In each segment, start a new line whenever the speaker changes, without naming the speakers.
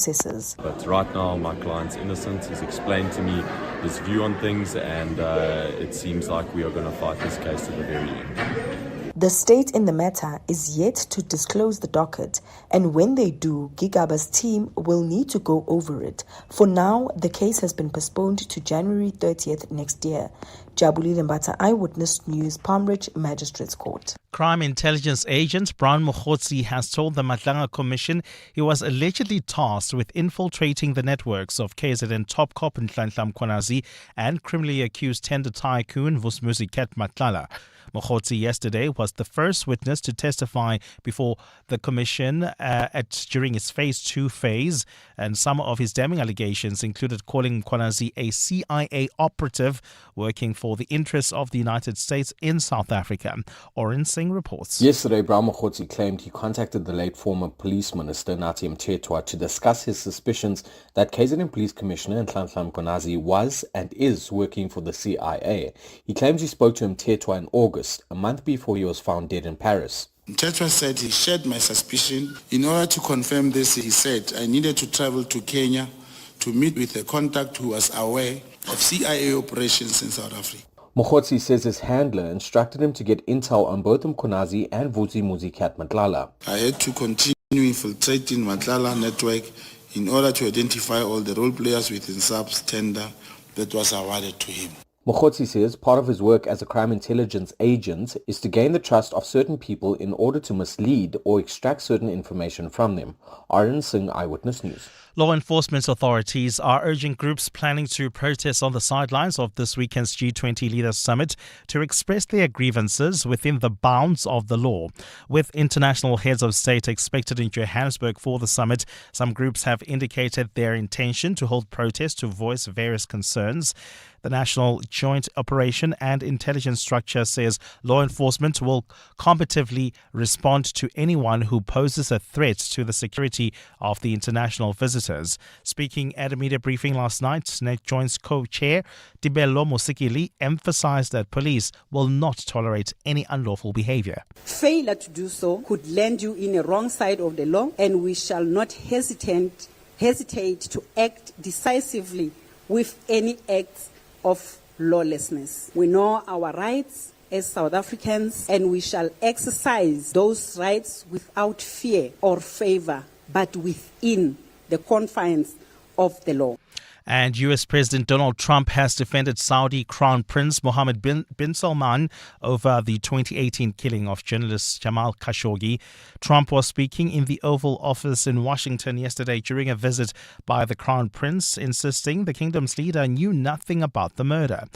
processes.
But right now, my client's innocent. He's explained to me his view on things, and it seems like we are going to fight this case to the very end.
The state in the matter is yet to disclose the docket, and when they do, Gigaba's team will need to go over it. For now, the case has been postponed to January 30th next year. Jabuli Lembata, Eyewitness News, Palm Ridge Magistrates Court.
Crime intelligence agent Brian Mokgotsi has told the Matlanga Commission he was allegedly tasked with infiltrating the networks of KZN top cop Nhlanhla Mkhwanazi and criminally accused tender tycoon Vusmuzi Ket Matlala. Mokgotsi yesterday was the first witness to testify before the commission during its phase 2 phase, and some of his damning allegations included calling Mkhwanazi a CIA operative working for the interests of the United States in South Africa. Oren Singh reports.
Yesterday, Brian Mokgotsi claimed he contacted the late former police minister Nathi Mthethwa to discuss his suspicions that KZN Police Commissioner Nhlanhla Mkhwanazi was and is working for the CIA. He claims he spoke to Mthethwa in August, a month before he was found dead in Paris.
Mthethwa said he shared my suspicion. In order to confirm this, he said I needed to travel to Kenya to meet with a contact who was aware of CIA operations in South Africa.
Mokgotsi says his handler instructed him to get intel on both Mkhwanazi and Vusmuzi Ket Matlala.
I had to continue infiltrating Matlala network in order to identify all the role players within SAP's tender that was awarded to him.
Mokgotsi says part of his work as a crime intelligence agent is to gain the trust of certain people in order to mislead or extract certain information from them. Arun Singh, Eyewitness News.
Law enforcement authorities are urging groups planning to protest on the sidelines of this weekend's G20 Leaders Summit to express their grievances within the bounds of the law. With international heads of state expected in Johannesburg for the summit, some groups have indicated their intention to hold protests to voice various concerns. The National Joint Operation and Intelligence Structure says law enforcement will combatively respond to anyone who poses a threat to the security of the international visitors. Speaking at a media briefing last night, NetJoint's co-chair Tibelo Mosikili emphasized that police will not tolerate any unlawful behavior.
Failure to do so could land you in a wrong side of the law, and we shall not hesitate to act decisively with any acts of lawlessness. We know our rights as South Africans, and we shall exercise those rights without fear or favor, but within the confines of the law.
And US President Donald Trump has defended Saudi Crown Prince Mohammed bin Salman over the 2018 killing of journalist Jamal Khashoggi. Trump was speaking in the Oval Office in Washington yesterday during a visit by the Crown Prince, insisting the kingdom's leader knew nothing about the murder.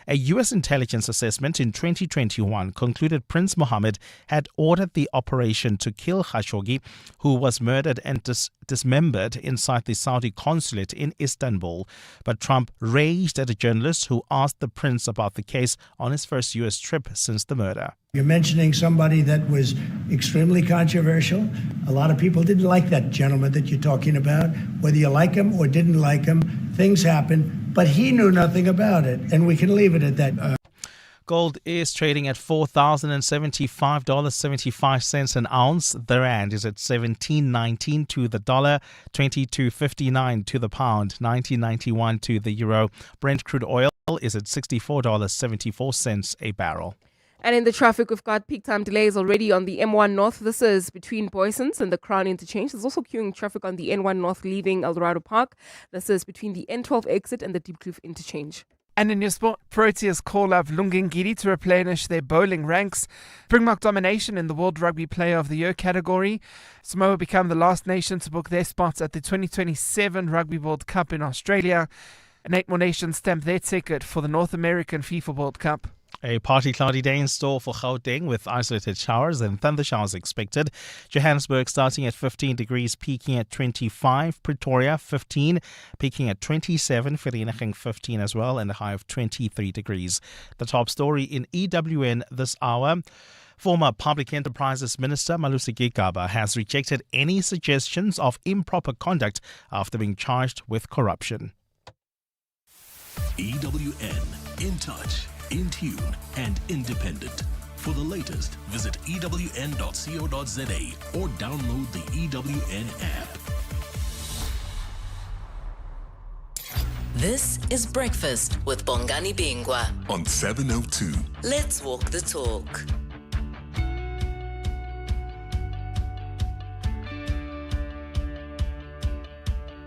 A U.S. intelligence assessment in 2021 concluded Prince Mohammed had ordered the operation to kill Khashoggi, who was murdered and dismembered inside the Saudi consulate in Istanbul. But Trump raged at a journalist who asked the prince about the case on his first U.S. trip since the murder.
You're mentioning somebody that was extremely controversial. A lot of people didn't like that gentleman that you're talking about. Whether you like him or didn't like him, things happen, but he knew nothing about it, and we can leave it at that.
Gold is trading at $4,075.75 an ounce. The rand is at 17.19 to the dollar, 22.59 to the pound, 19.91 to the euro. Brent crude oil is at $64.74 a barrel.
And in the traffic, we've got peak time delays already on the M1 North. This is between Boysons and the Crown Interchange. There's also queuing traffic on the N1 North leaving Eldorado Park. This is between the N12 exit and the Diepkloof Interchange.
And in your sport, Proteas call up Lungengidi to replenish their bowling ranks. Springbok domination in the World Rugby Player of the Year category. Samoa become the last nation to book their spots at the 2027 Rugby World Cup in Australia. And 8 more nations stamp their ticket for the North American FIFA World Cup.
A partly cloudy day in store for Gauteng with isolated showers and thunder showers expected. Johannesburg starting at 15 degrees, peaking at 25. Pretoria 15, peaking at 27. Vereeniging 15 as well, and a high of 23 degrees. The top story in EWN this hour. Former Public Enterprises Minister Malusi Gigaba has rejected any suggestions of improper conduct after being charged with corruption.
EWN, in touch, in tune and independent. For the latest, visit ewn.co.za or download the EWN app.
This is Breakfast with Bongani Bingwa
on 702.
Let's walk the talk.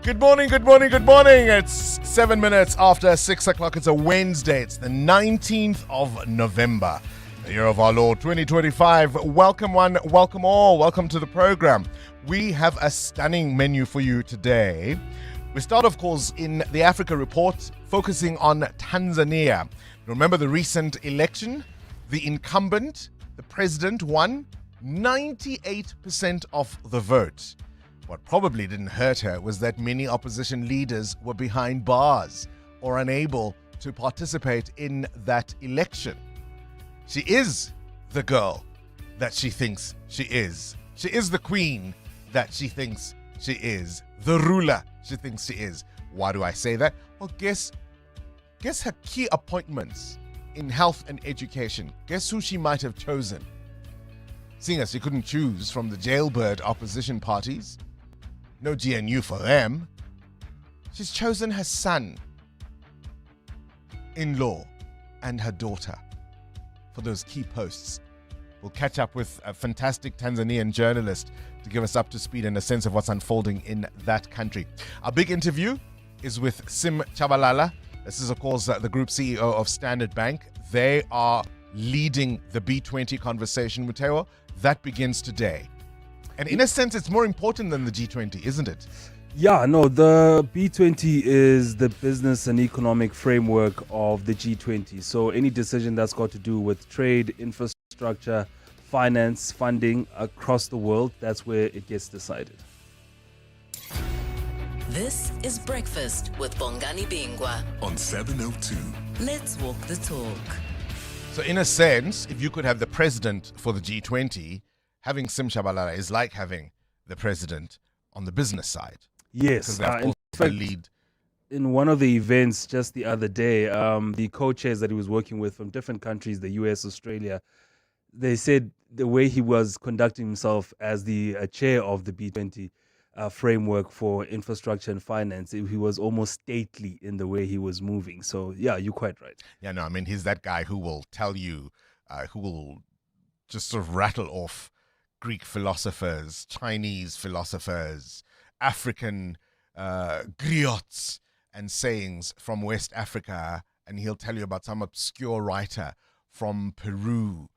Good morning, good morning, good morning. It's 7 minutes after 6 o'clock. It's a Wednesday. It's the 19th of November, the year of our Lord 2025. Welcome one, welcome all. Welcome to the program. We have a stunning menu for you today. We start, of course, in the Africa Report, focusing on Tanzania. Remember the recent election? The incumbent, the president, won 98% of the vote. What probably didn't hurt her was that many opposition leaders were behind bars or unable to participate in that election. She is the girl that she thinks she is. She is the queen that she thinks she is. The ruler she thinks she is. Why do I say that? Well, guess her key appointments in health and education. Guess who she might have chosen? Seeing as she couldn't choose from the jailbird opposition parties, no GNU for them, she's chosen her son-in-law and her daughter for those key posts. We'll catch up with a fantastic Tanzanian journalist to give us up to speed and a sense of what's unfolding in that country. Our big interview is with Sim Chabalala. This is, of course, the group CEO of Standard Bank. They are leading the B20 conversation, Muteo. That begins today. And in a sense, it's more important than the G20, isn't it?
Yeah, no, the B20 is the business and economic framework of the G20. So any decision that's got to do with trade, infrastructure, finance, funding across the world, that's where it gets decided.
This is Breakfast with Bongani Bingwa
on 702.
Let's walk the talk.
So in a sense, if you could have the president for the G20, having Sim Chabalala is like having the president on the business side.
Yes, in fact, in one of the events just the other day, the co-chairs that he was working with from different countries, the US, Australia, they said the way he was conducting himself as the chair of the B20 framework for infrastructure and finance, he was almost stately in the way he was moving. So, yeah, you're quite right.
Yeah, no, I mean, he's that guy who will tell you, who will just sort of rattle off Greek philosophers, Chinese philosophers, African griots and sayings from West Africa, and he'll tell you about some obscure writer from Peru.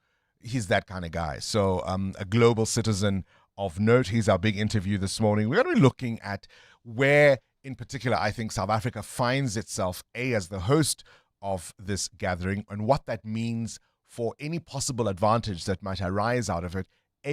He's that kind of guy. So a global citizen of note. He's our big interview this morning. We're going to be looking at where, in particular, I think South Africa finds itself, as the host of this gathering, and what that means for any possible advantage that might arise out of it,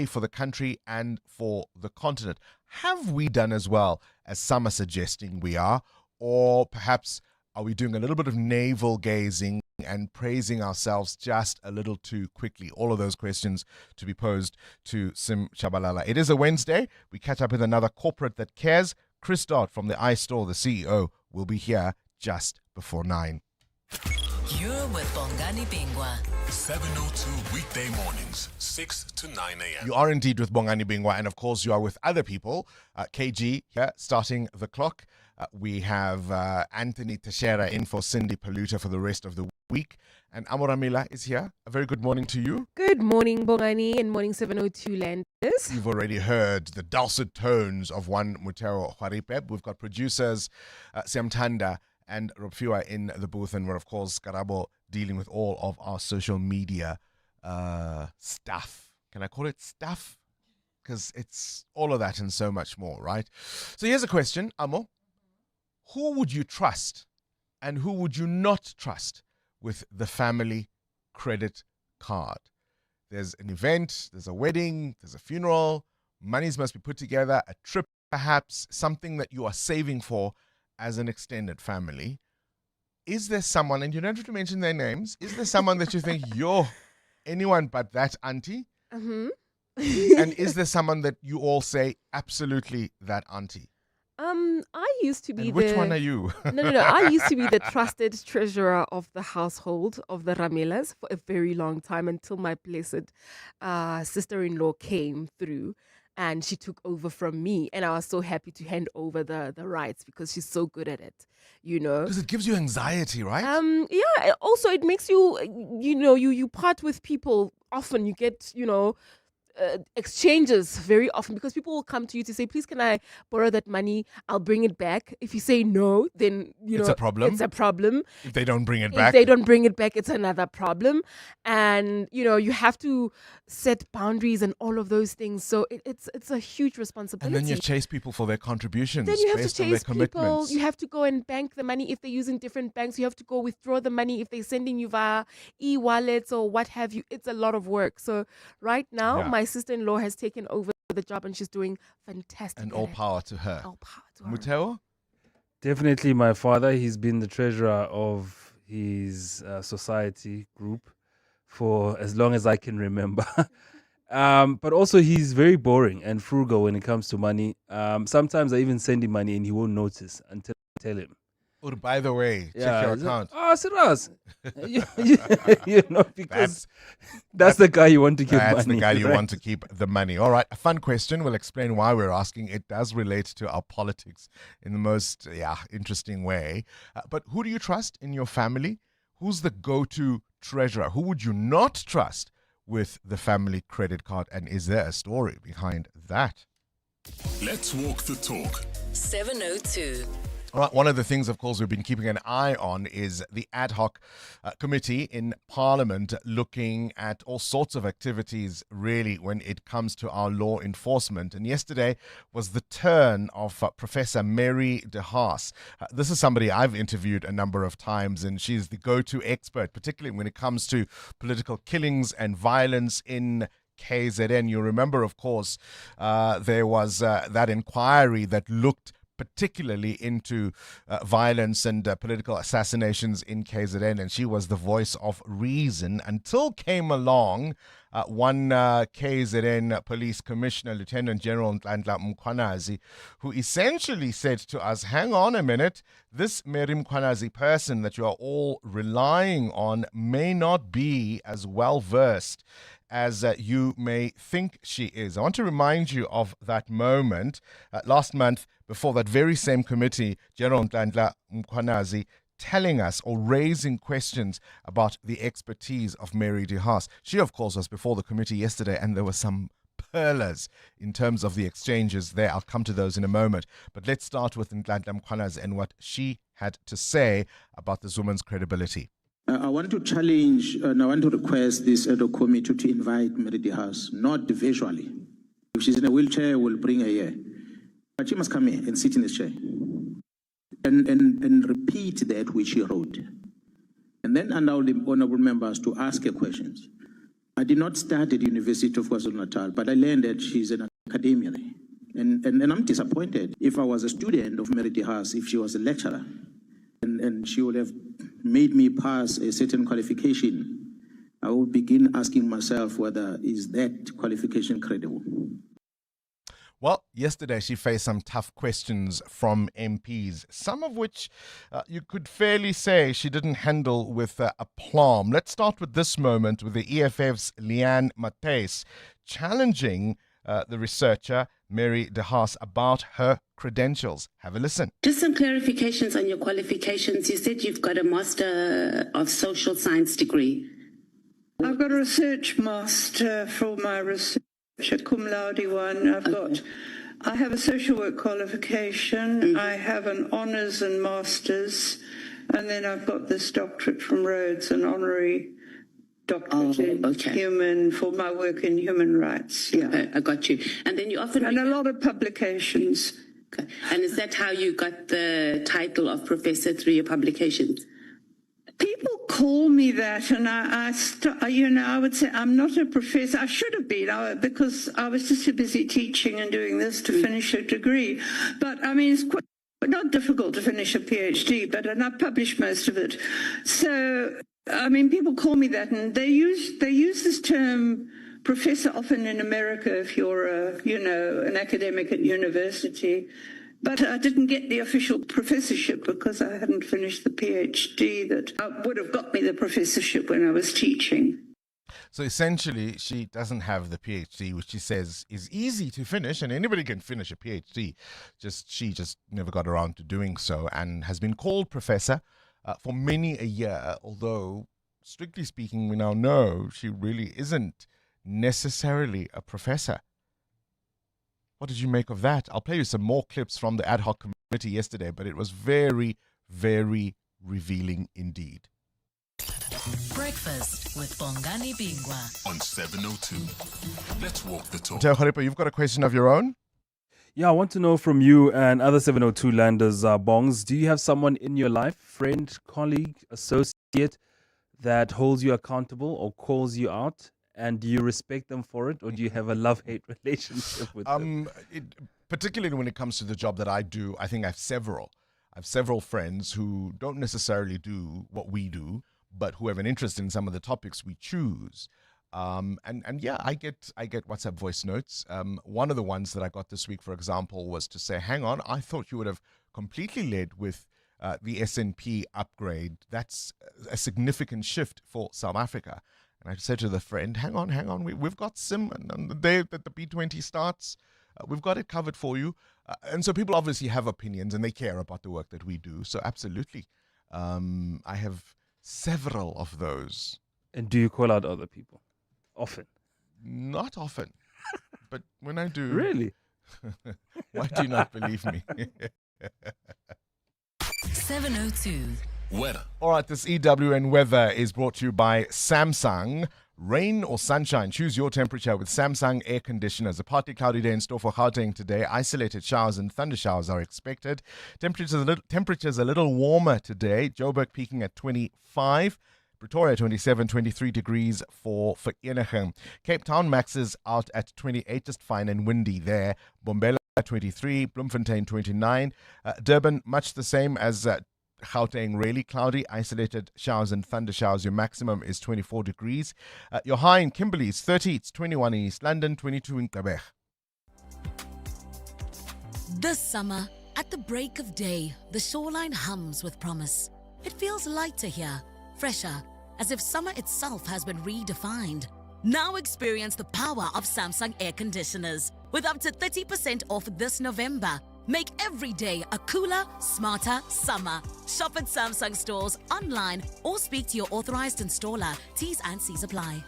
for the country and for the continent. Have we done as well as some are suggesting we are? Or perhaps are we doing a little bit of navel gazing and praising ourselves just a little too quickly? All of those questions to be posed to Sim Chabalala. It is a Wednesday. We catch up with another corporate that cares. Chris Dodd from the iStore, the CEO, will be here just before 9.
You're with Bongani Bingwa.
702 weekday mornings, 6 to 9 a.m.
You are indeed with Bongani Bingwa, and of course you are with other people. KG here, starting the clock. We have Anthony Teixeira in for Cindy Paluta for the rest of the week. And Amoramila is here. A very good morning to you.
Good morning, Bongani, and morning 702 landers.
You've already heard the dulcet tones of one Mutero Hwaripeb. We've got producers Siamtanda and Robfiwa in the booth, and we're, of course, Karabo dealing with all of our social media stuff. Can I call it stuff? Because it's all of that and so much more, right? So here's a question, Amo. Who would you trust and who would you not trust with the family credit card? There's an event, there's a wedding, there's a funeral, monies must be put together, a trip perhaps, something that you are saving for as an extended family. Is there someone, and you don't have to mention their names, is there someone that you think, anyone but that auntie?
Mm-hmm.
And is there someone that you all say, absolutely that auntie?
I used to be
and which one are you?
No. I used to be the trusted treasurer of the household of the Ramelas for a very long time until my blessed sister-in-law came through. and she took over from me, and I was so happy to hand over the rights because she's so good at it, you know.
Because it gives you anxiety, right?
Yeah. Also, it makes you, you part with people often. You get, exchanges very often because people will come to you to say, please, can I borrow that money? I'll bring it back. If you say no, then
it's a problem.
It's a problem.
If they don't bring it
If
back,
they don't bring it back, it's another problem. And you have to set boundaries and all of those things. So it's a huge responsibility.
and then you chase people for their contributions.
Then you have to
based on their
chase people.
commitments.
You have to go and bank the money if they're using different banks. You have to go withdraw the money if they're sending you via e-wallets or what have you. It's a lot of work. So right now, my sister-in-law has taken over the job and she's doing fantastic.
And all power to her.
All power to her.
Muteo?
Definitely my father. He's been the treasurer of his society group for as long as I can remember. But also he's very boring and frugal when it comes to money. Sometimes I even send him money and he won't notice until I tell him.
Oh, by the way, check your account.
Oh, serious. Because that's the guy you want to give money.
That's the guy you
right?
want to keep the money. All right, a fun question. We'll explain why we're asking. It does relate to our politics in the most interesting way. But who do you trust in your family? Who's the go-to treasurer? Who would you not trust with the family credit card? And is there a story behind that?
Let's walk the talk.
702.
All right, one of the things, of course, we've been keeping an eye on is the ad hoc committee in Parliament looking at all sorts of activities, really, when it comes to our law enforcement. And yesterday was the turn of Professor Mary de Haas. This is somebody I've interviewed a number of times, and she's the go-to expert, particularly when it comes to political killings and violence in KZN. You remember, of course, there was that inquiry that looked particularly into violence and political assassinations in KZN, and she was the voice of reason until came along one KZN Police Commissioner, Lieutenant General Nhlanhla Mkhwanazi, who essentially said to us, hang on a minute, this Mary Mkhwanazi person that you are all relying on may not be as well versed as you may think she is. I want to remind you of that moment last month before that very same committee, General Nhlanhla Mkhwanazi telling us or raising questions about the expertise of Mary de Haas. She, of course, was before the committee yesterday, and there were some pearlers in terms of the exchanges there. I'll come to those in a moment. But let's start with Nhlanhla Mkhwanazi and what she had to say about this woman's credibility.
I want to challenge and I want to request this ad hoc committee to invite Mary de Haas, not visually. If she's in a wheelchair, we'll bring her here. But she must come here and sit in this chair and repeat that which she wrote. And then allow the honorable members to ask her questions. I did not start at the University of KwaZulu-Natal, but I learned that she's an academician. And I'm disappointed if I was a student of Mary de Haas, if she was a lecturer, and she would have made me pass a certain qualification, I would begin asking myself whether is that qualification credible.
Well, yesterday she faced some tough questions from MPs, some of which you could fairly say she didn't handle with aplomb. Let's start with this moment with the EFF's Leanne Matthys challenging the researcher Mary de Haas about her credentials. Have a listen.
Just some clarifications on your qualifications. You said you've got a Master of Social Science degree.
I've got a research master for my research, a cum laude one. I have a social work qualification. I have an honours and masters, and then I've got this doctorate from Rhodes, an honorary doctorate in for my work in human rights. Yeah,
I got you. And then you often
a lot of publications.
Okay. And is that how you got the title of professor through your publications?
People call me that, and I would say I'm not a professor. I should have been, because I was just too busy teaching and doing this to finish a degree. But I mean, it's quite not difficult to finish a PhD, and I've published most of it. So, I mean, people call me that, and they use this term professor often in America if you're an academic at university. But I didn't get the official professorship because I hadn't finished the PhD that would have got me the professorship when I was teaching.
So essentially, she doesn't have the PhD, which she says is easy to finish, and anybody can finish a PhD. She just never got around to doing so, and has been called professor for many a year, although, strictly speaking, we now know she really isn't necessarily a professor. What did you make of that? I'll play you some more clips from the ad hoc committee yesterday, but it was very, very revealing indeed.
Breakfast with Bongani Bingwa
on 702. Let's walk the talk.
Joe Haripa, you've got a question of your own?
Yeah, I want to know from you and other 702 landers, Bongs, do you have someone in your life, friend, colleague, associate, that holds you accountable or calls you out? And do you respect them for it, or do you have a love-hate relationship with them?
Particularly when it comes to the job that I do, I think I have several friends who don't necessarily do what we do, but who have an interest in some of the topics we choose. And yeah, I get WhatsApp voice notes. One of the ones that I got this week, for example, was to say, hang on, I thought you would have completely led with the S&P upgrade. That's a significant shift for South Africa. And I said to the friend, hang on, we've got SIM, and on the day that the B20 starts, we've got it covered for you. And so people obviously have opinions, and they care about the work that we do. So absolutely. I have several of those.
And do you call out other people? Often?
Not often. But when I do...
Really?
Why do you not believe me?
702.
Weather.
All right, this EWN weather is brought to you by Samsung. Rain or sunshine, choose your temperature with Samsung air conditioners. A partly cloudy day in store for Gauteng today. Isolated showers and thunder showers are expected. Temperatures a little warmer today. Joburg peaking at 25. Pretoria 27, 23 degrees for Vereeniging. Cape Town maxes out at 28, just fine and windy there. Bombela 23, Bloemfontein 29. Durban much the same as Gauteng, really cloudy, isolated showers and thunder showers. Your maximum is 24 degrees. Your high in Kimberley is 30. It's 21 in East London, 22 in Quebec.
This summer, at the break of day, the shoreline hums with promise. It feels lighter here, fresher, as if summer itself has been redefined. Now experience the power of Samsung air conditioners with up to 30% off this November. Make every day a cooler, smarter summer. Shop at Samsung stores, online, or speak to your authorized installer. T's and C's apply.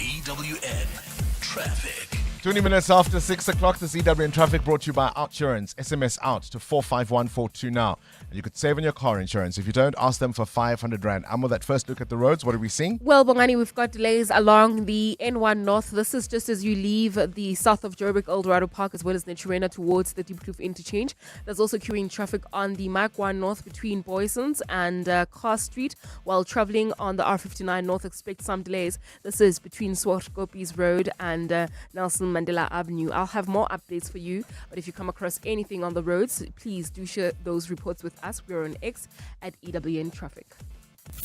EWN Traffic.
20 minutes after 6 o'clock, this EWN Traffic brought to you by Outsurance. SMS out to 451442 now. And you could save on your car insurance. If you don't, ask them for 500 Rand. Amo, that first look at the roads, what are we seeing?
Well, Bongani, we've got delays along the N1 North. This is just as you leave the south of Joburg, Eldorado Park, as well as Netrena towards the Diepkloof interchange. There's also queuing traffic on the Mike 1 North between Boysons and Carr Street. While traveling on the R59 North, expect some delays. This is between Swartkopies Road and Nelson Mandela Avenue. I'll have more updates for you, but if you come across anything on the roads, please do share those reports with us. We're on X at EWN Traffic.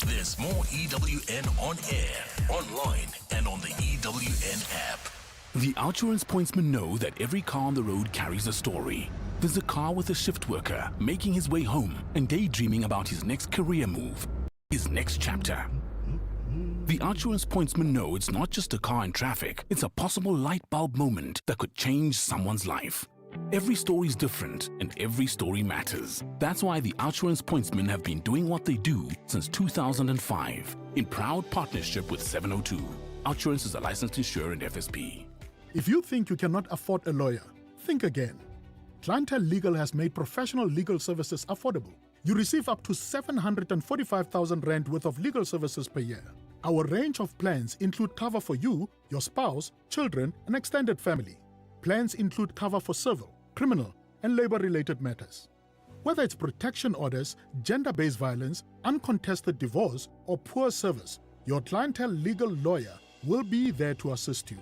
There's more EWN on air, online, and on the EWN app. The Outsurance pointsmen know that every car on the road carries a story. There's a car with a shift worker making his way home and daydreaming about his next career move, his next chapter. The Outsurance pointsmen know it's not just a car in traffic, it's a possible light bulb moment that could change someone's life. Every story is different and every story matters. That's why the Outsurance pointsmen have been doing what they do since 2005 in proud partnership with 702. Outsurance is a licensed insurer and FSP.
If you think you cannot afford a lawyer, think again. Clientele Legal has made professional legal services affordable. You receive up to 745,000 Rand worth of legal services per year. Our range of plans include cover for you, your spouse, children, and extended family. Plans include cover for civil, criminal, and labor-related matters. Whether it's protection orders, gender-based violence, uncontested divorce, or poor service, your Clientele Legal lawyer will be there to assist you.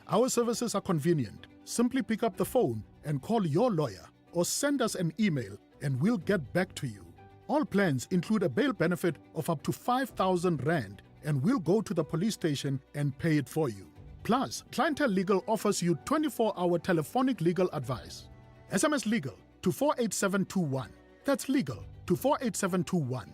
Our services are convenient. Simply pick up the phone and call your lawyer or send us an email and we'll get back to you. All plans include a bail benefit of up to 5,000 Rand and we'll go to the police station and pay it for you. Plus, Clientele Legal offers you 24-hour telephonic legal advice. SMS legal to 48721. That's legal to 48721.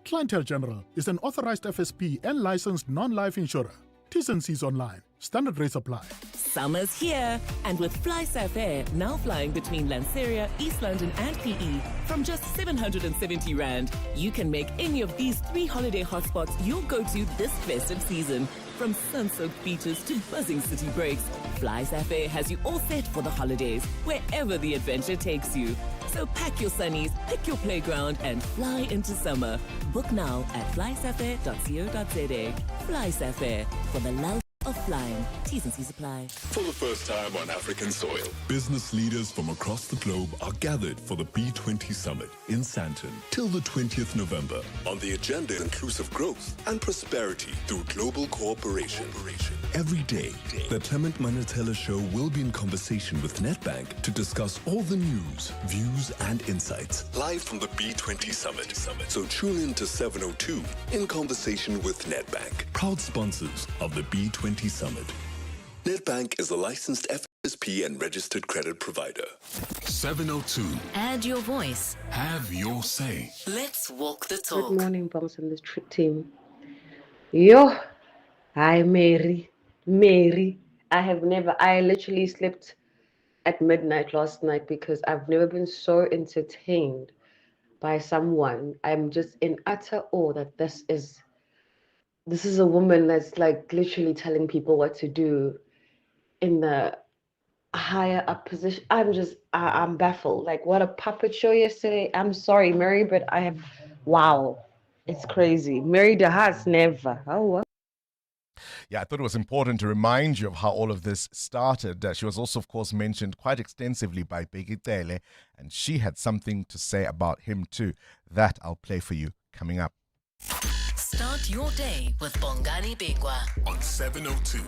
Clientele General is an authorized FSP and licensed non-life insurer. T's and C's online. Standard rates apply.
Summer's here, and with FlySafair now flying between Lanseria, East London and PE from just 770 Rand, you can make any of these 3 holiday hotspots your go-to this festive season. From sun-soaked beaches to buzzing city breaks, FlySafair has you all set for the holidays, wherever the adventure takes you. So pack your sunnies, pick your playground, and fly into summer. Book now at flysafair.co.za. FlySafair, for the love of flying. T's and C's apply.
For the first time on African soil, business leaders from across the globe are gathered for the B20 Summit in Sandton till the 20th November. On the agenda, inclusive growth and prosperity through global cooperation. Every day, the Clement Manatela Show will be in conversation with Nedbank to discuss all the news, views, and insights live from the B20 Summit. So tune in to 702 in conversation with Nedbank, proud sponsors of the B20 Summit. Nedbank is a licensed FSP and registered credit provider.
702.
Add your voice.
Have your say.
Let's walk the talk.
Good morning, Bongs and the team. Yo, hi, Mary. I literally slept at midnight last night because I've never been so entertained by someone. I'm just in utter awe that this is a woman that's like literally telling people what to do in the higher up position. I'm baffled. Like, what a puppet show yesterday. I'm sorry, Mary, but wow, it's crazy. Mary DeHaas never. Oh, what?
Yeah, I thought it was important to remind you of how all of this started. She was also, of course, mentioned quite extensively by Bheki Cele, and she had something to say about him too. That I'll play for you coming up.
Start your day with Bongani Bingwa
on 702.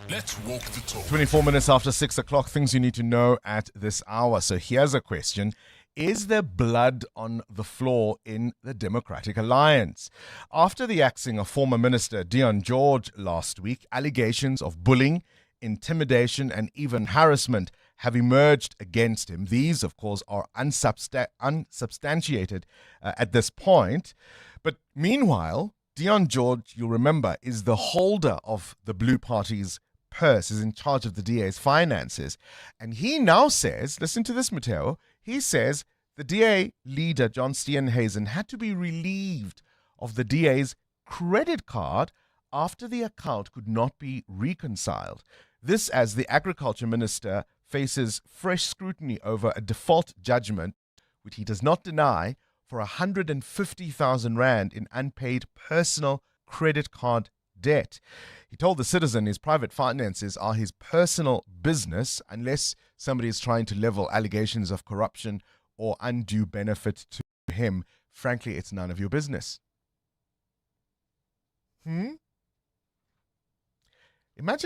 Let's walk the talk.
24 minutes after 6 o'clock, things you need to know at this hour. So here's a question. Is there blood on the floor in the Democratic Alliance? After the axing of former Minister Dion George last week, allegations of bullying, intimidation, and even harassment have emerged against him. These, of course, are unsubstantiated at this point. But meanwhile, Dion George, you'll remember, is the holder of the Blue Party's purse, is in charge of the DA's finances. And he now says, listen to this, Mateo, he says the DA leader, John Steenhuisen, had to be relieved of the DA's credit card after the account could not be reconciled. This as the Agriculture Minister faces fresh scrutiny over a default judgment, which he does not deny, for 150,000 Rand in unpaid personal credit card debt. He told the Citizen his private finances are his personal business unless somebody is trying to level allegations of corruption or undue benefit to him. Frankly, it's none of your business. Imagine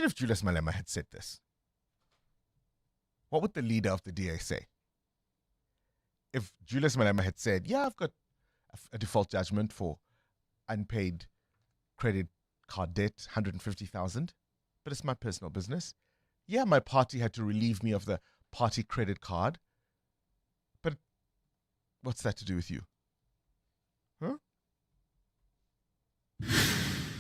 if Julius Malema had said this. What would the leader of the DA say? If Julius Malema had said, yeah, I've got a default judgment for unpaid credit card debt, 150,000, but it's my personal business. Yeah, my party had to relieve me of the party credit card, but what's that to do with you?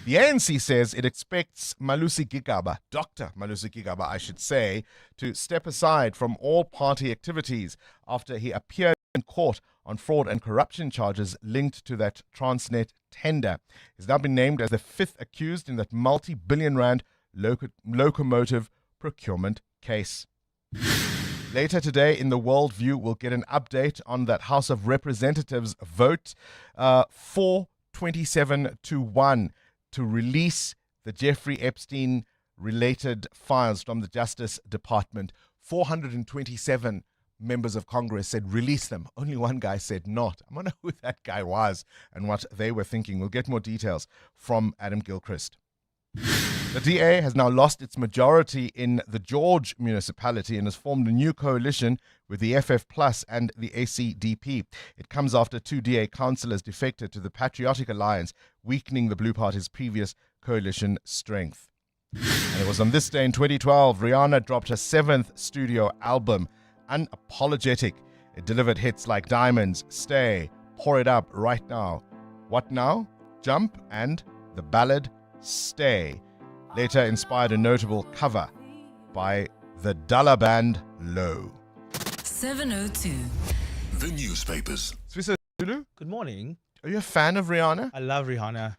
The ANC says it expects Malusi Gigaba, Dr. Malusi Gigaba, I should say, to step aside from all party activities after he appeared in court on fraud and corruption charges linked to that Transnet tender. He's now been named as the 5th accused in that multi-billion rand locomotive procurement case. Later today in the Worldview, we'll get an update on that House of Representatives vote 427-1 to release the Jeffrey Epstein-related files from the Justice Department. 427 members of Congress said release them. Only one guy said not. I wonder who that guy was and what they were thinking. We'll get more details from Adam Gilchrist. The DA has now lost its majority in the George municipality and has formed a new coalition with the FF Plus and the ACDP. It comes after 2 DA councillors defected to the Patriotic Alliance, weakening the Blue Party's previous coalition strength. And it was on this day in 2012, Rihanna dropped her 7th studio album, Unapologetic. It delivered hits like Diamonds, Stay, Pour It Up, Right Now, What Now, Jump, and the ballad Stay. Later inspired a notable cover by the Dalla band Low.
702.
The newspapers.
Swisa Zulu,
Good morning.
are you a fan of Rihanna?
I love Rihanna.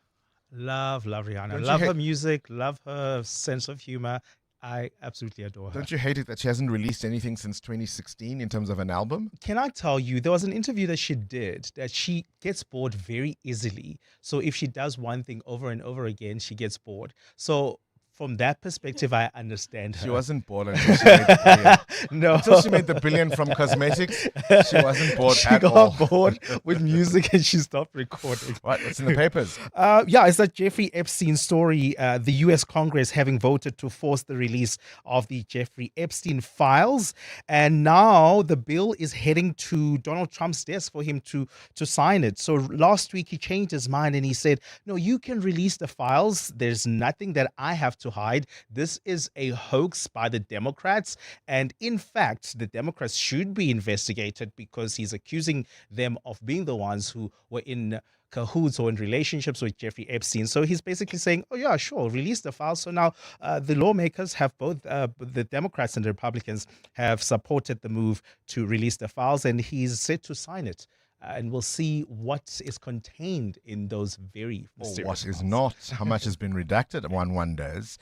Love Rihanna.
Don't you
Love
hate-
her music. Love her sense of humor. I absolutely adore her.
Don't you hate it that she hasn't released anything since 2016 in terms of an album?
Can I tell you, there was an interview that she did that she gets bored very easily. So if she does one thing over and over again, she gets bored. So from that perspective, I understand her.
She wasn't bored until she made the billion.
No.
Until she made the billion from cosmetics, she wasn't bored
She
at all.
got bored with music and she stopped recording.
What's in the papers?
Yeah, it's that Jeffrey Epstein story. The U.S. Congress having voted to force the release of the Jeffrey Epstein files. And now the bill is heading to Donald Trump's desk for him to sign it. So last week he changed his mind and he said, no, you can release the files. There's nothing that I have to hide. This is a hoax by the Democrats. And in fact, the Democrats should be investigated because he's accusing them of being the ones who were in cahoots or in relationships with Jeffrey Epstein. So he's basically saying, oh yeah, sure, release the files. So now the lawmakers have both, the Democrats and the Republicans have supported the move to release the files, and he's set to sign it. And we'll see what is contained in those very
Or
mysterious
what is
files.
not, how much has been redacted, one wonders.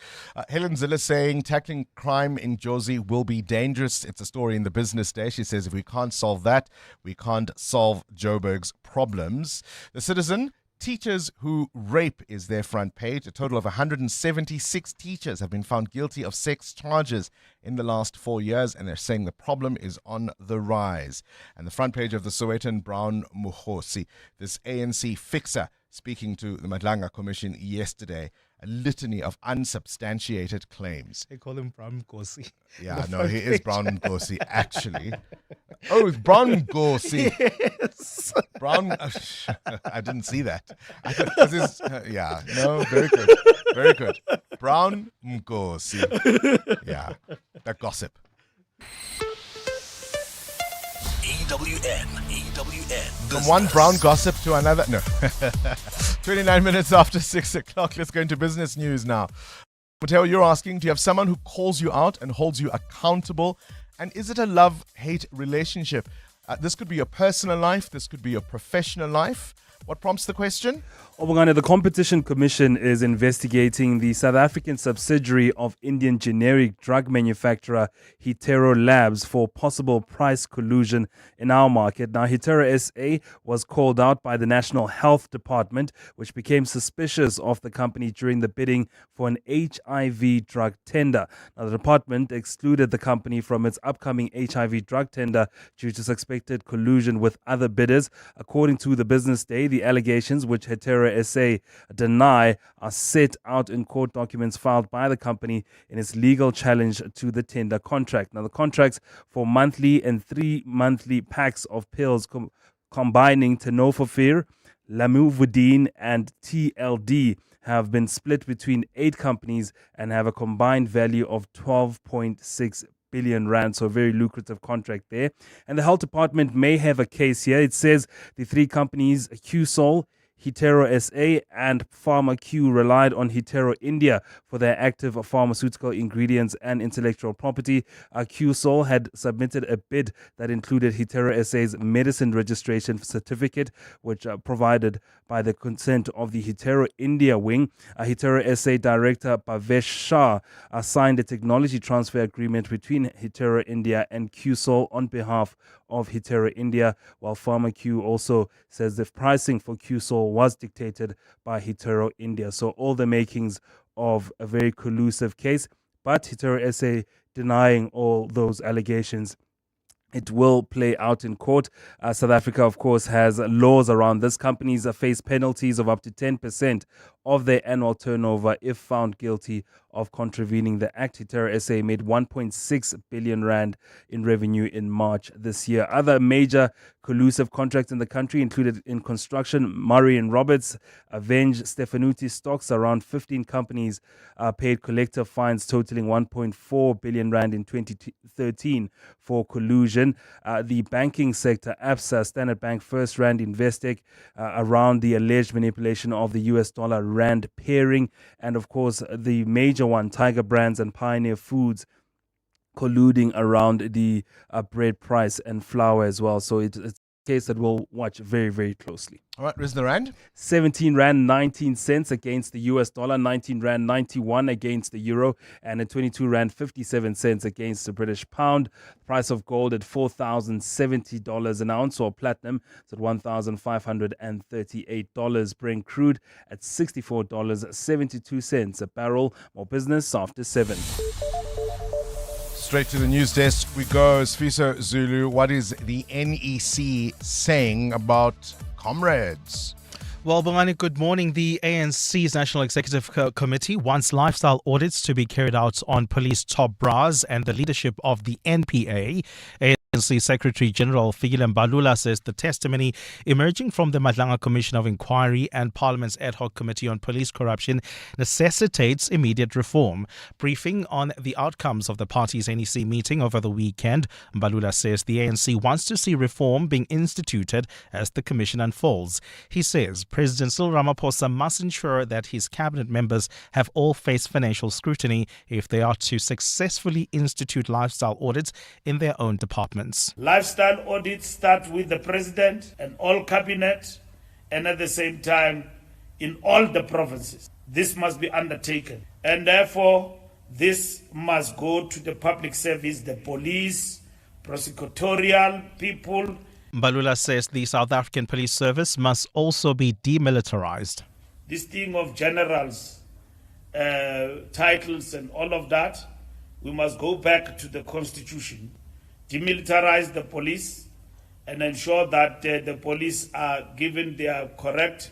Helen Ziller saying tackling crime in Jozi will be dangerous. It's a story in the Business Day. She says if we can't solve that, we can't solve Joburg's problems. The Citizen, teachers who rape is their front page. A total of 176 teachers have been found guilty of sex charges in the last 4 years, and they're saying the problem is on the rise. And the front page of the Sowetan Brown Mukhosi, this ANC fixer speaking to the Madlanga Commission yesterday, a litany of unsubstantiated claims.
They call him Brown Mkosi.
Yeah, no, he is Brown Mkosi, actually. Oh, it's Brown Mkosi.
Yes.
Brown, I didn't see that. I thought, 'cause it's, yeah, no, very good. Very good. Brown Mkosi. Yeah, the gossip.
EWN.
From one brown gossip to another. No. 29 minutes after 6 o'clock. Let's go into business news now. Mateo, you're asking, do you have someone who calls you out and holds you accountable? And is it a love-hate relationship? This could be your personal life. This could be your professional life. What prompts the question?
Bongani, the Competition Commission is investigating the South African subsidiary of Indian generic drug manufacturer Hetero Labs for possible price collusion in our market. Now, Hetero SA was called out by the National Health Department, which became suspicious of the company during the bidding for an HIV drug tender. Now, the department excluded the company from its upcoming HIV drug tender due to suspected collusion with other bidders. According to the Business Day, the allegations, which Hetero SA deny, are set out in court documents filed by the company in its legal challenge to the tender contract. Now, the contracts for monthly and 3 monthly packs of pills combining tenofovir, lamivudine, and TLD have been split between 8 companies and have a combined value of 12.6 billion rand, so a very lucrative contract there. And the health department may have a case here. It says the 3 companies, QSol, Hetero SA and PharmaQ, relied on Hetero India for their active pharmaceutical ingredients and intellectual property. QSol had submitted a bid that included Hetero SA's medicine registration certificate, which provided by the consent of the Hetero India wing. Hetero SA director Bhavesh Shah signed a technology transfer agreement between Hetero India and QSol on behalf of Hetero India, while PharmaQ also says the pricing for QSol was dictated by Hetero India. So all the makings of a very collusive case, but Hetero SA denying all those allegations. It will play out in court. South Africa, of course, has laws around this. Companies face penalties of up to 10% of their annual turnover if found guilty of contravening the Act. Terra SA made 1.6 billion rand in revenue in March this year. Other major collusive contracts in the country included in construction, Murray and Roberts, Avenge, Stefanuti stocks. Around 15 companies paid collective fines totaling 1.4 billion rand in 2013 for collusion. The banking sector, ABSA, Standard Bank, First Rand, Investec, around the alleged manipulation of the US dollar rand pairing, and of course the major one, Tiger Brands and Pioneer Foods, colluding around the bread price and flour as well. So it's a case that we'll watch very, very closely.
All right, where's the rand?
17 rand 19 cents against the US dollar, 19 rand 91 against the euro, and at 22 rand 57 cents against the British pound. Price of gold at $4,070 an ounce, or platinum it's at $1,538. Brent crude at $64.72 a barrel. More business after 7.
Straight to the news desk we go. Sfiso Zulu, what is the NEC saying about comrades?
Well, Bongani, good morning. The ANC's National Executive Committee wants lifestyle audits to be carried out on police top brass and the leadership of the NPA. ANC Secretary General Fikile Mbalula says the testimony emerging from the Madlanga Commission of Inquiry and Parliament's Ad Hoc Committee on Police Corruption necessitates immediate reform. Briefing on the outcomes of the party's NEC meeting over the weekend, Mbalula says the ANC wants to see reform being instituted as the commission unfolds. He says President Cyril Ramaphosa must ensure that his cabinet members have all faced financial scrutiny if they are to successfully institute lifestyle audits in their own departments.
Lifestyle audits start with the president and all cabinet, and at the same time in all the provinces. This must be undertaken, and therefore this must go to the public service, the police, prosecutorial people.
Mbalula says the South African Police Service must also be demilitarized.
This thing of generals, titles and all of that, we must go back to the constitution, demilitarize the police, and ensure that the police are given their correct,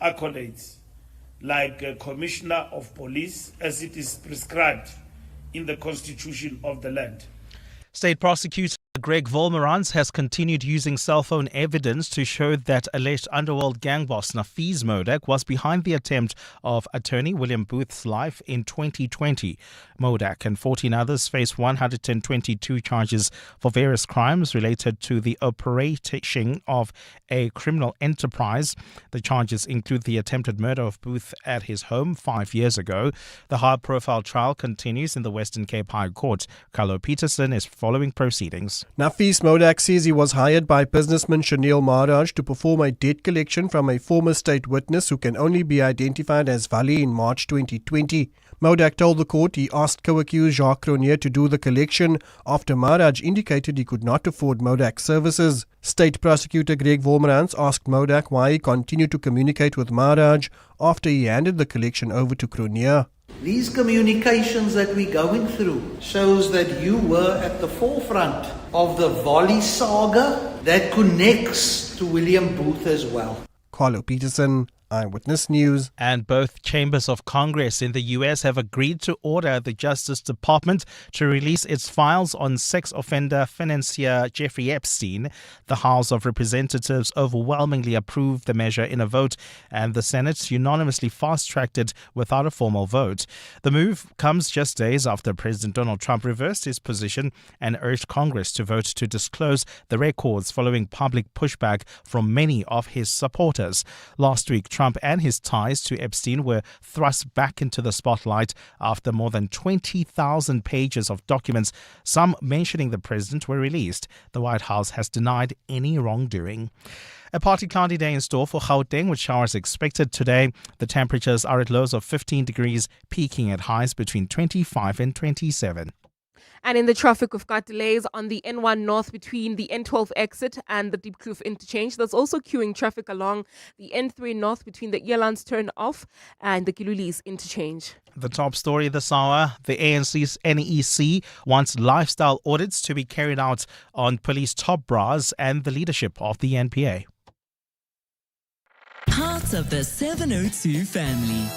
accolades, like commissioner of police, as it is prescribed in the constitution of the land.
State prosecutor Greg Volmerans has continued using cell phone evidence to show that alleged underworld gang boss Nafiz Modak was behind the attempt of attorney William Booth's life in 2020. Modak and 14 others face 122 charges for various crimes related to the operation of a criminal enterprise. The charges include the attempted murder of Booth at his home 5 years ago. The high-profile trial continues in the Western Cape High Court. Carlo Peterson is following proceedings.
Nafiz Modak says he was hired by businessman Shanil Maharaj to perform a debt collection from a former state witness who can only be identified as Vali in March 2020. Modak told the court he asked co-accused Jacques Cronier to do the collection after Maharaj indicated he could not afford Modak's services. State prosecutor Greg Volmerans asked Modak why he continued to communicate with Maharaj after he handed the collection over to Cronier.
These communications that we're going through shows that you were at the forefront of the Volley saga that connects to William Booth as well.
Carlo Peterson, Eyewitness News.
And both chambers of Congress in the U.S. have agreed to order the Justice Department to release its files on sex offender financier Jeffrey Epstein. The House of Representatives overwhelmingly approved the measure in a vote, and the Senate unanimously fast-tracked it without a formal vote. The move comes just days after President Donald Trump reversed his position and urged Congress to vote to disclose the records following public pushback from many of his supporters. Last week, Trump and his ties to Epstein were thrust back into the spotlight after more than 20,000 pages of documents, some mentioning the president, were released. The White House has denied any wrongdoing. A partly cloudy day in store for Gauteng with showers expected today. The temperatures are at lows of 15 degrees, peaking at highs between 25 and 27.
And in the traffic, we've got delays on the N1 North between the N12 exit and the Diepkloof interchange. There's also queuing traffic along the N3 North between the Elands turn off and the Gilulis interchange.
The top story this hour, the ANC's NEC wants lifestyle audits to be carried out on police top brass and the leadership of the NPA.
Part of the 702 family.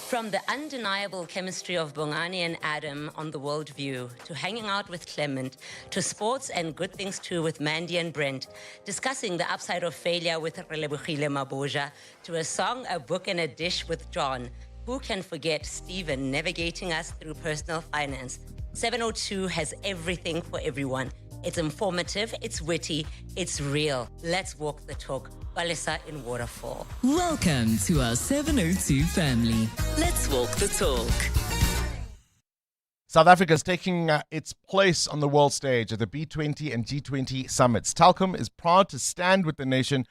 From the undeniable chemistry of Bongani and Adam on The World View, to hanging out with Clement, to sports and good things too with Mandy and Brent, discussing the upside of failure with Relebohile Maboja, to a song, a book and a dish with John. Who can forget Stephen navigating us through personal finance? 702 has everything for everyone. It's informative, it's witty, it's real. Let's walk the talk. Balisa in Waterfall.
Welcome to our 702 family. Let's walk the talk.
South Africa is taking its place on the world stage at the B20 and G20 summits. Telkom is proud to stand with the nation,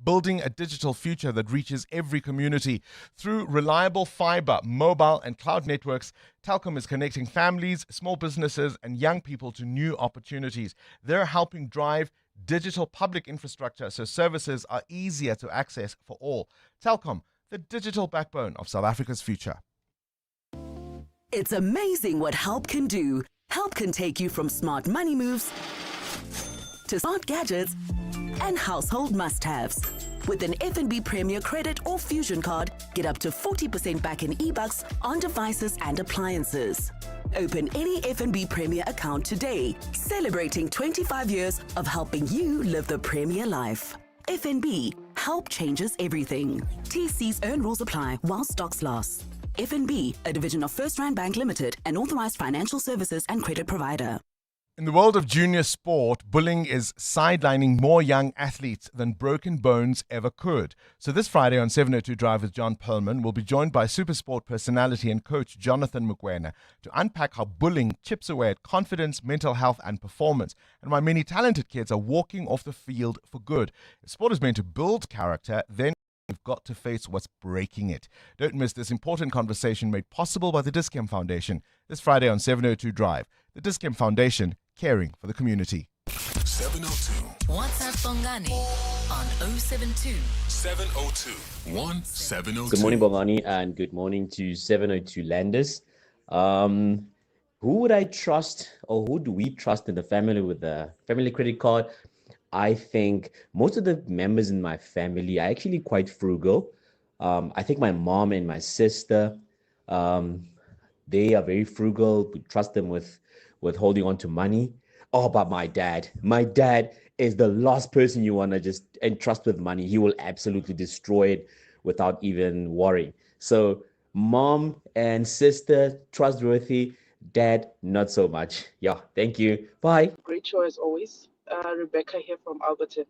building a digital future that reaches every community. Through reliable fiber, mobile and cloud networks, Telkom is connecting families, small businesses and young people to new opportunities. They're helping drive digital public infrastructure so services are easier to access for all. Telkom, the digital backbone of South Africa's future.
It's amazing what Help can do. Help can take you from smart money moves to smart gadgets and household must-haves. With an FNB Premier Credit or Fusion card, get up to 40% back in e-bucks on devices and appliances. Open any FNB Premier account today, celebrating 25 years of helping you live the Premier life. FNB, help changes everything. TC's earn rules apply while stocks last. FNB, a division of First Rand Bank Limited, an authorized financial services and credit provider.
In the world of junior sport, bullying is sidelining more young athletes than broken bones ever could. So this Friday on 702 Drive with John Perlman, we'll be joined by Supersport personality and coach Jonathan Mokoena to unpack how bullying chips away at confidence, mental health and performance, and why many talented kids are walking off the field for good. If sport is meant to build character, then we've got to face what's breaking it. Don't miss this important conversation made possible by the Dis-Chem Foundation this Friday on 702 Drive. The Dis-Chem Foundation, caring for the community.
702.
WhatsApp Bongani on 072
702 1702.
Good morning, Bongani, and good morning to 702 Landers. Who would I trust, or who do we trust in the family with the family credit card? I think most of the members in my family are actually quite frugal. I think my mom and my sister, they are very frugal. We trust them with holding on to money. Oh, but my dad is the last person you want to just entrust with money. He will absolutely destroy it without even worrying. So mom and sister, trustworthy. Dad, not so much. Yeah, thank you. Bye.
Great show as always. Rebecca here from Alberton.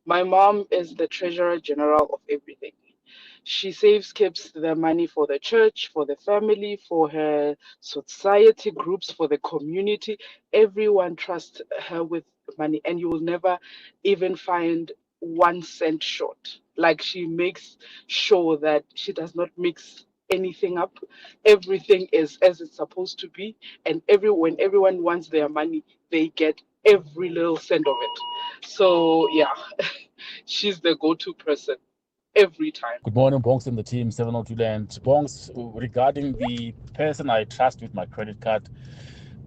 My mom is the treasurer general of everything. She keeps the money for the church, for the family, for her society groups, for the community. Everyone trusts her with money, and you will never even find 1 cent short. Like, she makes sure that she does not mix anything up. Everything is as it's supposed to be, and when everyone wants their money, they get every little cent of it. So yeah, she's the go-to person every time.
Good morning, Bongs and the team, 702 Land. Bongs, regarding the person I trust with my credit card,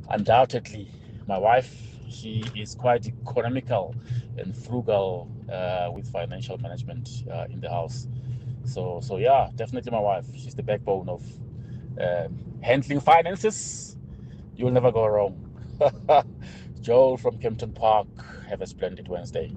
undoubtedly my wife. She is quite economical and frugal with financial management in the house. So yeah, definitely my wife. She's the backbone of handling finances. You'll never go wrong. Joel from Kempton Park, have a splendid Wednesday.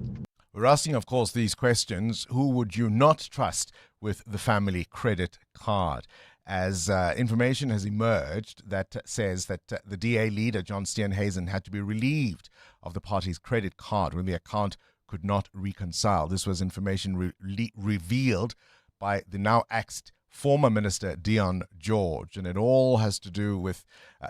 We're asking, of course, these questions. Who would you not trust with the family credit card? As information has emerged that says that the DA leader, John Steenhuisen, had to be relieved of the party's credit card when the account could not reconcile. This was information revealed by the now axed former Minister Dion George, and it all has to do with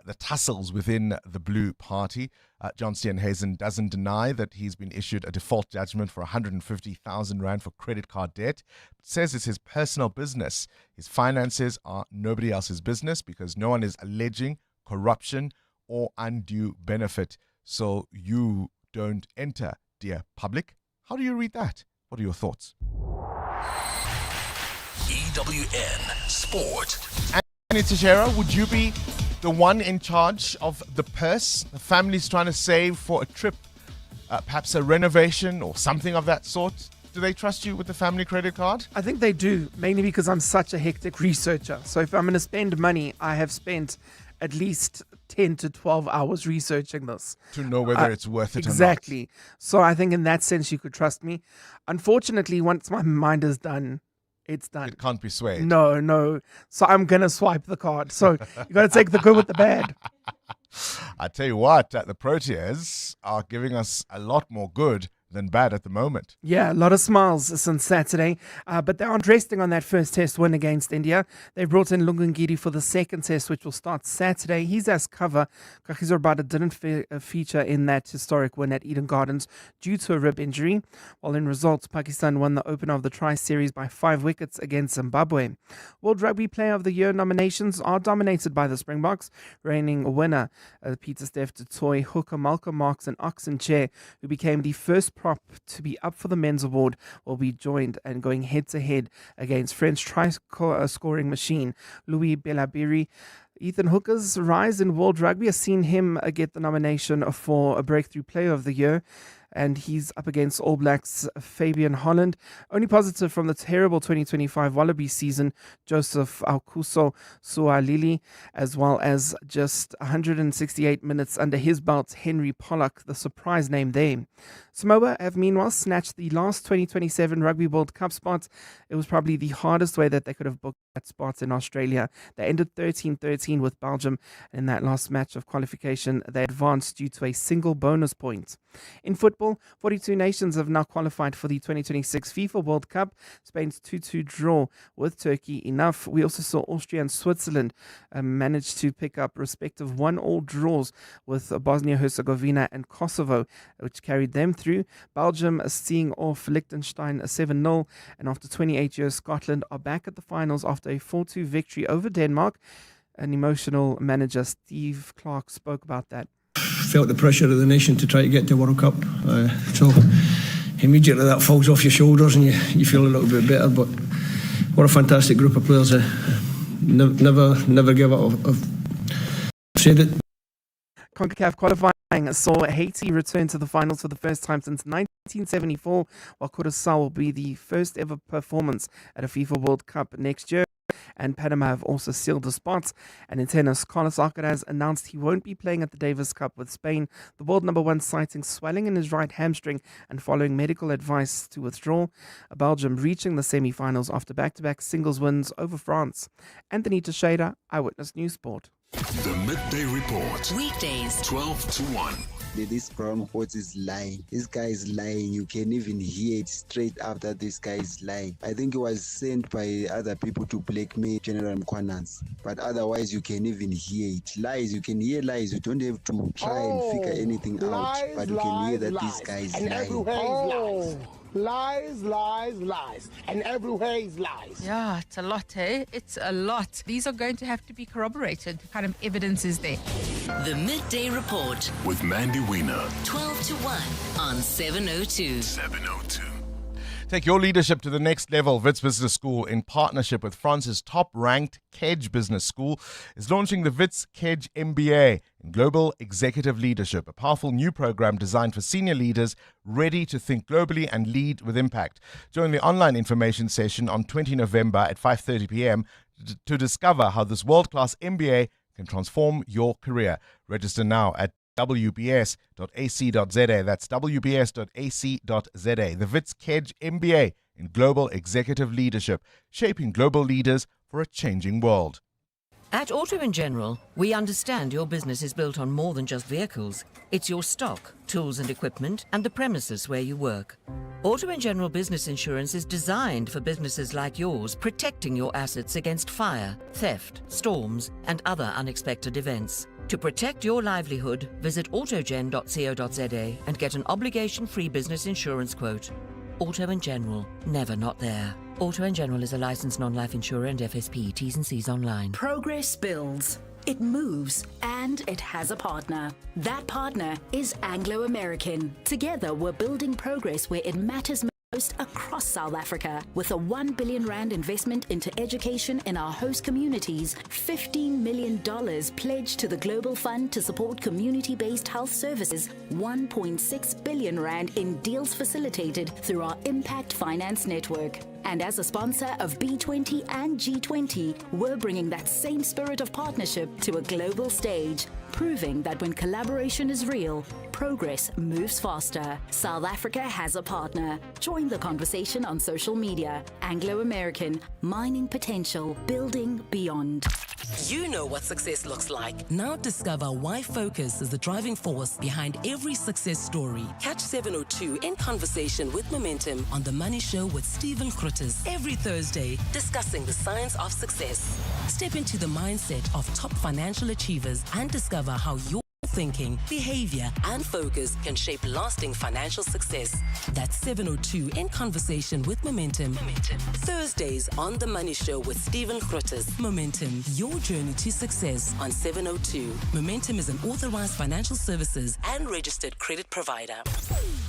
the tussles within the Blue Party. John Steenhuisen doesn't deny that he's been issued a default judgment for 150,000 Rand for credit card debt, but says it's his personal business. His finances are nobody else's business because no one is alleging corruption or undue benefit. So you don't enter, dear public. How do you read that? What are your thoughts?
EWN Sport.
Annie Teixeira, would you be the one in charge of the purse? The family's trying to save for a trip, perhaps a renovation or something of that sort. do they trust you with the family credit card?
I think they do, mainly because I'm such a hectic researcher. So if I'm going to spend money, I have spent at least 10 to 12 hours researching this.
To know whether it's worth it
exactly.
or not.
So I think in that sense, you could trust me. Unfortunately, once my mind is done, it's done.
It can't be swayed.
No. So I'm going to swipe the card. So you got to take the good with the bad.
I tell you what, the Proteas are giving us a lot more good than bad at the moment.
Yeah, a lot of smiles since Saturday, but they aren't resting on that first test win against India. They brought in Lungangiri for the second test, which will start Saturday. He's as cover. Kagiso Rabada didn't feature in that historic win at Eden Gardens due to a rib injury, while in results, Pakistan won the opener of the Tri-Series by 5 wickets against Zimbabwe. World Rugby Player of the Year nominations are dominated by the Springboks. Reigning winner, Peter Steph du Toit, hooker Malcolm Marx and Oxen Chair, who became the first prop to be up for the men's award, will be joined and going head-to-head against French try-scoring machine Louis Belabiri. Ethan Hooker's rise in world rugby has seen him get the nomination for a Breakthrough Player of the Year, and he's up against All Blacks Fabian Holland. Only positive from the terrible 2025 Wallaby season, Joseph Aukuso Sualili, as well as just 168 minutes under his belt, Henry Pollock, the surprise name there. Samoa have meanwhile snatched the last 2027 Rugby World Cup spot. It was probably the hardest way that they could have booked that spot in Australia. They ended 13-13 with Belgium. In that last match of qualification, they advanced due to a single bonus point. In football, 42 nations have now qualified for the 2026 FIFA World Cup. Spain's 2-2 draw with Turkey enough. We also saw Austria and Switzerland manage to pick up respective 1-1 draws with Bosnia-Herzegovina and Kosovo, which carried them through. Belgium seeing off Liechtenstein 7-0, and after 28 years, Scotland are back at the finals after a 4-2 victory over Denmark. An emotional manager, Steve Clark, spoke about that.
Felt the pressure of the nation to try to get to World Cup, so immediately that falls off your shoulders and you feel a little bit better. But what a fantastic group of players! Never give up. I've said it.
CONCACAF qualifying saw Haiti return to the finals for the first time since 1974, while Curaçao will be the first ever performance at a FIFA World Cup next year. And Panama have also sealed the spots. And in tennis, Carlos Alcaraz announced he won't be playing at the Davis Cup with Spain. The world number one citing swelling in his right hamstring and following medical advice to withdraw. Belgium reaching the semi-finals after back-to-back singles wins over France. Anthony Teixeira, Eyewitness News Sport.
The Midday Report.
Weekdays,
12 to 1.
This brown horse is lying. This guy is lying. You can even hear it straight after this guy is lying. I think he was sent by other people to blackmail General Mkwanans. But otherwise, you can even hear it. Lies, you can hear lies. You don't have to try and figure anything out. But you can hear that this guy is lying.
Lies, and everywhere is lies.
Yeah, it's a lot, eh? It's a lot. These are going to have to be corroborated. What kind of evidence is there?
The Midday Report
with Mandy Wiener.
12 to 1 on 702.
702.
Take your leadership to the next level. Wits Business School, in partnership with France's top-ranked Kedge Business School, is launching the Wits Kedge MBA in Global Executive Leadership, a powerful new program designed for senior leaders ready to think globally and lead with impact. Join the online information session on 20 November at 5:30 p.m. to discover how this world-class MBA can transform your career. Register now at wbs.ac.za. That's wbs.ac.za. The Wits Kedge MBA in Global Executive Leadership, shaping global leaders for a changing world.
At Auto & General, we understand your business is built on more than just vehicles. It's your stock, tools and equipment, and the premises where you work. Auto & General Business Insurance is designed for businesses like yours, protecting your assets against fire, theft, storms, and other unexpected events. To protect your livelihood, visit autogen.co.za and get an obligation-free business insurance quote. Auto & General, never not there. Auto & General is a licensed non-life insurer and FSP. T's and C's online.
Progress builds. It moves, and it has a partner. That partner is Anglo American. Together, we're building progress where it matters most. most across South Africa. With a 1 billion rand investment into education in our host communities, $15 million pledged to the Global Fund to support community-based health services, 1.6 billion rand in deals facilitated through our Impact Finance Network. And as a sponsor of B20 and G20, we're bringing that same spirit of partnership to a global stage, proving that when collaboration is real, progress moves faster. South Africa has a partner. Join the conversation on social media. Anglo American, mining potential, building beyond.
You know what success looks like. Now discover why focus is the driving force behind every success story. Catch 702 in conversation with Momentum on The Money Show with Stephen Grootes every Thursday, discussing the science of success. Step into the mindset of top financial achievers and discover how your thinking, behavior, and focus can shape lasting financial success. That's 702 in conversation with Momentum. Thursdays on The Money Show with Stephen Grootes. Momentum, your journey to success on 702. Momentum is an authorized financial services and registered credit provider.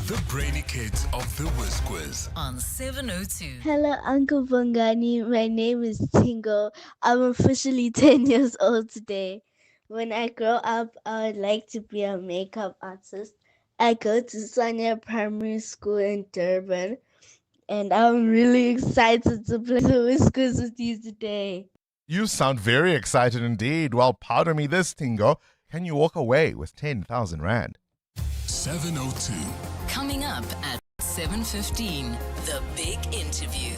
The Brainy Kids of the Whiz Quiz
On 702.
Hello, Uncle Bongani. My name is Tingo. I'm officially 10 years old today. When I grow up, I would like to be a makeup artist. I go to Sonia Primary School in Durban, and I'm really excited to play the Whiz Quiz with you today.
You sound very excited indeed. Well, pardon me this, Tingo. Can you walk away with 10,000 Rand?
702.
Coming up at 7:15, the big interview.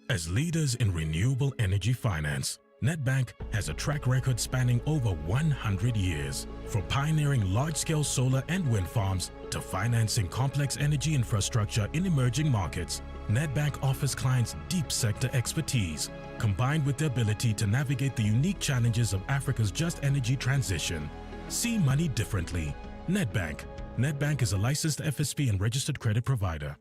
As leaders in renewable energy finance, Nedbank has a track record spanning over 100 years. From pioneering large-scale solar and wind farms to financing complex energy infrastructure in emerging markets, Nedbank offers clients deep sector expertise, combined with the ability to navigate the unique challenges of Africa's just energy transition. See money differently. Nedbank. Nedbank is a licensed FSP and registered credit provider.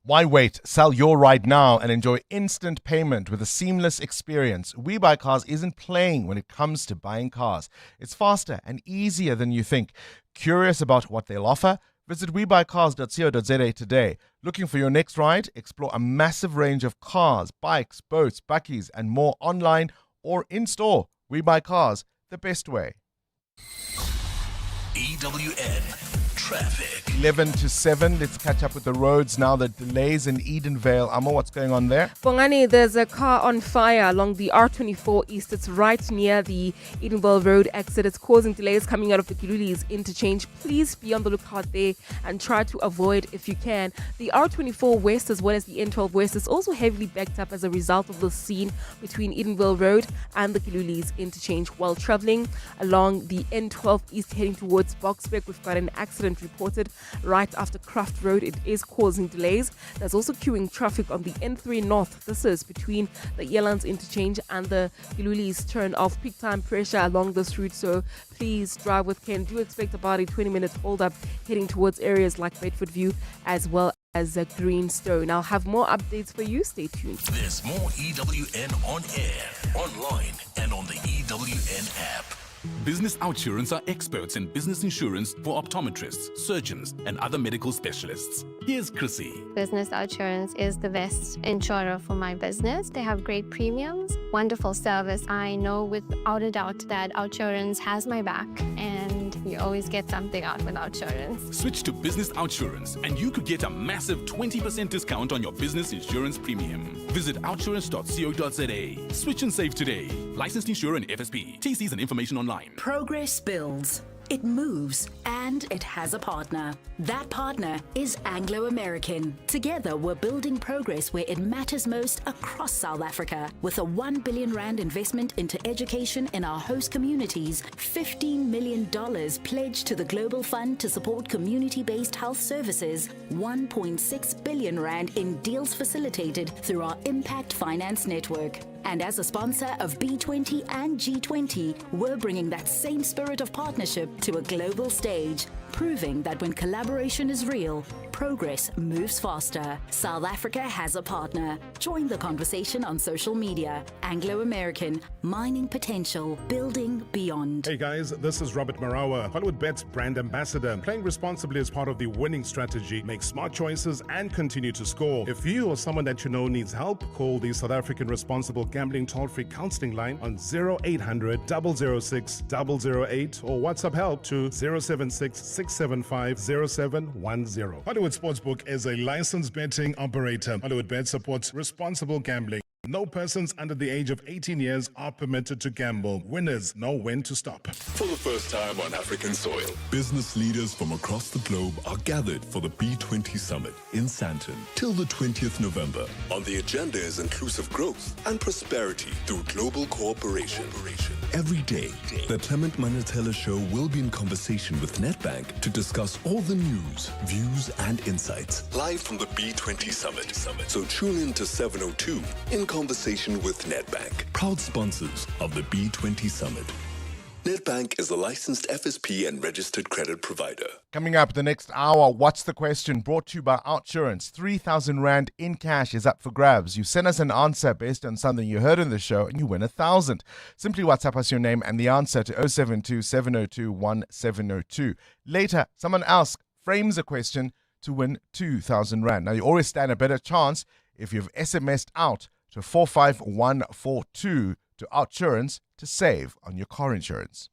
Why wait? Sell your ride now and enjoy instant payment with a seamless experience. We Buy Cars isn't playing when it comes to buying cars. It's faster and easier than you think. Curious about what they'll offer? Visit webuycars.co.za today. Looking for your next ride? Explore a massive range of cars, bikes, boats, bakkies, and more online or in-store. We Buy Cars, the best way.
EWN Traffic.
11 to 7. Let's catch up with the roads now. The delays in Edenvale. Amo, what's going on there?
Bongani, there's a car on fire along the R24 East. It's right near the Edenvale Road exit. It's causing delays coming out of the Kilulis interchange. Please be on the lookout there and try to avoid if you can. The R24 West as well as the N12 West is also heavily backed up as a result of the scene between Edenvale Road and the Kilulis interchange. While traveling along the N12 East heading towards Boksburg, we've got an accident reported right after Craft Road. It is causing delays. There's also queuing traffic on the N3 North. This is between the Yelands interchange and the Kilulis turn off. Peak time pressure along this route, so please drive with care. Do expect about a 20-minute hold up heading towards areas like Bedford View as well as Greenstone. I'll have more updates for you. Stay tuned.
There's more EWN on air, online, and on the EWN app. Business Outsurance are experts in business insurance for optometrists, surgeons, and other medical specialists. Here's Chrissy.
Business Outsurance is the best insurer for my business. They have great premiums, wonderful service. I know without a doubt that Outsurance has my back, and you always get something out with Outsurance.
Switch to Business Outsurance, and you could get a massive 20% discount on your business insurance premium. Visit outsurance.co.za. Switch and save today. Licensed insurer and FSP. TCs and information online.
Progress builds. It moves, and it has a partner. That partner is Anglo American. Together, we're building progress where it matters most across South Africa. With a 1 billion rand investment into education in our host communities, $15 million pledged to the Global Fund to support community-based health services, 1.6 billion rand in deals facilitated through our Impact Finance Network. And as a sponsor of B20 and G20, we're bringing that same spirit of partnership to a global stage, proving that when collaboration is real, progress moves faster. South Africa has a partner. Join the conversation on social media. Anglo American, mining potential, building beyond.
Hey guys, this is Robert Marawa, Hollywood Bet's brand ambassador. Playing responsibly is part of the winning strategy. Make smart choices and continue to score. If you or someone that you know needs help, call the South African Responsible Gambling Toll-Free Counseling Line on 0800 006 008 or WhatsApp help to 076 675 0710. Hollywood Sportsbook is a licensed betting operator. Hollywood Bet supports responsible gambling. No persons under the age of 18 years are permitted to gamble. Winners know when to stop.
For the first time on African soil, business leaders from across the globe are gathered for the B20 Summit in Sandton till the 20th November. On the agenda is inclusive growth and prosperity through global cooperation. Every day, the Clement Manatela Show will be in conversation with Nedbank to discuss all the news, views, and insights live from the B20 Summit. So tune in to 702 in conversation with Nedbank, proud sponsors of the B20 Summit. Nedbank is a licensed FSP and registered credit provider.
Coming up the next hour, what's the question? Brought to you by Outsurance. 3,000 Rand in cash is up for grabs. You send us an answer based on something you heard in the show and you win 1,000. Simply WhatsApp us your name and the answer to 072 702 1702. Later, someone else frames a question to win 2,000 Rand. Now, you always stand a better chance if you've SMS'd out to 45142 to Outsurance to save on your car insurance.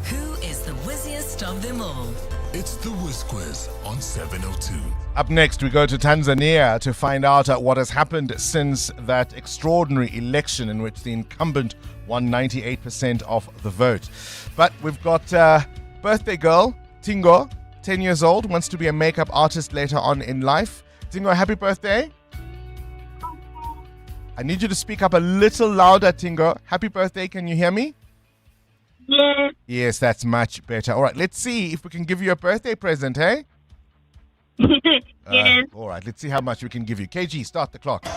Who is the whizziest of them all?
It's the Whiz Quiz on 702.
Up next, we go to Tanzania to find out what has happened since that extraordinary election in which the incumbent won 98% of the vote. But we've got birthday girl, Tingo, 10 years old, wants to be a makeup artist later on in life. Tingo, happy birthday. I need you to speak up a little louder, Tingo. Happy birthday. Can you hear me?
Yes.
Yes, that's much better. All right, let's see if we can give you a birthday present, hey?
Yes.
All right, let's see how much we can give you. KG, start the clock.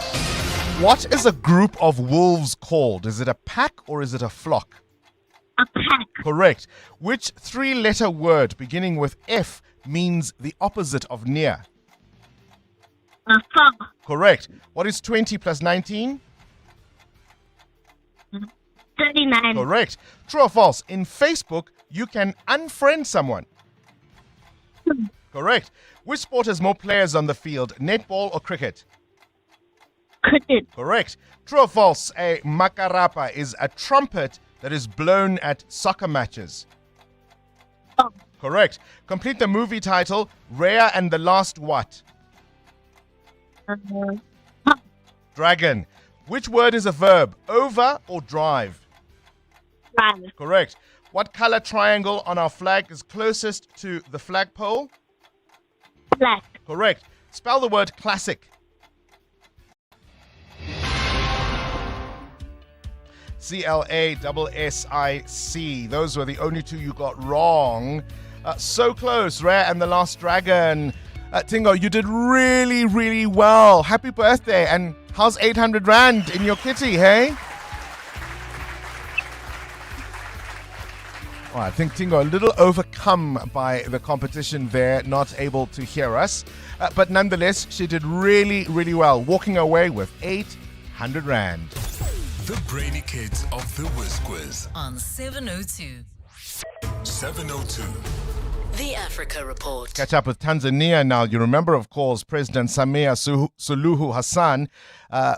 What is a group of wolves called? Is it a pack or is it a flock?
A pack.
Correct. Which three-letter word beginning with F means the opposite of near?
Far.
Correct. What is 20 plus 19?
39.
Correct. True or false? In Facebook, you can unfriend someone. Correct. Which sport has more players on the field, netball or cricket?
Cricket.
Correct. True or false? A makarapa is a trumpet that is blown at soccer matches.
Oh.
Correct. Complete the movie title, Raya and the Last What? Dragon. Which word is a verb, over or drive?
Drive.
Correct. What color triangle on our flag is closest to the flagpole?
Black.
Correct. Spell the word classic. CLASSIC. Those were the only two you got wrong. So close. Rare and the Last Dragon. Tingo, you did really, really well. Happy birthday. And how's 800 Rand in your kitty, hey? Well, I think Tingo a little overcome by the competition there, not able to hear us. But nonetheless, she did really, really well, walking away with 800 Rand.
The Brainy Kids of the Whiz Quiz
On 702.
702.
The Africa Report.
Catch up with Tanzania now. You remember, of course, President Samia Suluhu Hassan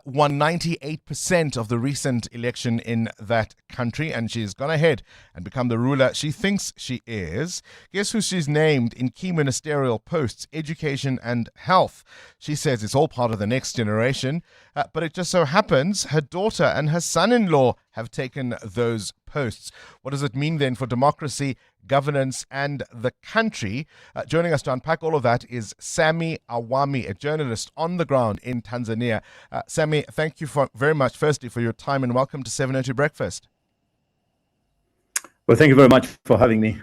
won 98% of the recent election in that country, and she's gone ahead and become the ruler she thinks she is. Guess who she's named in key ministerial posts, education and health? She says it's all part of the next generation, but it just so happens her daughter and her son-in-law have taken those posts. What does it mean then for democracy, governance and the country? Joining us to unpack all of that is Sammy Awami, a journalist on the ground in Tanzania. Sammy, thank you very much, firstly, for your time, and welcome to 702 Breakfast.
Well, thank you very much for having me.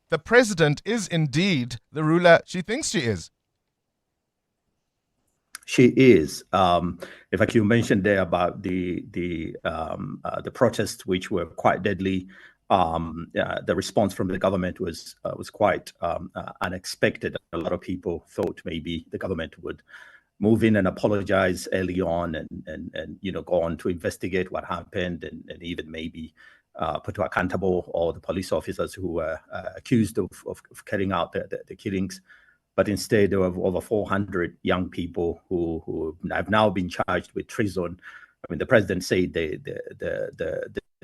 The president is indeed the ruler she thinks she is.
She is. In fact, you mentioned there about the protests, which were quite deadly the response from the government was quite unexpected. A lot of people thought maybe the government would move in and apologize early on, and go on to investigate what happened, and even maybe put accountable all the police officers who were accused of carrying out the killings. But instead, there were over 400 young people who have now been charged with treason. I mean, the president said the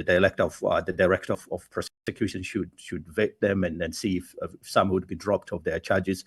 director of prosecution should vet them and then see if some would be dropped of their charges.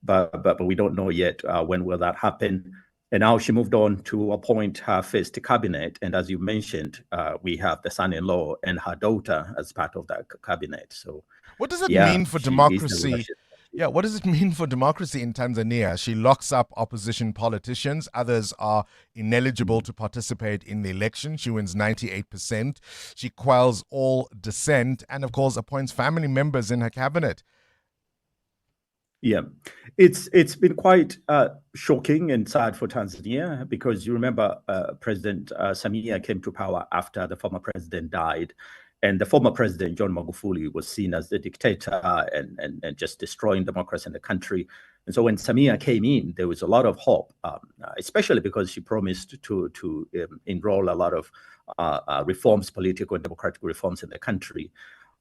But we don't know yet when will that happen. And now she moved on to appoint her first cabinet. And as you mentioned, we have the son-in-law and her daughter as part of that cabinet. So
what does it mean for democracy? Yeah, what does it mean for democracy in Tanzania? She locks up opposition politicians. Others are ineligible to participate in the election. She wins 98%. She quells all dissent and, of course, appoints family members in her cabinet.
Yeah, it's been quite shocking and sad for Tanzania, because you remember President Samia came to power after the former president died. And the former president, John Magufuli, was seen as the dictator and just destroying democracy in the country. And so when Samia came in, there was a lot of hope, especially because she promised to enroll a lot of reforms, political and democratic reforms in the country.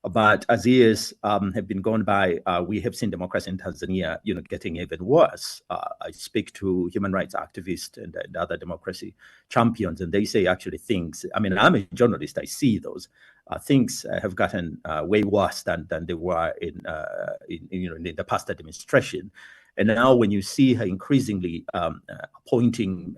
But as years have been gone by, we have seen democracy in Tanzania, getting even worse. I speak to human rights activists and other democracy champions, and they say actually things. I mean, I'm a journalist. I see those things have gotten way worse than they were in the past administration. And now when you see her increasingly appointing,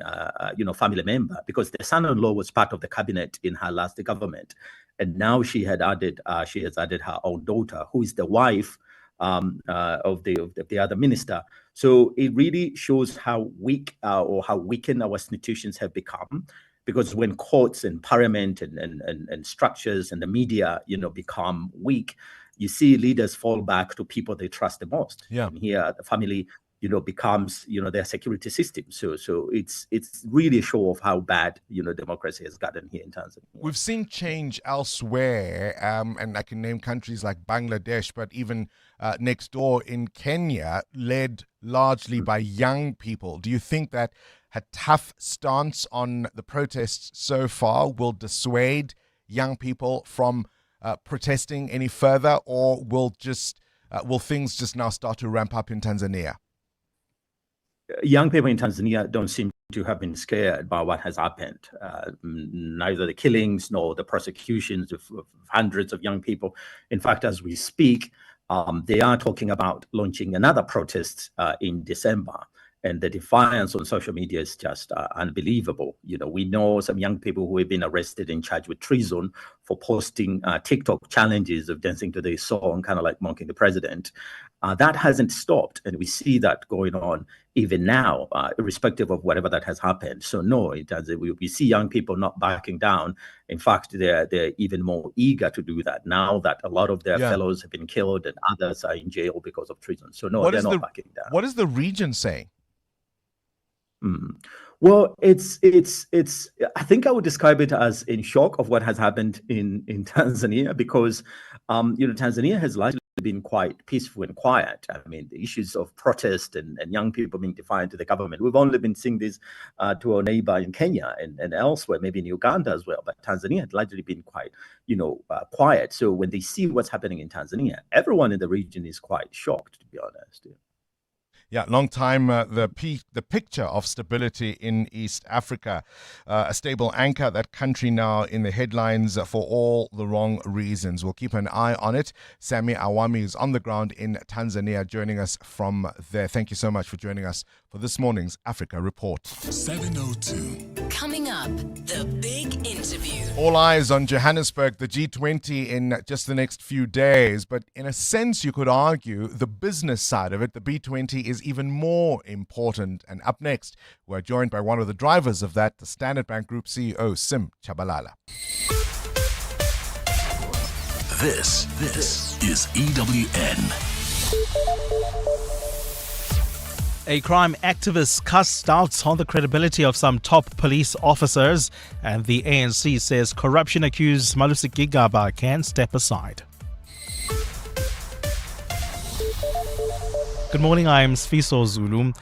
family member, because the son-in-law was part of the cabinet in her last government, and now she has added her own daughter, who is the wife of the other minister. So it really shows how weak or how weakened our institutions have become. Because when courts and parliament and structures and the media, become weak, you see leaders fall back to people they trust the most.
Yeah.
And here, the family, becomes, their security system. So it's really a show of how bad, democracy has gotten here in Tanzania.
We've seen change elsewhere, and I can name countries like Bangladesh, but even next door in Kenya, led largely by young people. Do you think that a tough stance on the protests so far will dissuade young people from protesting any further, or will things just now start to ramp up in Tanzania?
Young people in Tanzania don't seem to have been scared by what has happened. Neither the killings nor the prosecutions of hundreds of young people. In fact, as we speak, they are talking about launching another protest in December. And the defiance on social media is just unbelievable. We know some young people who have been arrested and charged with treason for posting TikTok challenges of dancing to their song, kind of like mocking the president. That hasn't stopped. And we see that going on even now, irrespective of whatever that has happened. So no, we see young people not backing down. In fact, they're even more eager to do that now that a lot of their fellows have been killed and others are in jail because of treason. So no, they're not backing down.
What is the region saying?
Well, it's. I think I would describe it as in shock of what has happened in Tanzania, because Tanzania has largely been quite peaceful and quiet. I mean, the issues of protest and young people being defiant to the government, we've only been seeing this to our neighbor in Kenya and elsewhere, maybe in Uganda as well. But Tanzania had largely been quite quiet. So when they see what's happening in Tanzania, everyone in the region is quite shocked, to be honest.
Yeah, long time, the picture of stability in East Africa, a stable anchor, that country now in the headlines for all the wrong reasons. We'll keep an eye on it. Sami Awami is on the ground in Tanzania, joining us from there. Thank you so much for joining us for this morning's Africa Report.
702.
Coming up, the big interview.
All eyes on Johannesburg, the G20 in just the next few days. But in a sense, you could argue the business side of it, the B20, is even more important. And up next, we're joined by one of the drivers of that, the Standard Bank Group CEO, Sim Chabalala.
This is EWN.
A crime activist cussed doubts on the credibility of some top police officers, and the ANC says corruption-accused Malusi Gigaba can step aside. Good morning, I am Sfiso Zulu.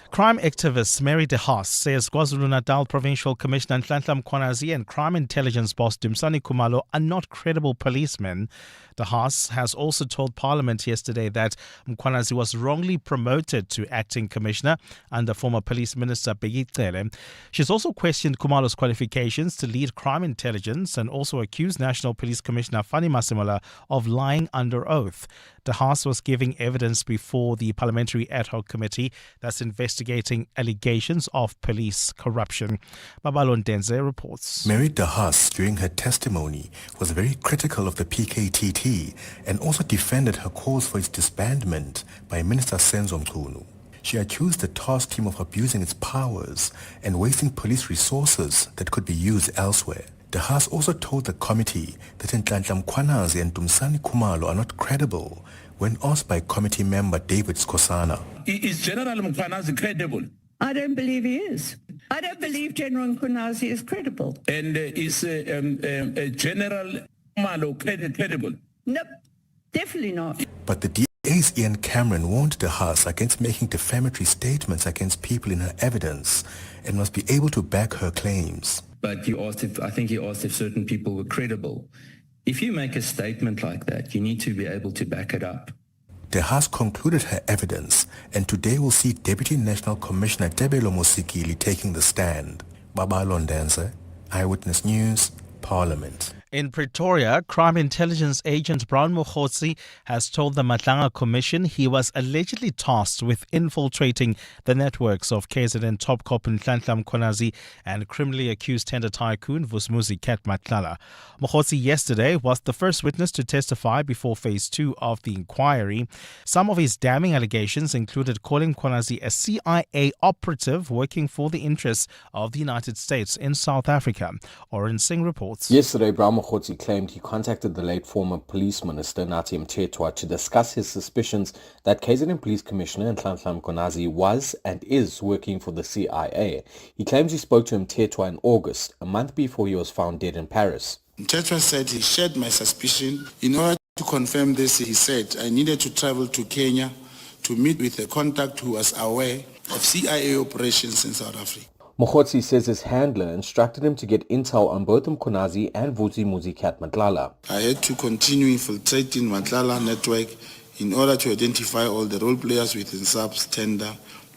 Crime activist Mary De Haas says KwaZulu-Natal Provincial Commissioner Nhlanhla Mkhwanazi and crime intelligence boss Dumisani Khumalo are not credible policemen. De Haas has also told Parliament yesterday that Mkhwanazi was wrongly promoted to acting commissioner under former police minister Bheki Cele. She's also questioned Khumalo's qualifications to lead crime intelligence and also accused National Police Commissioner Fani Masemola of lying under oath. De Haas was giving evidence before the Parliamentary Ad Hoc Committee that's investigating allegations of police corruption. Babalo Ndenze reports.
Mary De Haas, during her testimony, was very critical of the PKTT and also defended her calls for its disbandment by Minister Senzo Mchunu. She accused the task team of abusing its powers and wasting police resources that could be used elsewhere. De Haas also told the committee that Nhlanhla Mkhwanazi and Dumisani Khumalo are not credible when asked by committee member David Skosana.
Is General Mkhwanazi credible?
I don't believe he is. I don't believe General Mkhwanazi is credible.
And is General Khumalo credible?
No, definitely not.
But the DA's Ian Cameron warned De Haas against making defamatory statements against people in her evidence and must be able to back her claims.
But I think he asked if certain people were credible. If you make a statement like that, you need to be able to back it up.
De Haas concluded her evidence, and today we'll see Deputy National Commissioner Tebelo Mosikili taking the stand. Babalo Ndenze, Eyewitness News, Parliament.
In Pretoria, crime intelligence agent Brown Mokhotsi has told the Matlanga Commission he was allegedly tasked with infiltrating the networks of KZN top cop Nhlanhla Mkhwanazi and criminally accused tender tycoon Vusumuzi Cat Matlala. Mokhotsi yesterday was the first witness to testify before phase 2 of the inquiry. Some of his damning allegations included calling Mkhwanazi a CIA operative working for the interests of the United States in South Africa. Oren Singh reports.
Yesterday, Brown Mokhotsi claimed he contacted the late former police minister Nathi Mthethwa to discuss his suspicions that KZN Police Commissioner Nhlanhla Mkhwanazi was and is working for the CIA. He claims he spoke to Mthethwa in August, a month before he was found dead in Paris.
Mthethwa said he shared my suspicion. In order to confirm this, he said I needed to travel to Kenya to meet with a contact who was aware of CIA operations in South Africa.
Mokhotsi says his handler instructed him to get intel on both Mkhwanazi and Vusumuzi Cat Matlala.
I had to continue infiltrating Matlala network in order to identify all the role players within SAP's tender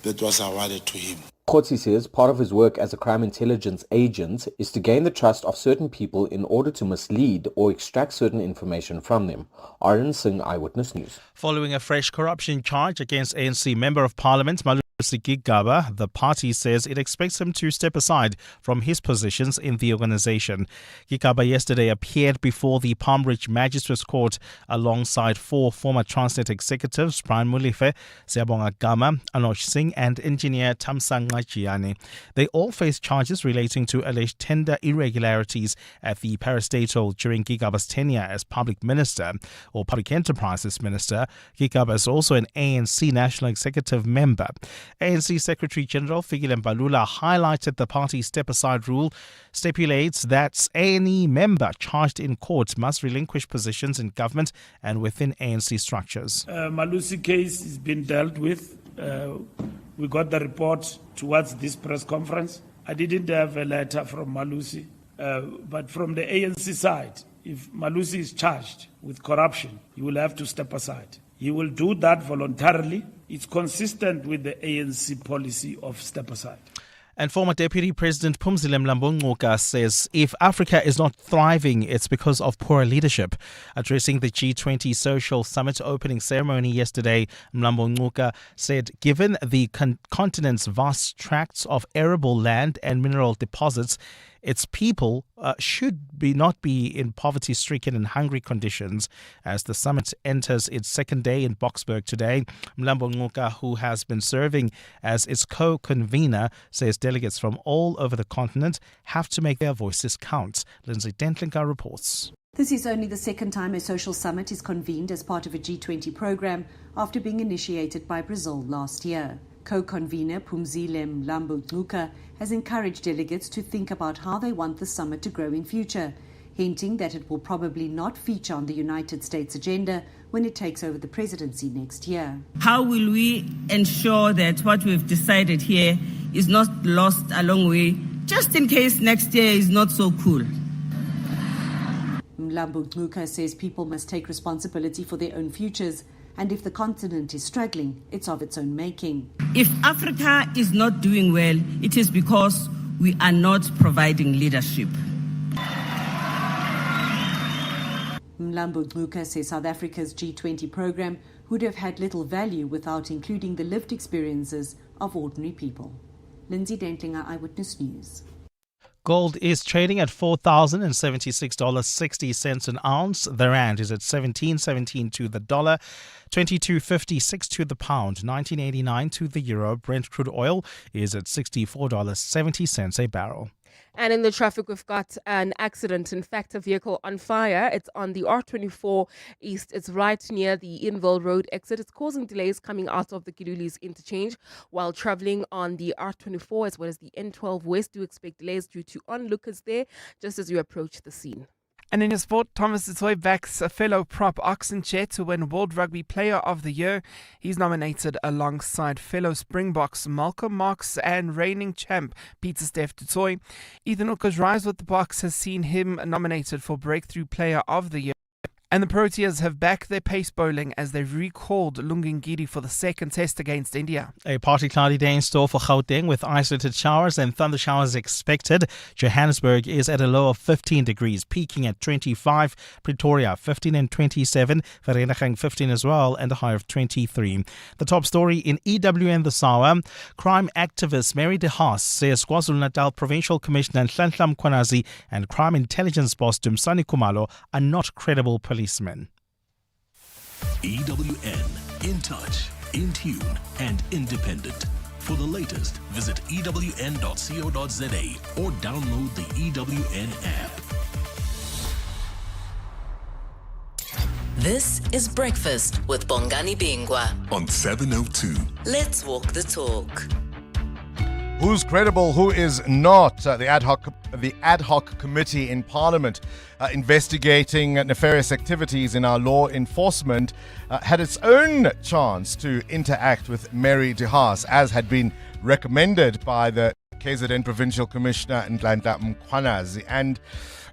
that was awarded to him.
Mokhotsi says part of his work as a crime intelligence agent is to gain the trust of certain people in order to mislead or extract certain information from them. Arun Singh, Eyewitness News.
Following a fresh corruption charge against ANC Member of Parliament Malusi Gigaba, the party says it expects him to step aside from his positions in the organization. Gigaba yesterday appeared before the Palm Ridge Magistrates Court alongside 4 former Transnet executives, Brian Mulife, Siyabonga Gama, Anosh Singh and engineer Tamsang Ngajiani. They all face charges relating to alleged tender irregularities at the parastatal during Gigaba's tenure as public minister or public enterprises minister. Gigaba is also an ANC National Executive member. ANC Secretary General Fikile Mbalula highlighted the party's step-aside rule stipulates that any member charged in court must relinquish positions in government and within ANC structures.
Malusi case has been dealt with. We got the report towards this press conference. I didn't have a letter from Malusi, but from the ANC side, if Malusi is charged with corruption, he will have to step aside. He will do that voluntarily. It's consistent with the ANC policy of step aside.
And former Deputy President Phumzile Mlambo-Ngcuka says if Africa is not thriving, it's because of poor leadership. Addressing the G20 Social Summit opening ceremony yesterday, Mlambo-Ngcuka said given the continent's vast tracts of arable land and mineral deposits, its people should not be in poverty-stricken and hungry conditions. As the summit enters its second day in Boksburg today, Mlambo-Ngcuka, who has been serving as its co-convener, says delegates from all over the continent have to make their voices count. Lindsay Dentlinga reports.
This is only the second time a social summit is convened as part of a G20 program after being initiated by Brazil last year. Co-convener Phumzile Mlambo-Ngcuka has encouraged delegates to think about how they want the summit to grow in future, hinting that it will probably not feature on the United States agenda when it takes over the presidency next year.
How will we ensure that what we've decided here is not lost along the way, just in case next year is not so cool?
Mlambo-Ngcuka says people must take responsibility for their own futures, and if the continent is struggling, it's of its own making.
If Africa is not doing well, it is because we are not providing leadership.
Mlambo-Ngcuka says South Africa's G20 program would have had little value without including the lived experiences of ordinary people. Lindsay Dentlinger, Eyewitness News.
Gold is trading at $4,076.60 an ounce. The rand is at 17.17 to the dollar, 22.56 to the pound, 19.89 to the euro. Brent crude oil is at $64.70 a barrel.
And in the traffic, we've got an accident. In fact, a vehicle on fire. It's on the R24 East. It's right near the Inville Road exit. It's causing delays coming out of the Kidulis interchange while traveling on the R24 as well as the N12 West. Do expect delays due to onlookers there just as you approach the scene.
And in your sport, Thomas Dutoy backs a fellow prop Oxenchair to win World Rugby Player of the Year. He's nominated alongside fellow Springboks Malcolm Marx and reigning champ Peter Steph Dutoy. Ethan Uka's rise with the Boks has seen him nominated for Breakthrough Player of the Year. And the Proteas have backed their pace bowling as they recalled Lungingiri for the second test against India.
A partly cloudy day in store for Gauteng with isolated showers and thunder showers expected. Johannesburg is at a low of 15 degrees, peaking at 25. Pretoria 15 and 27. Vereeniging 15 as well and a high of 23. The top story in EWN this hour. Crime activist Mary De Haas says KwaZulu-Natal Provincial Commissioner Nhlanhla Mkhwanazi and crime intelligence boss Dumsani Khumalo are not credible policemen.
EWN, in touch, in tune, and independent. For the latest, visit ewn.co.za or download the EWN app.
This is Breakfast with Bongani Bingwa
on 702.
Let's walk the talk.
Who's credible, who is not? The ad hoc committee in Parliament investigating nefarious activities in our law enforcement had its own chance to interact with Mary De Haas, as had been recommended by the KZN Provincial Commissioner Nhlanhla Mkhwanazi. And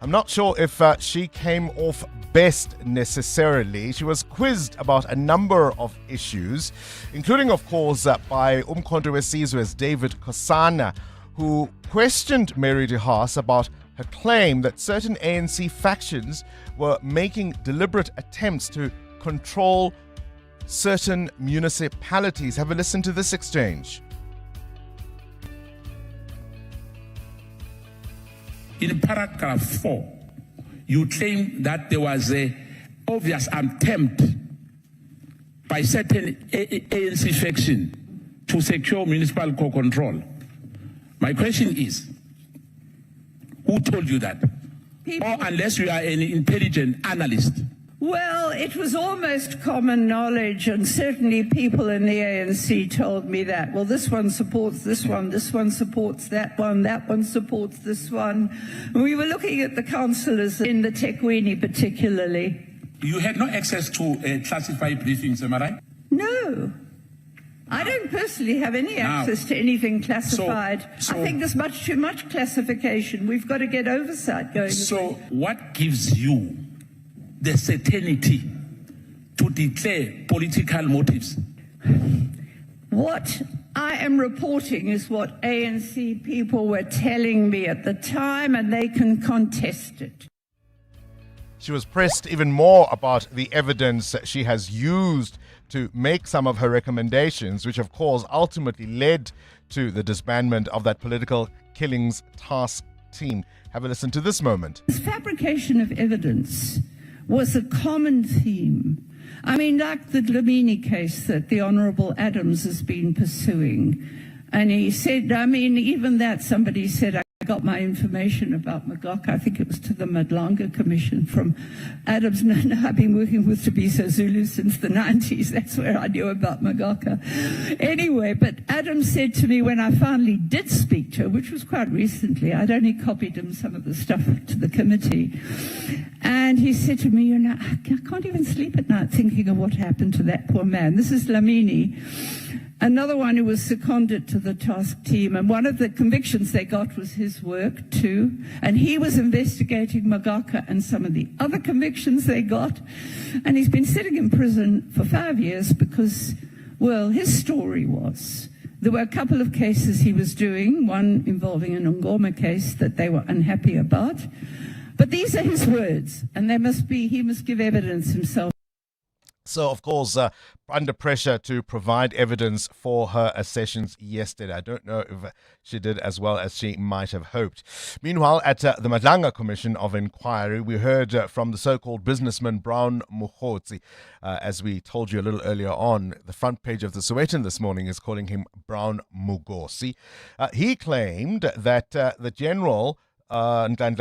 I'm not sure if she came off best necessarily. She was quizzed about a number of issues, including, of course, by Umkhonto weSizwe's David Kosana, who questioned Mary De Haas about her claim that certain ANC factions were making deliberate attempts to control certain municipalities. Have a listen to this exchange.
In paragraph 4, you claim that there was an obvious attempt by certain ANC faction to secure municipal control. My question is, who told you that? Or unless you are an intelligent analyst.
Well, it was almost common knowledge, and certainly people in the ANC told me that. Well, this one supports this one supports that one supports this one. We were looking at the councillors in the Tekwini particularly.
You had no access to classified briefings, am I right?
No. I don't personally have any access to anything classified. I think there's much too much classification. We've got to get oversight going.
So what gives you the certainty to declare political motives?
What I am reporting is what ANC people were telling me at the time, and they can contest it.
She was pressed even more about the evidence that she has used to make some of her recommendations, which of course ultimately led to the disbandment of that political killings task team. Have a listen to this moment.
This fabrication of evidence was a common theme. I mean, like the Dlamini case that the Honourable Adams has been pursuing. And he said, I mean, even that, somebody said, I got my information about Magoka, I think it was to the Madlanga Commission from Adam's Nana. I've been working with Tabisa Zulu since the 90s. That's where I knew about Magoka. Anyway, but Adam said to me when I finally did speak to her, which was quite recently, I'd only copied him some of the stuff to the committee, and he said to me, you know, I can't even sleep at night thinking of what happened to that poor man. This is Lamini, another one who was seconded to the task team, and one of the convictions they got was his work too, and he was investigating Magaka and some of the other convictions they got, and he's been sitting in prison for 5 years because, well, his story was there were a couple of cases he was doing, one involving an Ngoma case that they were unhappy about, but these are his words, and he must give evidence himself.
So, of course, under pressure to provide evidence for her accessions yesterday. I don't know if she did as well as she might have hoped. Meanwhile, at the Madlanga Commission of Inquiry, we heard from the so-called businessman Brown Mugotsi. As we told you a little earlier on, the front page of the Sowetan this morning is calling him Brown Mugosi. He claimed that the general... Lieutenant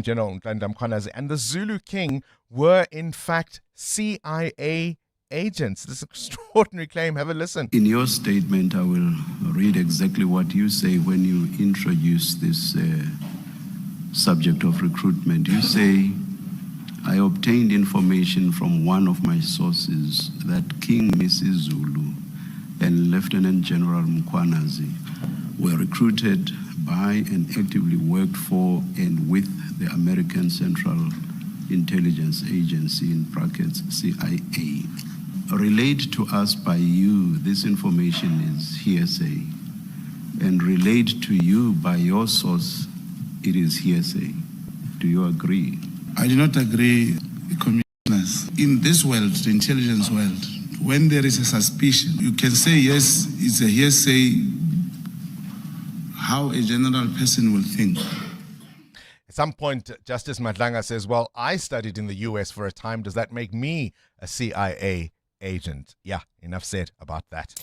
General Nhlanhla Mkhwanazi and the Zulu King were in fact CIA agents. This extraordinary claim. Have a listen.
In your statement, I will read exactly what you say when you introduce this subject of recruitment. You say, I obtained information from one of my sources that King Mrs. Zulu and Lieutenant General Mkhwanazi were recruited by and actively worked for and with the American Central Intelligence Agency, in brackets CIA. Relayed to us by you, this information is hearsay, and relayed to you by your source, it is hearsay. Do you agree?
I do not agree, Commissioners. In this world, the intelligence world, when there is a suspicion, you can say yes, it's a hearsay. How a general person will think.
At some point, Justice Madlanga says, well, I studied in the US for a time. Does that make me a CIA agent? Yeah, enough said about that.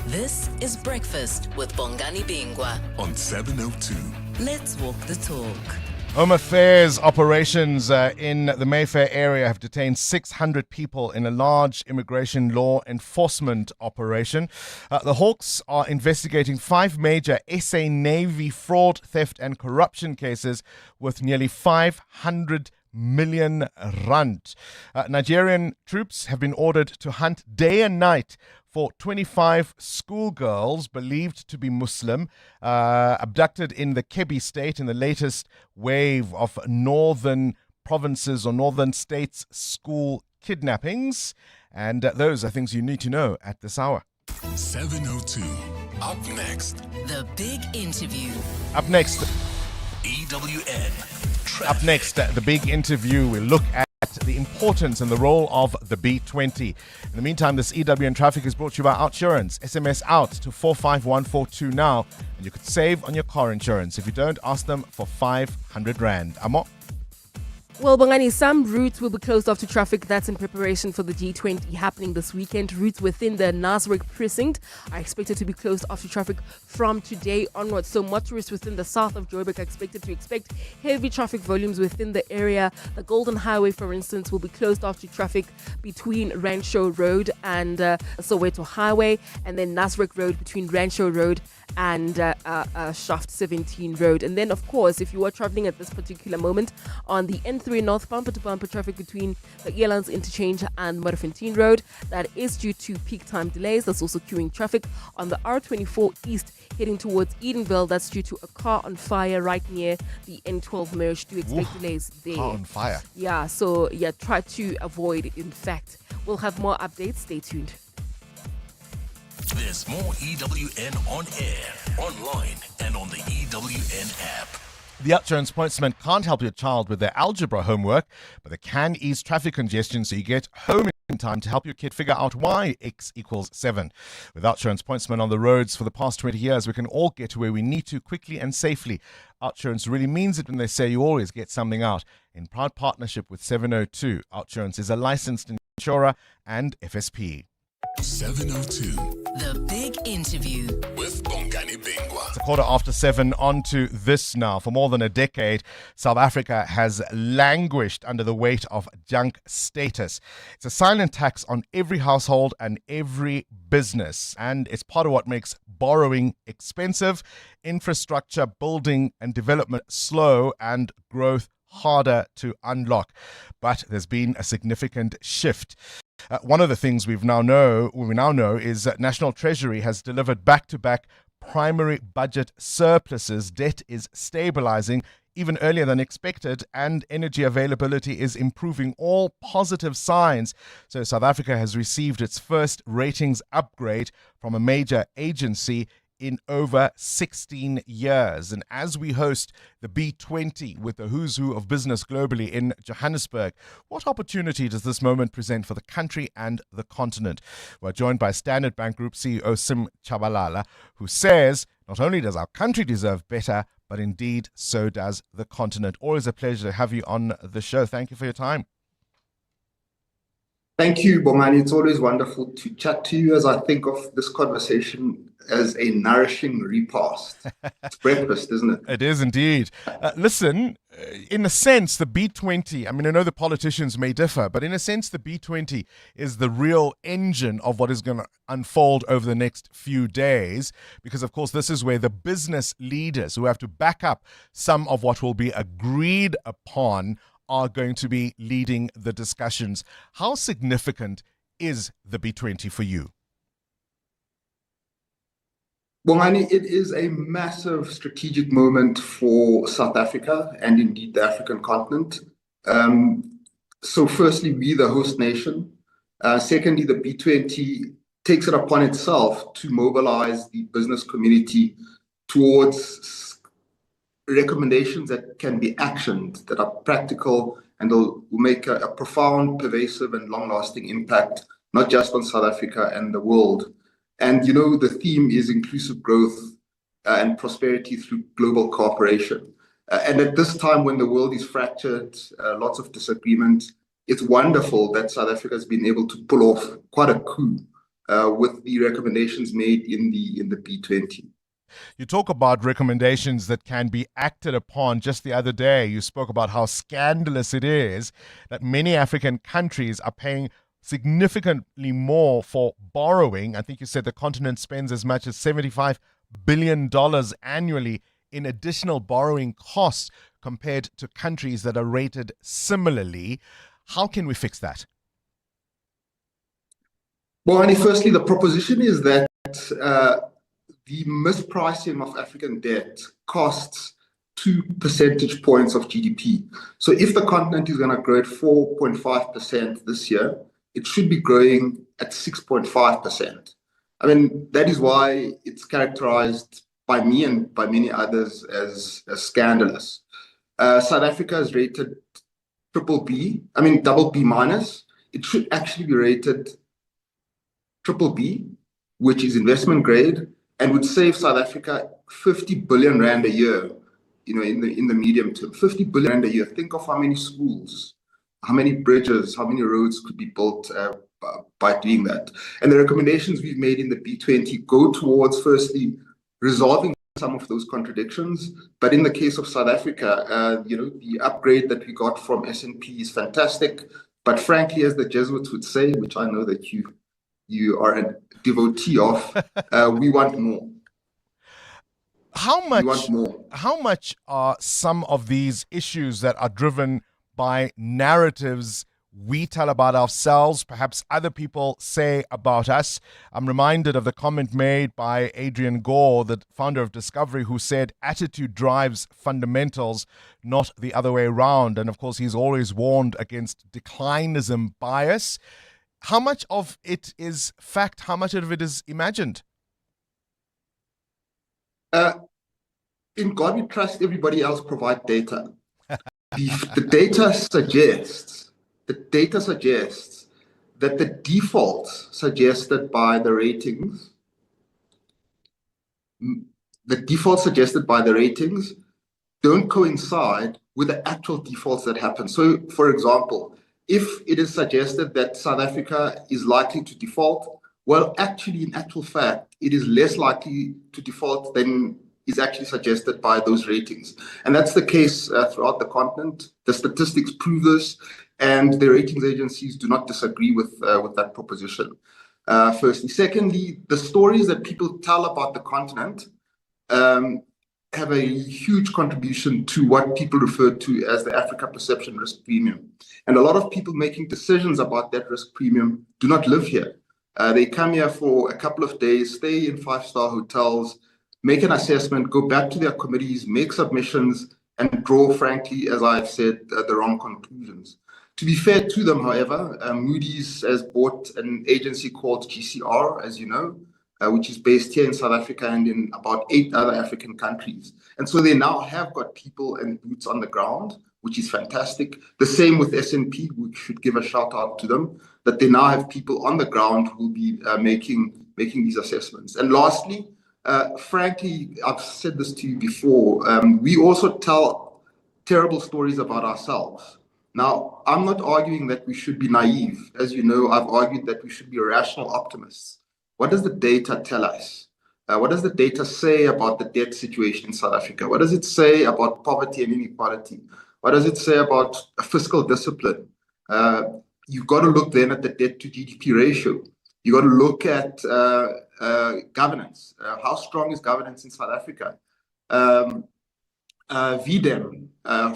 This is Breakfast with Bongani Bingwa
on 702.
Let's walk the talk.
Home Affairs operations in the Mayfair area have detained 600 people in a large immigration law enforcement operation. The Hawks are investigating 5 major SA Navy fraud, theft and corruption cases with nearly 500 million rand. Nigerian troops have been ordered to hunt day and night for 25 schoolgirls believed to be Muslim, abducted in the Kebbi state in the latest wave of northern provinces or northern states school kidnappings. And those are things you need to know at this hour.
702. Up next.
The big interview.
Up next.
EWN. Traffic.
Up next, the big interview. We'll look at the importance and the role of the B20. In the meantime, this EWN Traffic is brought to you by Outsurance. SMS out to 45142 now, and you could save on your car insurance. If you don't, ask them for 500 Rand. Amo?
Well, Bongani, some routes will be closed off to traffic. That's in preparation for the G20 happening this weekend. Routes within the Nasrec precinct are expected to be closed off to traffic from today onwards. So motorists within the south of Joburg are expected to expect heavy traffic volumes within the area. The Golden Highway, for instance, will be closed off to traffic between Rancho Road and Soweto Highway, and then Nasrec Road between Rancho Road and Shaft 17 Road. And then, of course, if you are traveling at this particular moment on the N3 north bumper-to-bumper traffic between the Elands Interchange and Mudderfontein Road, that is due to peak time delays. That's also queuing traffic on the R24 East heading towards Edenville. That's due to a car on fire right near the N12 merge. Do expect delays there.
Car on fire.
Yeah, so yeah, try to avoid it. In fact, we'll have more updates. Stay tuned.
There's more EWN on air, online, and on the EWN app.
The Outsurance Postman can't help your child with their algebra homework, but they can ease traffic congestion so you get home in time to help your kid figure out why X equals 7. With Outsurance Postman on the roads for the past 20 years, we can all get to where we need to quickly and safely. Outsurance really means it when they say you always get something out. In proud partnership with 702, Outsurance is a licensed insurer and FSP.
702.
The Big Interview
with Bongani Bingwa.
It's 7:15 on to this now. For more than a decade, South Africa has languished under the weight of junk status. It's a silent tax on every household and every business, and it's part of what makes borrowing expensive, infrastructure building and development slow, and growth harder to unlock. But there's been a significant shift. One of the things we now know is that National Treasury has delivered back-to-back primary budget surpluses. Debt is stabilizing even earlier than expected, and energy availability is improving. All positive signs. So South Africa has received its first ratings upgrade from a major agency in over 16 years. And as we host the B20 with the who's who of business globally in Johannesburg, what opportunity does this moment present for the country and the continent? We're joined by Standard Bank Group CEO Sim Chabalala, who says not only does our country deserve better, but indeed so does the continent. Always a pleasure to have you on the show. Thank you for your time.
Thank you, Bongani. It's always wonderful to chat to you, as I think of this conversation as a nourishing repast. It's breakfast, isn't it?
It is indeed. Listen, in a sense, the B20, I mean, I know the politicians may differ, but in a sense, the B20 is the real engine of what is going to unfold over the next few days, because, of course, this is where the business leaders who have to back up some of what will be agreed upon are going to be leading the discussions. How significant is the B20 for you?
Bongani, it is a massive strategic moment for South Africa and indeed the African continent. So firstly, we, the host nation. Secondly, the B20 takes it upon itself to mobilize the business community towards recommendations that can be actioned, that are practical, and will make a profound, pervasive, and long-lasting impact, not just on South Africa and the world. And, you know, the theme is inclusive growth and prosperity through global cooperation. And at this time when the world is fractured, lots of disagreement, it's wonderful that South Africa has been able to pull off quite a coup with the recommendations made in the B20.
You talk about recommendations that can be acted upon. Just the other day, you spoke about how scandalous it is that many African countries are paying significantly more for borrowing. I think you said the continent spends as much as $75 billion annually in additional borrowing costs compared to countries that are rated similarly. How can we fix that?
Well, Annie, firstly, the proposition is that the mispricing of African debt costs 2 percentage points of GDP. So if the continent is going to grow at 4.5% this year, it should be growing at 6.5%. I mean, that is why it's characterized by me and by many others as scandalous. South Africa is rated double B minus. It should actually be rated triple B, which is investment grade, and would save South Africa 50 billion rand a year, you know, in the medium term. 50 billion rand a year. Think of how many schools, how many bridges, how many roads could be built by doing that. And the recommendations we've made in the B20 go towards, firstly, resolving some of those contradictions. But in the case of South Africa, you know, the upgrade that we got from S&P is fantastic. But frankly, as the Jesuits would say, which I know that you are a devotee of, we want more.
How much are some of these issues that are driven by narratives we tell about ourselves, perhaps other people say about us? I'm reminded of the comment made by Adrian Gore, the founder of Discovery, who said attitude drives fundamentals, not the other way around. And of course, he's always warned against declinism bias. How much of it is fact? How much of it is imagined?
In God we trust, everybody else provide data. The data suggests that the default suggested by the ratings, don't coincide with the actual defaults that happen. So, for example, if it is suggested that South Africa is likely to default, Well, actually, in actual fact, it is less likely to default than is actually suggested by those ratings. And that's the case throughout the continent. The statistics prove this, and the ratings agencies do not disagree with that proposition. Firstly. Secondly, the stories that people tell about the continent have a huge contribution to what people refer to as the Africa Perception Risk Premium. And a lot of people making decisions about that risk premium do not live here. They come here for a couple of days, stay in five-star hotels, make an assessment, go back to their committees, make submissions, and draw, frankly, as I've said, the wrong conclusions. To be fair to them, however, Moody's has bought an agency called GCR, as you know, which is based here in South Africa and in about 8 other African countries. And so they now have got people and boots on the ground, which is fantastic. The same with S&P, we should give a shout out to them, that they now have people on the ground who will be making these assessments. And lastly, frankly, I've said this to you before, we also tell terrible stories about ourselves. Now, I'm not arguing that we should be naive. As you know, I've argued that we should be rational optimists. What does the data tell us? What does the data say about the debt situation in South Africa? What does it say about poverty and inequality? What does it say about fiscal discipline? You've got to look then at the debt to GDP ratio. You've got to look at governance. How strong is governance in South Africa? VDEM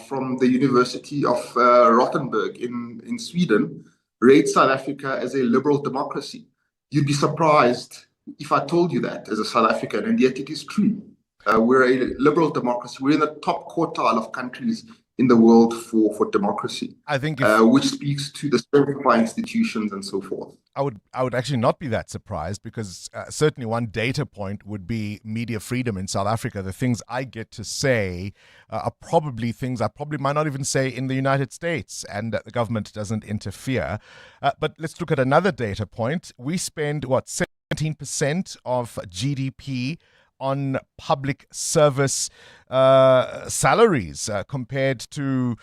from the University of Rothenburg in Sweden rates South Africa as a liberal democracy. You'd be surprised if I told you that as a South African, and yet it is true. We're a liberal democracy. We're in the top quartile of countries in the world for democracy.
I think
which speaks to the strength of our institutions and so forth.
I would actually not be that surprised, because certainly one data point would be media freedom in South Africa. The things I get to say are probably things I probably might not even say in the United States, and the government doesn't interfere. But let's look at another data point. We spend, 17% of GDP on public service salaries compared to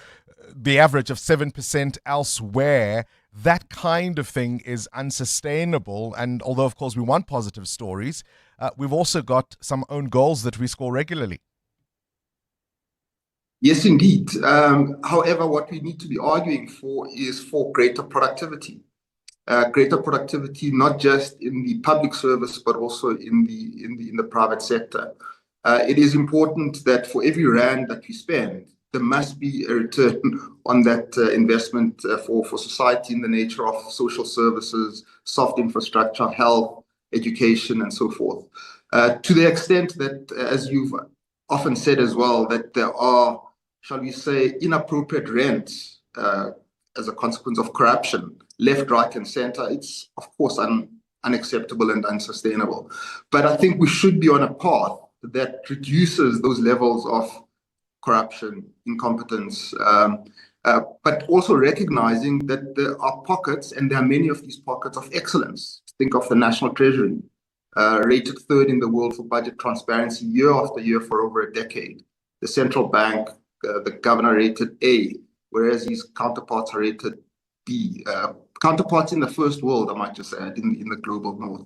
the average of 7% elsewhere. That kind of thing is unsustainable. And although, of course, we want positive stories, we've also got some own goals that we score regularly.
Yes, indeed. However, what we need to be arguing for is for greater productivity. Greater productivity, not just in the public service, but also in the private sector. It is important that for every rand that we spend, there must be a return on that investment for society in the nature of social services, soft infrastructure, health, education, and so forth. To the extent that, as you've often said as well, that there are, shall we say, inappropriate rents as a consequence of corruption, left, right, and center, it's of course unacceptable and unsustainable. But I think we should be on a path that reduces those levels of corruption, incompetence, but also recognizing that there are pockets, and there are many of these pockets of excellence. Think of the National Treasury, rated third in the world for budget transparency year after year for over a decade. The central bank, the governor rated A, whereas his counterparts are rated B. Counterparts in the first world, I might just add, in the global north.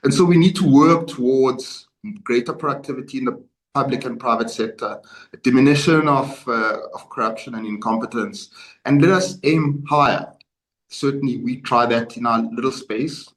And so we need to work towards greater productivity in the public and private sector, a diminution of corruption and incompetence, and let us aim higher. Certainly, we try that in our little space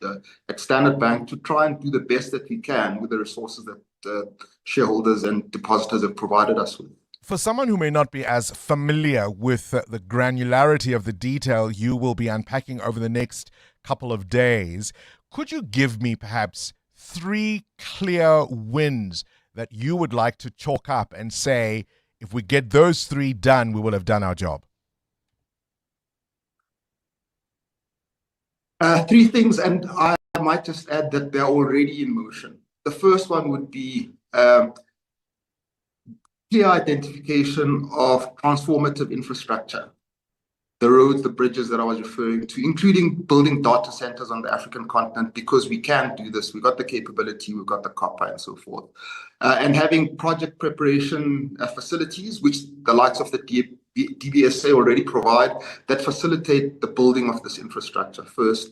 at Standard Bank to try and do the best that we can with the resources that shareholders and depositors have provided us with.
For someone who may not be as familiar with the granularity of the detail you will be unpacking over the next couple of days, could you give me perhaps 3 clear wins that you would like to chalk up and say, if we get those 3 done, we will have done our job?
3 things, and I might just add that they're already in motion. The first one would be clear identification of transformative infrastructure, the roads, the bridges that I was referring to, including building data centers on the African continent, because we can do this. We've got the capability, we've got the copper and so forth. And having project preparation facilities, which the likes of the DBSA already provide, that facilitate the building of this infrastructure first.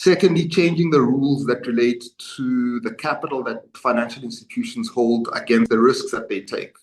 Secondly, changing the rules that relate to the capital that financial institutions hold against the risks that they take.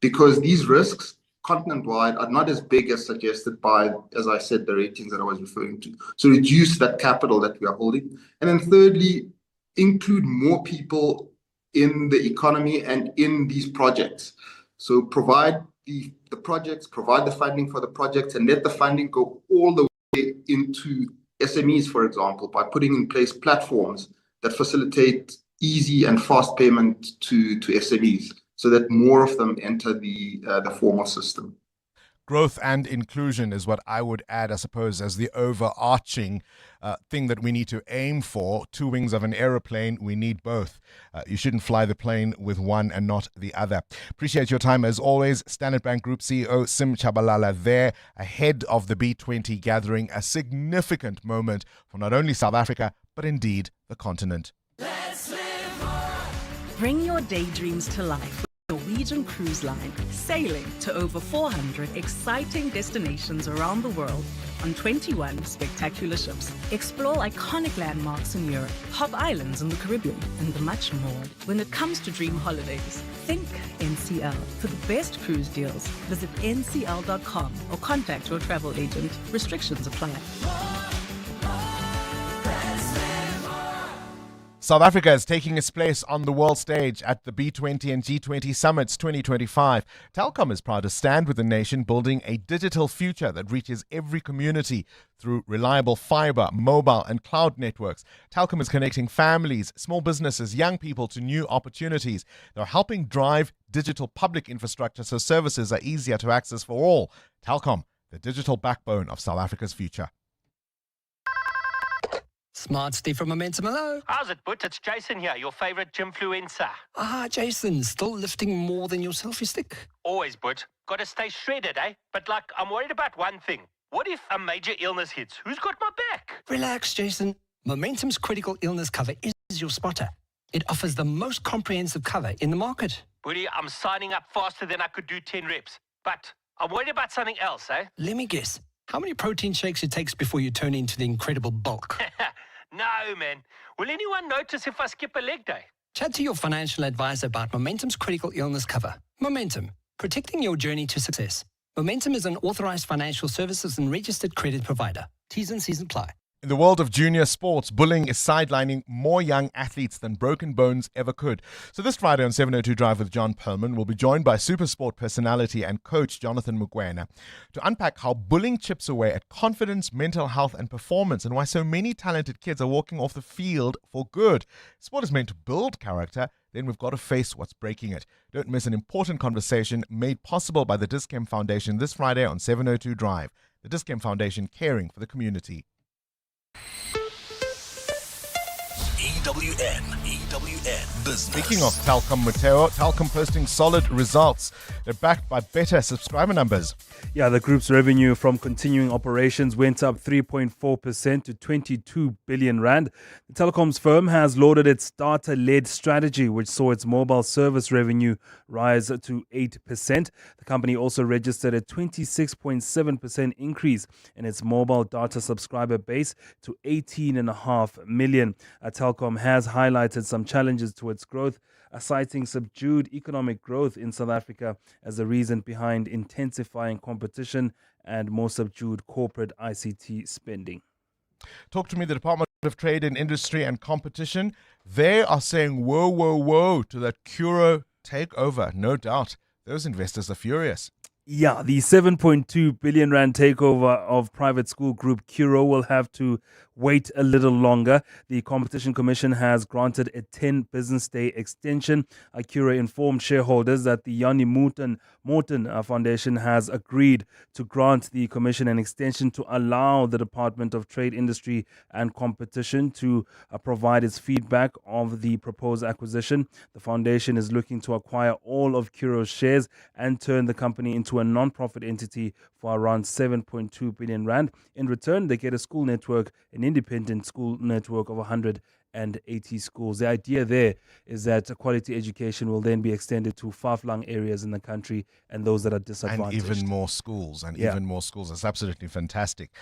Because these risks, continent-wide, are not as big as suggested by, as I said, the ratings that I was referring to. So reduce that capital that we are holding. And then thirdly, include more people in the economy and in these projects. So provide the projects, provide the funding for the projects, and let the funding go all the way into SMEs, for example, by putting in place platforms that facilitate easy and fast payment to SMEs so that more of them enter the formal system.
Growth and inclusion is what I would add, I suppose, as the overarching thing that we need to aim for. Two wings of an aeroplane, we need both. You shouldn't fly the plane with one and not the other. Appreciate your time as always. Standard Bank Group CEO Sim Chabalala there ahead of the B20 gathering. A significant moment for not only South Africa, but indeed the continent.
Bring your daydreams to life with Norwegian Cruise Line, sailing to over 400 exciting destinations around the world on 21 spectacular ships. Explore iconic landmarks in Europe, hot islands in the Caribbean, and much more. When it comes to dream holidays, think NCL. For the best cruise deals, visit ncl.com or contact your travel agent. Restrictions apply.
South Africa is taking its place on the world stage at the B20 and G20 Summits 2025. Telkom is proud to stand with the nation building a digital future that reaches every community through reliable fiber, mobile and cloud networks. Telkom is connecting families, small businesses, young people to new opportunities. They're helping drive digital public infrastructure so services are easier to access for all. Telkom, the digital backbone of South Africa's future.
Smart Steve from Momentum, hello.
How's it, But? It's Jason here, your favorite gymfluencer.
Jason, still lifting more than your selfie stick?
Always, But. Gotta stay shredded, eh? But I'm worried about one thing. What if a major illness hits? Who's got my back?
Relax, Jason. Momentum's critical illness cover is your spotter. It offers the most comprehensive cover in the market.
Buddy, I'm signing up faster than I could do 10 reps. But I'm worried about something else, eh?
Let me guess. How many protein shakes it takes before you turn into the incredible bulk?
No, man. Will anyone notice if I skip a leg day?
Chat to your financial advisor about Momentum's critical illness cover. Momentum, protecting your journey to success. Momentum is an authorized financial services and registered credit provider. T's and C's apply.
In the world of junior sports, bullying is sidelining more young athletes than Broken Bones ever could. So this Friday on 702 Drive with John Perlman, we'll be joined by Supersport personality and coach Jonathan Mugwena to unpack how bullying chips away at confidence, mental health and performance, and why so many talented kids are walking off the field for good. Sport is meant to build character, then we've got to face what's breaking it. Don't miss an important conversation made possible by the Dis-Chem Foundation this Friday on 702 Drive. The Dis-Chem Foundation, caring for the community.
EWN Business.
Speaking of Telkom Mateo, Telkom posting solid results. They're backed by better subscriber numbers.
Yeah, the group's revenue from continuing operations went up 3.4% to 22 billion rand. The telecoms firm has lauded its data-led strategy, which saw its mobile service revenue rise to 8%. The company also registered a 26.7% increase in its mobile data subscriber base to 18.5 million. Telkom has highlighted some challenges to its growth, citing subdued economic growth in South Africa as the reason behind intensifying competition and more subdued corporate ICT spending.
Talk to me, the Department of Trade and Industry and Competition. They are saying whoa, whoa, whoa to that Curro takeover. No doubt, those investors are furious.
Yeah, the 7.2 billion rand takeover of private school group Curro will have to wait a little longer. The Competition Commission has granted a 10 business day extension. Curro informed shareholders that the Yanni Morton Foundation has agreed to grant the Commission an extension to allow the Department of Trade, Industry and Competition to provide its feedback of the proposed acquisition. The foundation is looking to acquire all of Curro's shares and turn the company into a non-profit entity for around 7.2 billion rand. In return, they get a school network, an independent school network of 180 schools. The idea there is that quality education will then be extended to far-flung areas in the country and those that are disadvantaged.
And even more schools, That's absolutely fantastic.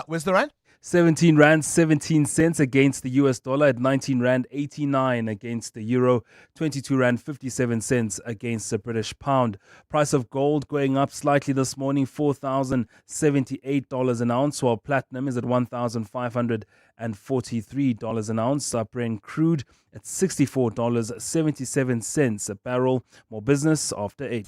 Where's the rand?
17 rand 17 cents against the US dollar, at 19 rand 89 against the euro, 22 rand 57 cents against the British pound. Price of gold going up slightly this morning, $4,078 an ounce, while platinum is at $1,543 an ounce. Brent crude at $64.77 a barrel. More business after 8.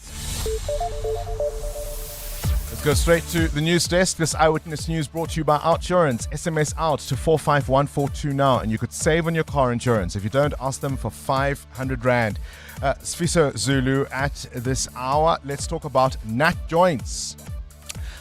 Let's go straight to the news desk. This Eyewitness News brought to you by Outsurance. SMS out to 45142 now, and you could save on your car insurance. If you don't, ask them for 500 Rand. Sfiso Zulu at this hour. Let's talk about Nat joints.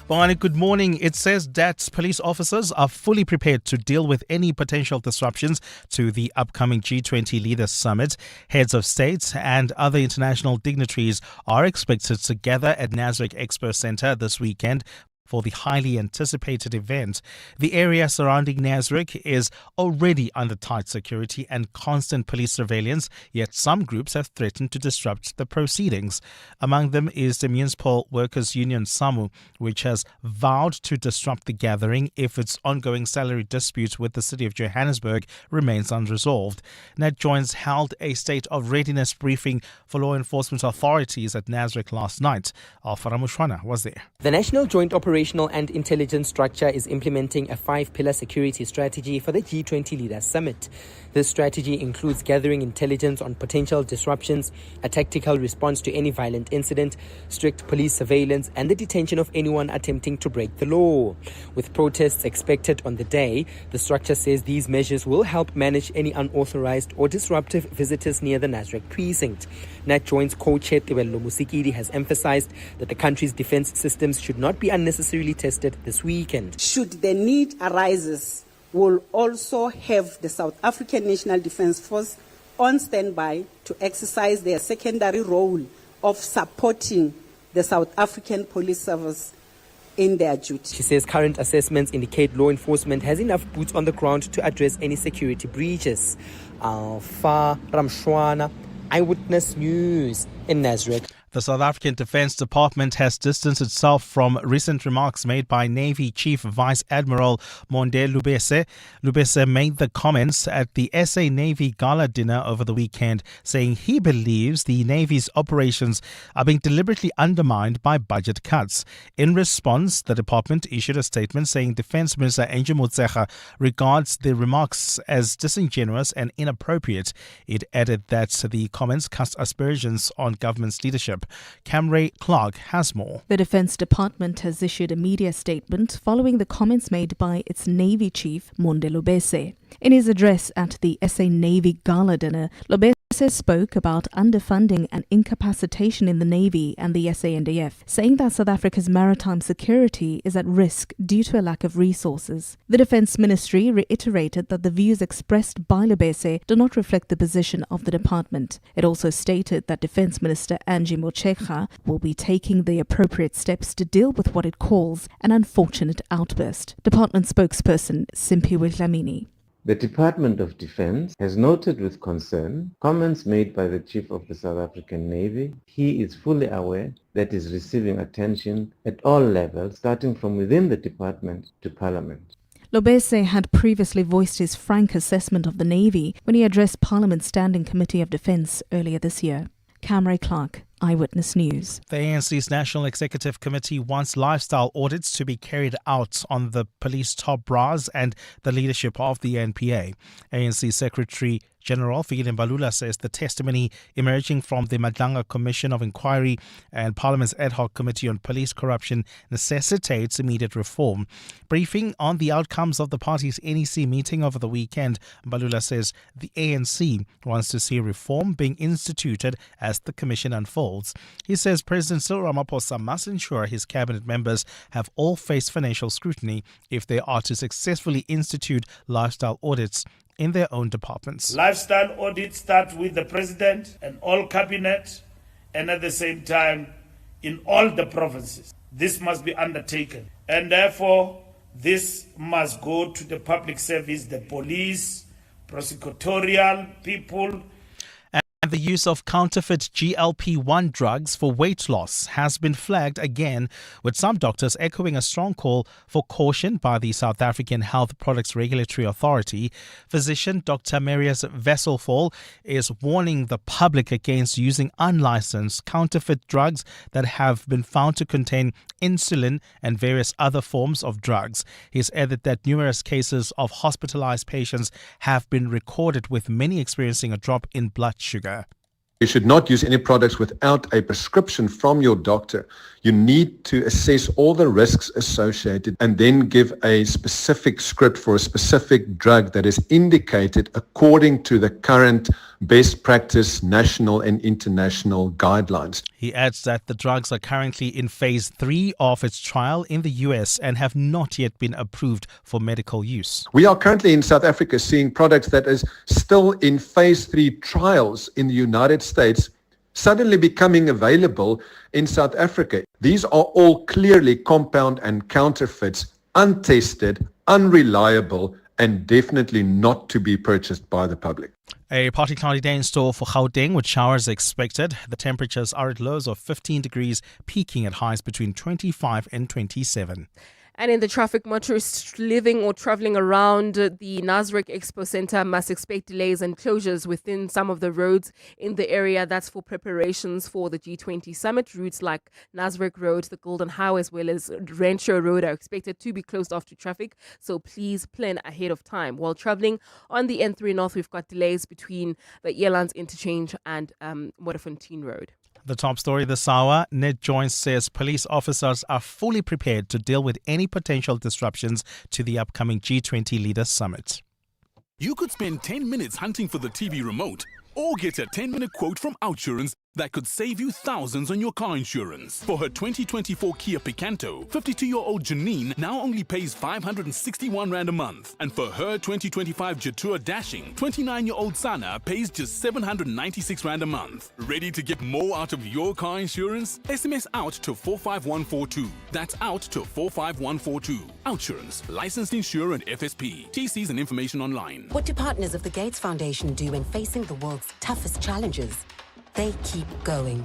Bongani, good morning. It says that police officers are fully prepared to deal with any potential disruptions to the upcoming G20 Leaders Summit. Heads of state and other international dignitaries are expected to gather at Nasrec Expo Center this weekend for the highly anticipated event. The area surrounding Nasrec is already under tight security and constant police surveillance, yet some groups have threatened to disrupt the proceedings. Among them is the Municipal Workers Union SAMU, which has vowed to disrupt the gathering if its ongoing salary dispute with the city of Johannesburg remains unresolved. Nat Joins held a state of readiness briefing for law enforcement authorities at Nasrec last night. Alfara Mushwana was there.
The National Joint Operational and Intelligence Structure is implementing a 5-pillar security strategy for the G20 Leaders Summit. This strategy includes gathering intelligence on potential disruptions, a tactical response to any violent incident, strict police surveillance, and the detention of anyone attempting to break the law. With protests expected on the day, the structure says these measures will help manage any unauthorized or disruptive visitors near the Nasrec precinct. Nat Joint's co-chair Tebello Musikidi has emphasized that the country's defense systems should not be unnecessarily tested this weekend.
Should the need arises, we'll also have the South African National Defence Force on standby to exercise their secondary role of supporting the South African Police Service in their duty.
She says current assessments indicate law enforcement has enough boots on the ground to address any security breaches. Alfa Ramshwana, Eyewitness News in Nasrec.
The South African Defence Department has distanced itself from recent remarks made by Navy Chief Vice Admiral Monde Lubese. Lubese made the comments at the SA Navy Gala dinner over the weekend, saying he believes the Navy's operations are being deliberately undermined by budget cuts. In response, the department issued a statement saying Defence Minister Angie Motshekga regards the remarks as disingenuous and inappropriate. It added that the comments cast aspersions on government's leadership. Camray Clark has more.
The Defense Department has issued a media statement following the comments made by its Navy Chief, Monde Lubese. In his address at the SA Navy Gala dinner, Lubese spoke about underfunding and incapacitation in the Navy and the SANDF, saying that South Africa's maritime security is at risk due to a lack of resources. The Defence Ministry reiterated that the views expressed by Lubese do not reflect the position of the department. It also stated that Defence Minister Angie Motshekga will be taking the appropriate steps to deal with what it calls an unfortunate outburst. Department spokesperson Simpiwe Dlamini.
The Department of Defense has noted with concern comments made by the Chief of the South African Navy. He is fully aware that is receiving attention at all levels, starting from within the department to Parliament.
Lubese had previously voiced his frank assessment of the Navy when he addressed Parliament's Standing Committee of Defence earlier this year. Camray Clark, Eyewitness News.
The ANC's National Executive Committee wants lifestyle audits to be carried out on the police top brass and the leadership of the NPA. ANC Secretary General Fikile Mbalula says the testimony emerging from the Madlanga Commission of Inquiry and Parliament's Ad Hoc Committee on Police Corruption necessitates immediate reform. Briefing on the outcomes of the party's NEC meeting over the weekend, Mbalula says the ANC wants to see reform being instituted as the commission unfolds. He says President Cyril Ramaphosa must ensure his cabinet members have all faced financial scrutiny if they are to successfully institute lifestyle audits in their own departments.
Lifestyle audits start with the president and all cabinet, and at the same time in all the provinces. This must be undertaken, and therefore this must go to the public service, the police, prosecutorial people.
And The use of counterfeit GLP-1 drugs for weight loss has been flagged again, with some doctors echoing a strong call for caution by the South African Health Products Regulatory Authority. Physician Dr. Marius Wesselfall is warning the public against using unlicensed counterfeit drugs that have been found to contain insulin and various other forms of drugs. He's added that numerous cases of hospitalized patients have been recorded, with many experiencing a drop in blood sugar.
You should not use any products without a prescription from your doctor. You need to assess all the risks associated and then give a specific script for a specific drug that is indicated according to the current best practice national and international guidelines.
He adds that the drugs are currently in phase 3 of its trial in the US and have not yet been approved for medical use.
We are currently in South Africa seeing products that is still in phase 3 trials in the United States suddenly becoming available in South Africa. These are all clearly compound and counterfeits, untested, unreliable, and definitely not to be purchased by the public.
A partly cloudy day in store for Gauteng, with showers expected. The temperatures are at lows of 15 degrees, peaking at highs between 25 and 27.
And in the traffic, motorists living or traveling around the Nasrec Expo Center must expect delays and closures within some of the roads in the area. That's for preparations for the G20 summit. Routes like Nasrec Road, the Golden Highway, as well as Rancho Road are expected to be closed off to traffic. So please plan ahead of time. While traveling on the N3 North, we've got delays between the Elands Interchange and Modderfontein Road.
The top story this hour, Ned Joyce says police officers are fully prepared to deal with any potential disruptions to the upcoming G20 Leaders Summit.
You could spend 10 minutes hunting for the TV remote or get a 10-minute quote from Outsurance that could save you thousands on your car insurance. For her 2024 Kia Picanto, 52-year-old Janine now only pays 561 Rand a month. And for her 2025 Jatura Dashing, 29-year-old Sana pays just 796 Rand a month. Ready to get more out of your car insurance? SMS out to 45142. That's out to 45142. Outsurance, licensed insurer and FSP. TCs and information online.
What do partners of the Gates Foundation do when facing the world's toughest challenges? They keep going.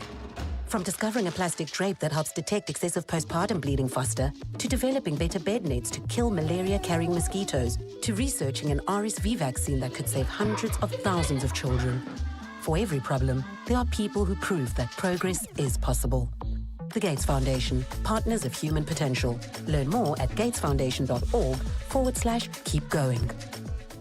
From discovering a plastic drape that helps detect excessive postpartum bleeding faster, to developing better bed nets to kill malaria-carrying mosquitoes, to researching an RSV vaccine that could save hundreds of thousands of children. For every problem, there are people who prove that progress is possible. The Gates Foundation, partners of human potential. Learn more at gatesfoundation.org/keep going.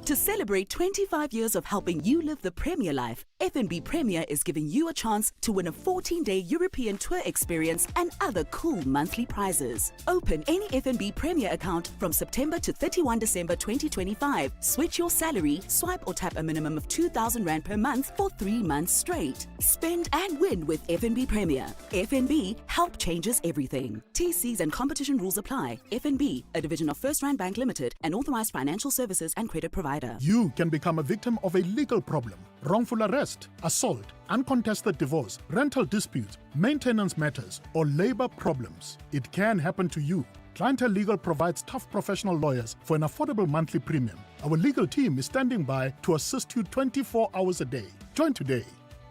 To celebrate 25 years of helping you live the Premier life, FNB Premier is giving you a chance to win a 14-day European tour experience and other cool monthly prizes. Open any FNB Premier account from September to 31 December 2025. Switch your salary, swipe or tap a minimum of 2,000 Rand per month for 3 months straight. Spend and win with FNB Premier. FNB, help changes everything. TCs and competition rules apply. FNB, a division of First Rand Bank Limited, an authorized financial services and credit provider.
You can become a victim of a legal problem: wrongful arrest, assault, uncontested divorce, rental disputes, maintenance matters, or labor problems. It can happen to you. Clientele Legal provides tough professional lawyers for an affordable monthly premium. Our legal team is standing by to assist you 24 hours a day. Join today.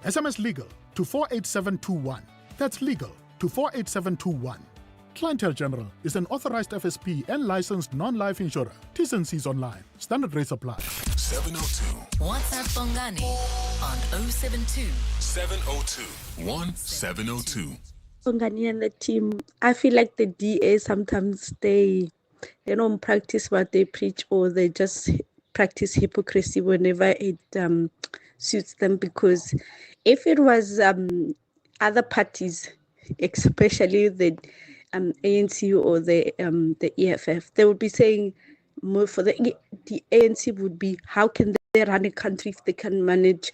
SMS legal to 48721. That's legal to 48721. Clientele General is an authorized FSP and licensed non-life insurer. T's and C's online. Standard rates apply.
702.
WhatsApp Bongani on 072
702 1702.
Bongani and the team, I feel like the DA sometimes they don't practice what they preach, or they just practice hypocrisy whenever it suits them. Because if it was other parties, especially the ANC or the EFF, they would be saying more for the ANC would be, how can they run a country if they can manage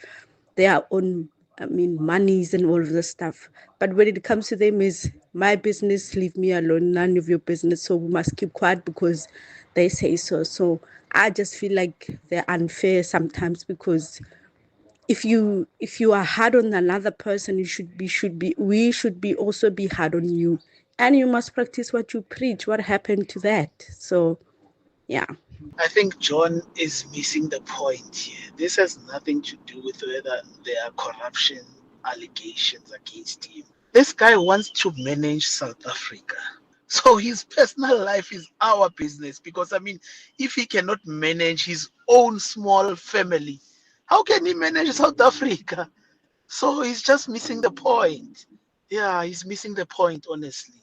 their own monies and all of this stuff. But when it comes to them, is my business, leave me alone, none of your business, so we must keep quiet because they say so. So I just feel like they're unfair sometimes, because if you are hard on another person, we should be also be hard on you. And you must practice what you preach. What happened to that? So, yeah.
I think John is missing the point here. This has nothing to do with whether there are corruption allegations against him. This guy wants to manage South Africa. So his personal life is our business because, I mean, if he cannot manage his own small family, how can he manage South Africa? So he's just missing the point. Yeah, he's missing the point, honestly.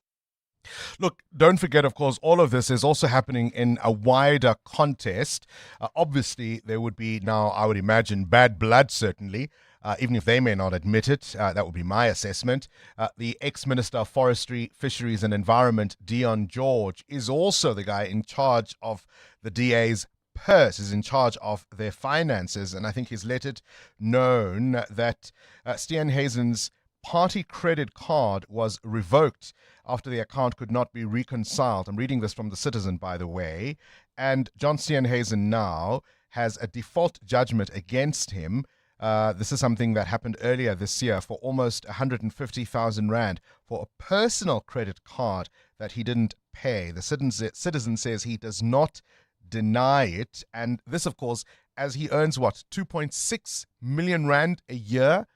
Look, don't forget, of course, all of this is also happening in a wider contest. Obviously, there would be now, I would imagine, bad blood, certainly, even if they may not admit it. That would be my assessment. The ex-Minister of Forestry, Fisheries and Environment, Dion George, is also the guy in charge of the DA's purse, is in charge of their finances. And I think he's let it known that Steenhuisen's party credit card was revoked after the account could not be reconciled. I'm reading this from The Citizen, by the way. And John Steenhuisen now has a default judgment against him. This is something that happened earlier this year for almost 150,000 Rand for a personal credit card that he didn't pay. The Citizen says he does not deny it. And this, of course, as he earns, 2.6 million Rand a year.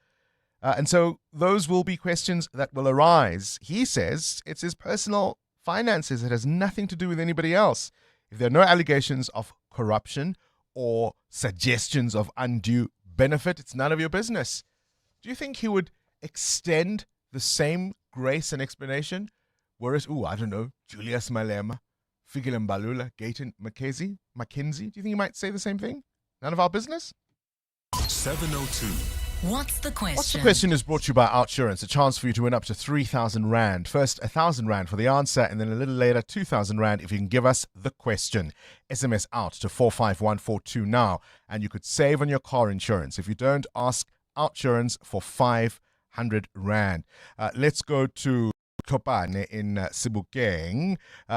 And so those will be questions that will arise. He says it's his personal finances. It has nothing to do with anybody else. If there are no allegations of corruption or suggestions of undue benefit, it's none of your business. Do you think he would extend the same grace and explanation? Whereas, I don't know, Julius Malema, Fikile Mbalula, Gayton McKenzie? Do you think he might say the same thing? None of our business?
702.
What's the question?
What's the question is brought to you by Outsurance, a chance for you to win up to 3,000 Rand. First, 1,000 Rand for the answer, and then a little later, 2,000 Rand if you can give us the question. SMS out to 45142 now, and you could save on your car insurance. If you don't, ask Outsurance for 500 Rand. Let's go to Klopane in Sebokeng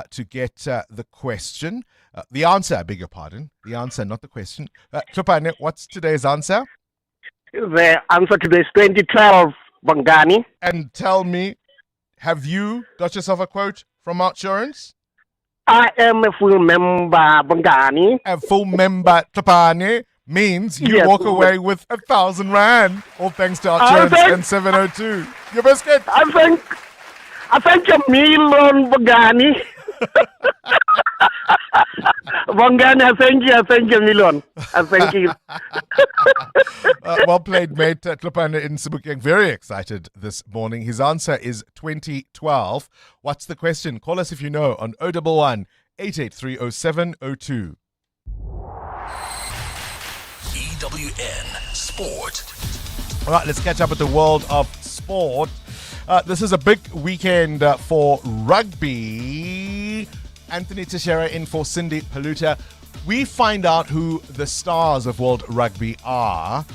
to get the question. The answer, I beg your pardon. The answer, not the question. Klopane, what's today's answer?
The answer to this 2012, Bongani.
And tell me, have you got yourself a quote from Outsurance?
I am a full member, Bongani.
A full member, Tapane, means you walk away with 1,000 Rand. All thanks to Outsurance and 702. Your biscuit.
I thank you, million, Bongani. Bongani, I thank you, Milon. I thank you.
Well played, mate. Klopane in Sebokeng, very excited this morning. His answer is 2012. What's the question? Call us if you know on 011 8830
EWN Sport.
All right, let's catch up with the world of sport. This is a big weekend for rugby. Anthony Teixeira in for Cindy Paluta. We find out who the stars of world rugby are.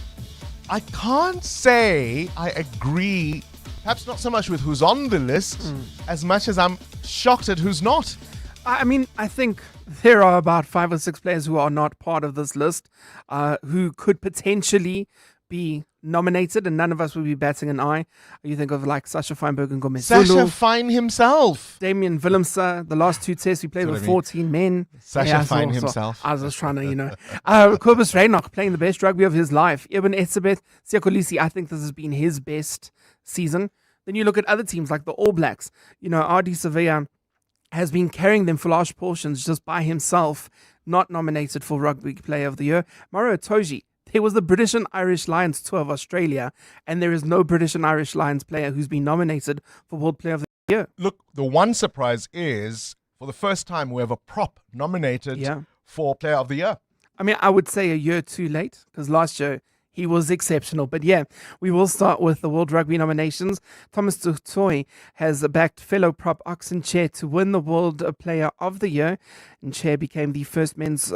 I can't say I agree, perhaps not so much with who's on the list, as much as I'm shocked at who's not.
I mean, I think there are about 5 or 6 players who are not part of this list, who could potentially be nominated, and none of us would be batting an eye. You think of like Sasha Feinberg and Gomez.
Sasha Fine himself.
Damien Willemse, the last 2 tests we played with 14 men.
Sasha Fine himself.
I was just trying to, Kobus Reinach playing the best rugby of his life. Eben Etzebeth, Siakolisi, I think this has been his best season. Then you look at other teams like the All Blacks. RD Sevilla has been carrying them for large portions just by himself, not nominated for Rugby Player of the Year. Mario Toji, there was the British and Irish Lions tour of Australia, and there is no British and Irish Lions player who's been nominated for World Player of the Year.
Look, the one surprise is, for the first time, we have a prop nominated for Player of the Year.
I mean, I would say a year too late, because last year he was exceptional. But yeah, we will start with the World Rugby nominations. Thomas Tutoy has backed fellow prop Ox and Chair to win the World Player of the Year, and Chair became the first men's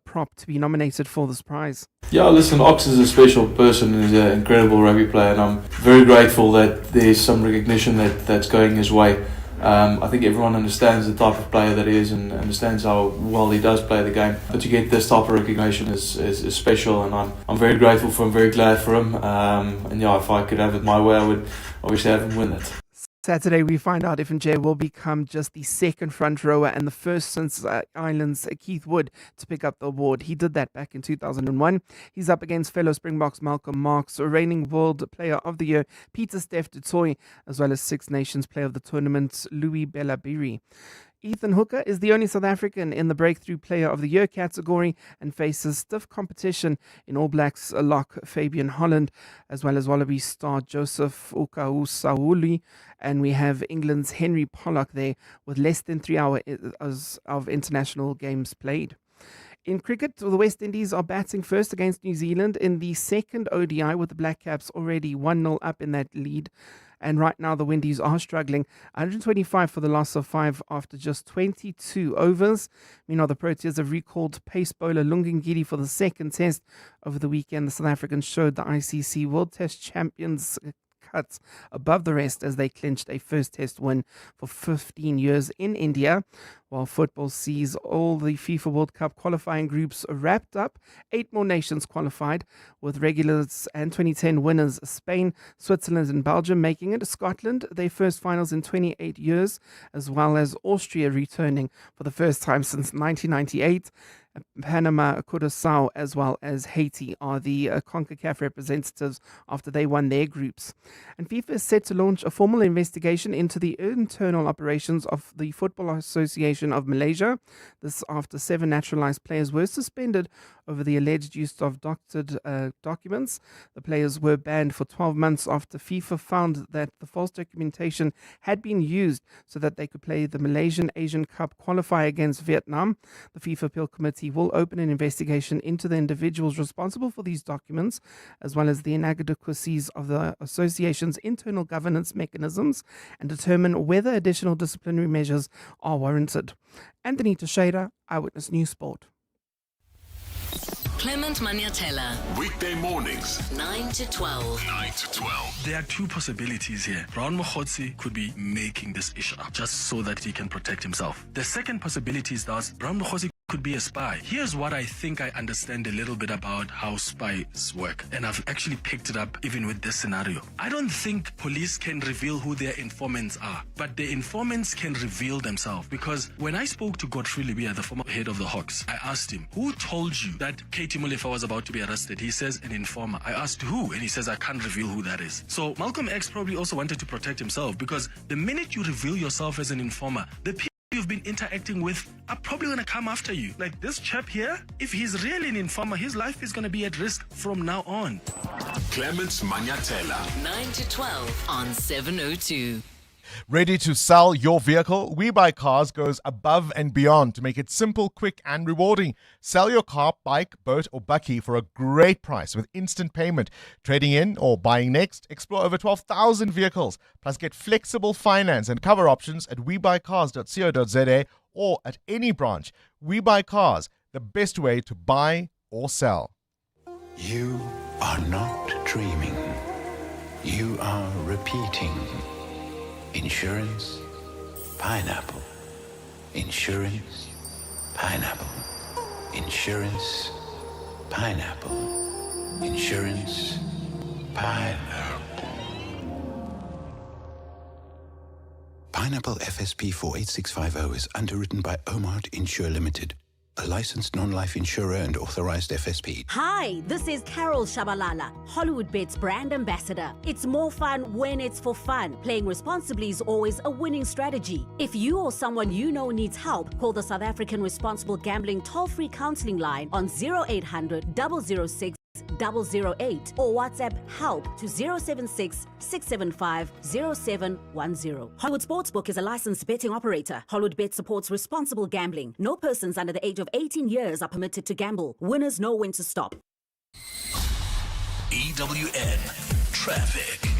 prop to be nominated for this prize.
Yeah, listen, Ox is a special person. He's an incredible rugby player, and I'm very grateful that there's some recognition that's going his way. I think everyone understands the type of player that he is and understands how well he does play the game. But to get this type of recognition is special, and I'm very grateful for him, very glad for him. And yeah, if I could have it my way, I would obviously have him win it.
Saturday, we find out if Nje will become just the second front rower and the first since Ireland's Keith Wood to pick up the award. He did that back in 2001. He's up against fellow Springboks Malcolm Marx, reigning World Player of the Year Peter Steph du Toit, as well as Six Nations Player of the Tournament Louis Bellabiri. Ethan Hooker is the only South African in the Breakthrough Player of the Year category and faces stiff competition in All Blacks lock Fabian Holland, as well as Wallaby star Joseph Ukausauli, and we have England's Henry Pollock there with less than 3 hours of international games played. In cricket, the West Indies are batting first against New Zealand in the second ODI, with the Black Caps already 1-0 up in that lead. And right now, the Windies are struggling. 125 for the loss of 5 after just 22 overs. Meanwhile, the Proteas have recalled pace bowler Lungengidi for the second test. Over the weekend, the South Africans showed the ICC World Test champions cuts above the rest as they clinched a first test win for 15 years in India. While football sees all the FIFA World Cup qualifying groups wrapped up, 8 more nations qualified, with regulars and 2010 winners Spain, Switzerland and Belgium making it, Scotland their first finals in 28 years, as well as Austria returning for the first time since 1998. Panama, Curaçao, as well as Haiti are the CONCACAF representatives after they won their groups. And FIFA is set to launch a formal investigation into the internal operations of the Football Association of Malaysia. This after 7 naturalized players were suspended over the alleged use of doctored documents. The players were banned for 12 months after FIFA found that the false documentation had been used so that they could play the Malaysian Asian Cup qualifier against Vietnam. The FIFA Appeal Committee will open an investigation into the individuals responsible for these documents, as well as the inadequacies of the association's internal governance mechanisms, and determine whether additional disciplinary measures are warranted. Anthony Teixeira, Eyewitness News Sport.
Clement Maniatella.
Weekday mornings,
9 to 12.
9 to 12.
There are 2 possibilities here. Brown Mokhotsi could be making this issue up just so that he can protect himself. The second possibility is that Brown Mokhotsi could be a spy. Here's what I think I understand a little bit about how spies work, and I've actually picked it up even with this scenario. I don't think police can reveal who their informants are, but the informants can reveal themselves, because when I spoke to Godfrey Libya, the former head of the Hawks, I asked him, who told you that Katie Molefe was about to be arrested? He says, an informer. I asked who, and he says, I can't reveal who that is. So Malcolm X probably also wanted to protect himself, because the minute you reveal yourself as an informer, the people you've been interacting with are probably going to come after you. Like this chap here, if he's really an informer, his life is going to be at risk from now on.
Clement Maniatella.
9 to 12 on 702.
Ready to sell your vehicle? We Buy Cars goes above and beyond to make it simple, quick and rewarding. Sell your car, bike, boat or bakkie for a great price with instant payment. Trading in or buying next? Explore over 12,000 vehicles. Plus get flexible finance and cover options at webuycars.co.za or at any branch. We Buy Cars, the best way to buy or sell.
You are not dreaming. You are repeating. Insurance, pineapple. Insurance, pineapple. Insurance, pineapple. Insurance, pineapple. Pineapple FSP 48650 is underwritten by Omart Insure Limited, a licensed non-life insurer and authorized FSP.
Hi, this is Carol Shabalala, Hollywood Bet's brand ambassador. It's more fun when it's for fun. Playing responsibly is always a winning strategy. If you or someone you know needs help, call the South African Responsible Gambling toll-free counseling line on 0800 006 008 or WhatsApp help to 076 675 0710. Hollywood Sportsbook is a licensed betting operator. Hollywood Bet supports responsible gambling. No persons under the age of 18 years are permitted to gamble. Winners know when to stop.
EWN Traffic.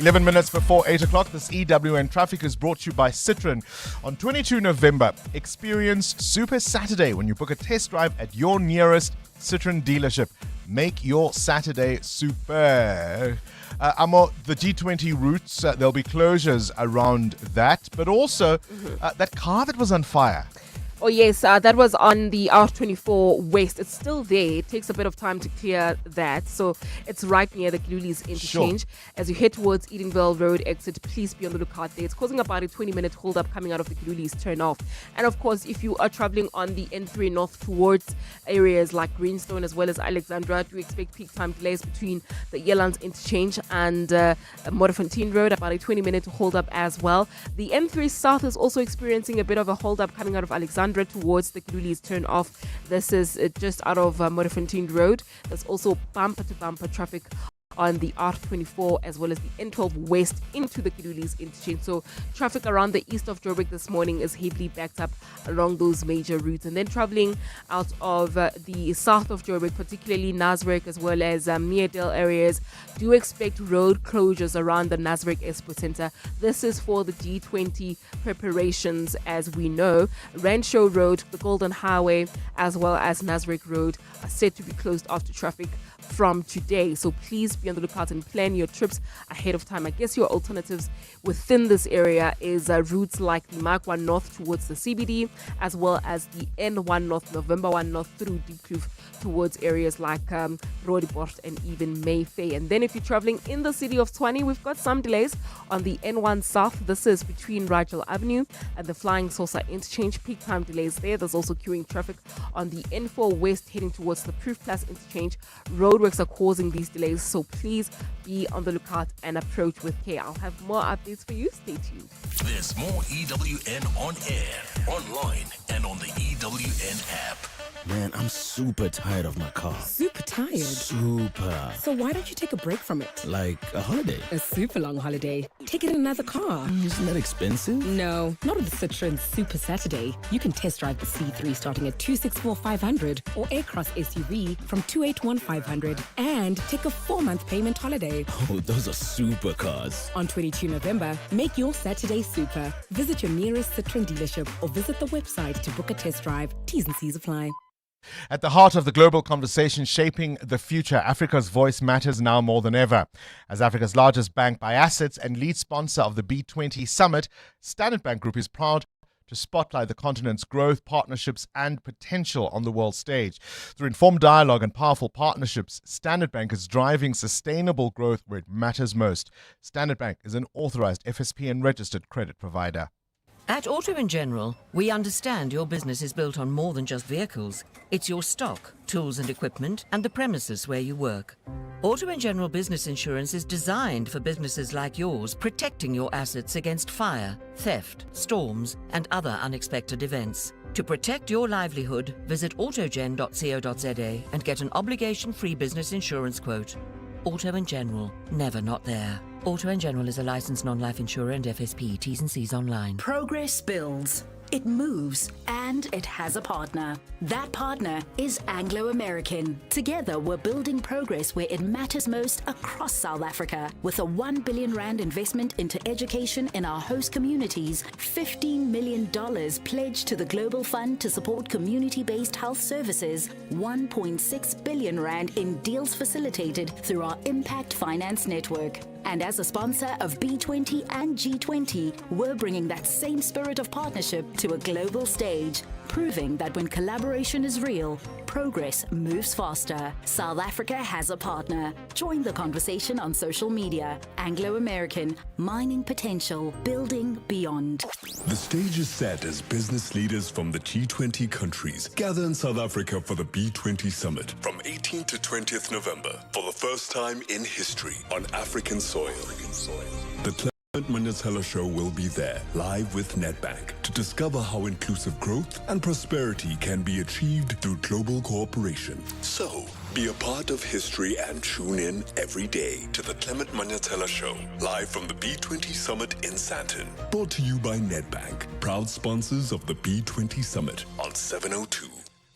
11 minutes before 8 o'clock, this EWN Traffic is brought to you by Citroen. On 22 November, experience Super Saturday when you book a test drive at your nearest Citroen dealership. Make your Saturday super. Amo, the G20 routes, there'll be closures around that, but also that car that was on fire.
Oh, yes, that was on the R24 West. It's still there. It takes a bit of time to clear that. So it's right near the Glulies interchange. As you head towards Edenville Road exit, please be on the lookout there. It's causing about a 20-minute hold-up coming out of the Glulies turn-off. And, of course, if you are traveling on the N3 north towards areas like Greenstone as well as Alexandra, do expect peak time delays between the Yelands interchange and Modderfontein Road, about a 20-minute hold-up as well. The N3 south is also experiencing a bit of a hold-up coming out of Alexandra towards the Glulies turn off. This is just out of Modderfontein Road. There's also bumper-to-bumper traffic on the R24 as well as the N12 West into the Glulies interchange. So traffic around the east of Joburg this morning is heavily backed up along those major routes. And then traveling out of the south of Joburg, particularly Nasrec as well as Meadale areas, do expect road closures around the Nasrec Expo Center. This is for the G20 preparations, as we know. Rancho Road, the Golden Highway, as well as Nasrec Road are set to be closed off to traffic from today. So please be on the lookout and plan your trips ahead of time. I guess your alternatives within this area is routes like the Mark 1 North towards the CBD, as well as the N1 North, November 1 North through Diepkloof towards areas like Roodepoort and even Mayfair. And then if you're traveling in the city of Tshwane, we've got some delays on the N1 South. This is between Rigel Avenue and the Flying Saucer interchange. Peak time delays there. There's also queuing traffic on the N4 West heading towards the Proof Plus interchange. Roadworks are causing these delays, so please be on the lookout and approach with care. I'll have more updates for you. Stay tuned.
There's more EWN on air, online, and on the EWN app.
Man, I'm super tired of my car.
Super tired?
Super.
So why don't you take a break from it?
Like a holiday?
A super long holiday. Take it in another car.
Isn't that expensive?
No, not with the Citroen Super Saturday. You can test drive the C3 starting at 264,500 or Aircross SUV from 281,500 and take a 4-month payment holiday.
Oh, those are super cars.
On 22 November, make your Saturday super. Visit your nearest Citroen dealership or visit the website to book a test drive. T's and C's apply.
At the heart of the global conversation shaping the future, Africa's voice matters now more than ever. As Africa's largest bank by assets and lead sponsor of the B20 Summit, Standard Bank Group is proud to spotlight the continent's growth, partnerships and potential on the world stage. Through informed dialogue and powerful partnerships, Standard Bank is driving sustainable growth where it matters most. Standard Bank is an authorized FSP and registered credit provider.
At Auto & General, we understand your business is built on more than just vehicles. It's your stock, tools and equipment, and the premises where you work. Auto & General Business Insurance is designed for businesses like yours, protecting your assets against fire, theft, storms, and other unexpected events. To protect your livelihood, visit autogen.co.za and get an obligation-free business insurance quote. Auto & General, never not there. Auto & General is a licensed non-life insurer and FSP. T's and C's online.
Progress builds, it moves, and it has a partner. That partner is Anglo-American. Together, we're building progress where it matters most across South Africa. With a 1 billion rand investment into education in our host communities, $15 million pledged to the Global Fund to support community-based health services, 1.6 billion rand in deals facilitated through our Impact Finance Network. And as a sponsor of B20 and G20, we're bringing that same spirit of partnership to a global stage, proving that when collaboration is real, progress moves faster. South Africa has a partner. Join the conversation on social media. Anglo-American, mining potential, building beyond.
The stage is set as business leaders from the G20 countries gather in South Africa for the B20 Summit from 18th to 20th November for the first time in history on African soil. The Mandela Show will be there, live with Nedbank, to discover how inclusive growth and prosperity can be achieved through global cooperation. So, be a part of history and tune in every day to the Clement Mandela Show, live from the B20 Summit in Sandton. Brought to you by Nedbank, proud sponsors of the B20 Summit on 702.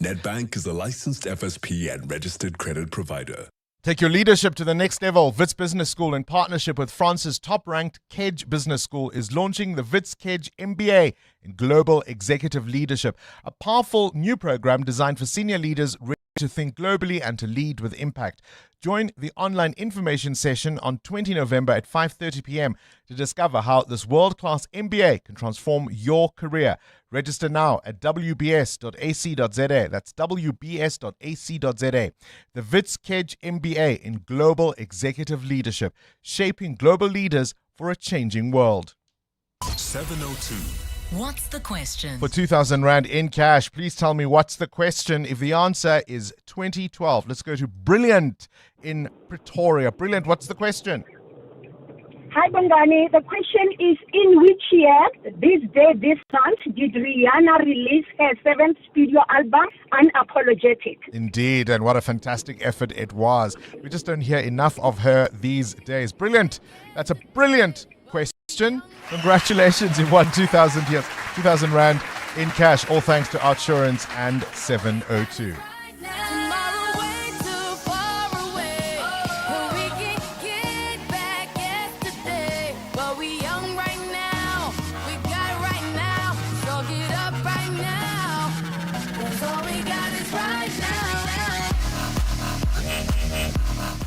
Nedbank is a licensed FSP and registered credit provider.
Take your leadership to the next level. Wits Business School, in partnership with France's top-ranked Kedge Business School, is launching the Wits Kedge MBA in Global Executive Leadership, a powerful new program designed for senior leaders to think globally and to lead with impact. Join the online information session on 20 November at 5:30 p.m. to discover how this world-class MBA can transform your career. Register now at wbs.ac.za. That's wbs.ac.za. The Wits Kedge MBA in Global Executive Leadership, shaping global leaders for a changing world.
702.
What's the question?
For 2,000 Rand in cash, please tell me what's the question. If the answer is 2012, let's go to Brilliant in Pretoria. Brilliant, what's the question?
Hi, Bongani. The question is, in which year, this day, this month, did Rihanna release her 7th studio album, Unapologetic?
Indeed, and what a fantastic effort it was. We just don't hear enough of her these days. Brilliant. That's a brilliant question. Congratulations, you've won 2,000 Rand in cash, all thanks to Outsurance and 702.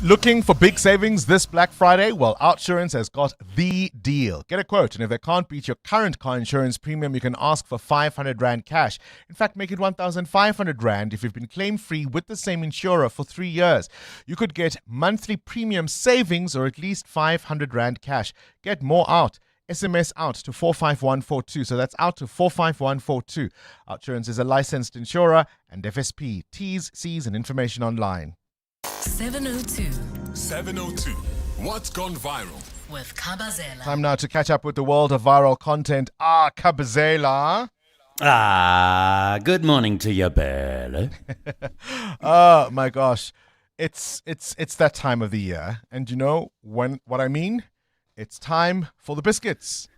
Looking for big savings this Black Friday? Well, Outsurance has got the deal. Get a quote, and if they can't beat your current car insurance premium, you can ask for 500 Rand cash. In fact, make it 1,500 Rand if you've been claim-free with the same insurer for 3 years. You could get monthly premium savings or at least 500 Rand cash. Get more out. SMS out to 45142. So that's out to 45142. Outsurance is a licensed insurer and FSP. T's, C's, and information online.
702.
702. What's gone viral?
With Kabazela.
Time now to catch up with the world of viral content. Kabazela.
Good morning to you, Bella.
Oh my gosh. It's that time of the year. And you know what I mean? It's time for the biscuits.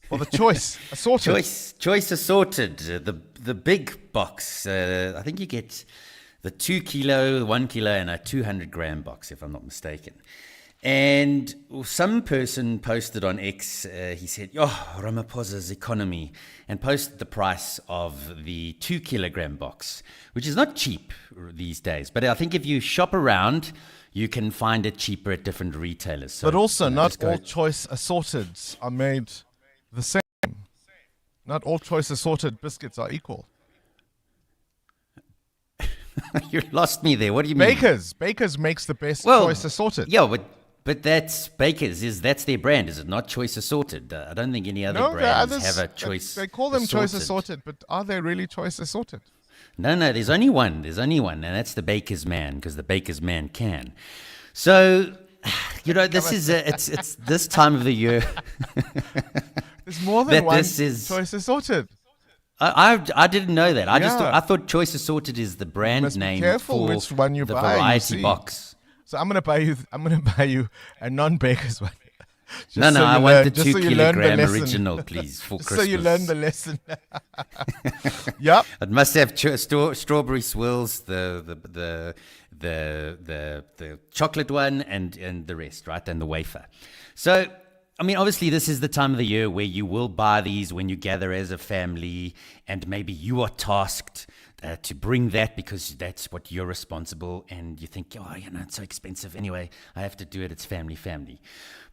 For the choice assorted.
Choice assorted. The big box. I think you get the 2 kilo, 1 kilo, and a 200 gram box, if I'm not mistaken. And some person posted on X, he said, Ramaphosa's economy, and posted the price of the 2 kilogram box, which is not cheap these days. But I think if you shop around, you can find it cheaper at different retailers. So,
but also, not all choice assorted are made the same. Not all choice assorted biscuits are equal.
You lost me there. What do you mean?
Bakers makes the best choice assorted.
Yeah, but that's Bakers. That's their brand, is it not? Choice assorted. I don't think any other brands have a choice.
They call them choice assorted, but are they really choice assorted?
No. There's only one, and that's the Baker's Man, because the Baker's Man can. So, this is it's this time of the year.
There's more than one choice assorted.
I didn't know that. I thought Choice Assorted is the brand name for
which one you
the
buy,
variety box.
So I'm gonna buy you a non-Baker's one.
No, I want the 2 kilogram original, please, for Christmas.
So you learn the lesson. Yep.
It must have strawberry swirls, the chocolate one, and the rest, right, and the wafer. So, I mean, obviously, this is the time of the year where you will buy these when you gather as a family, and maybe you are tasked to bring that because that's what you're responsible, and you think, it's so expensive anyway, I have to do it, it's family.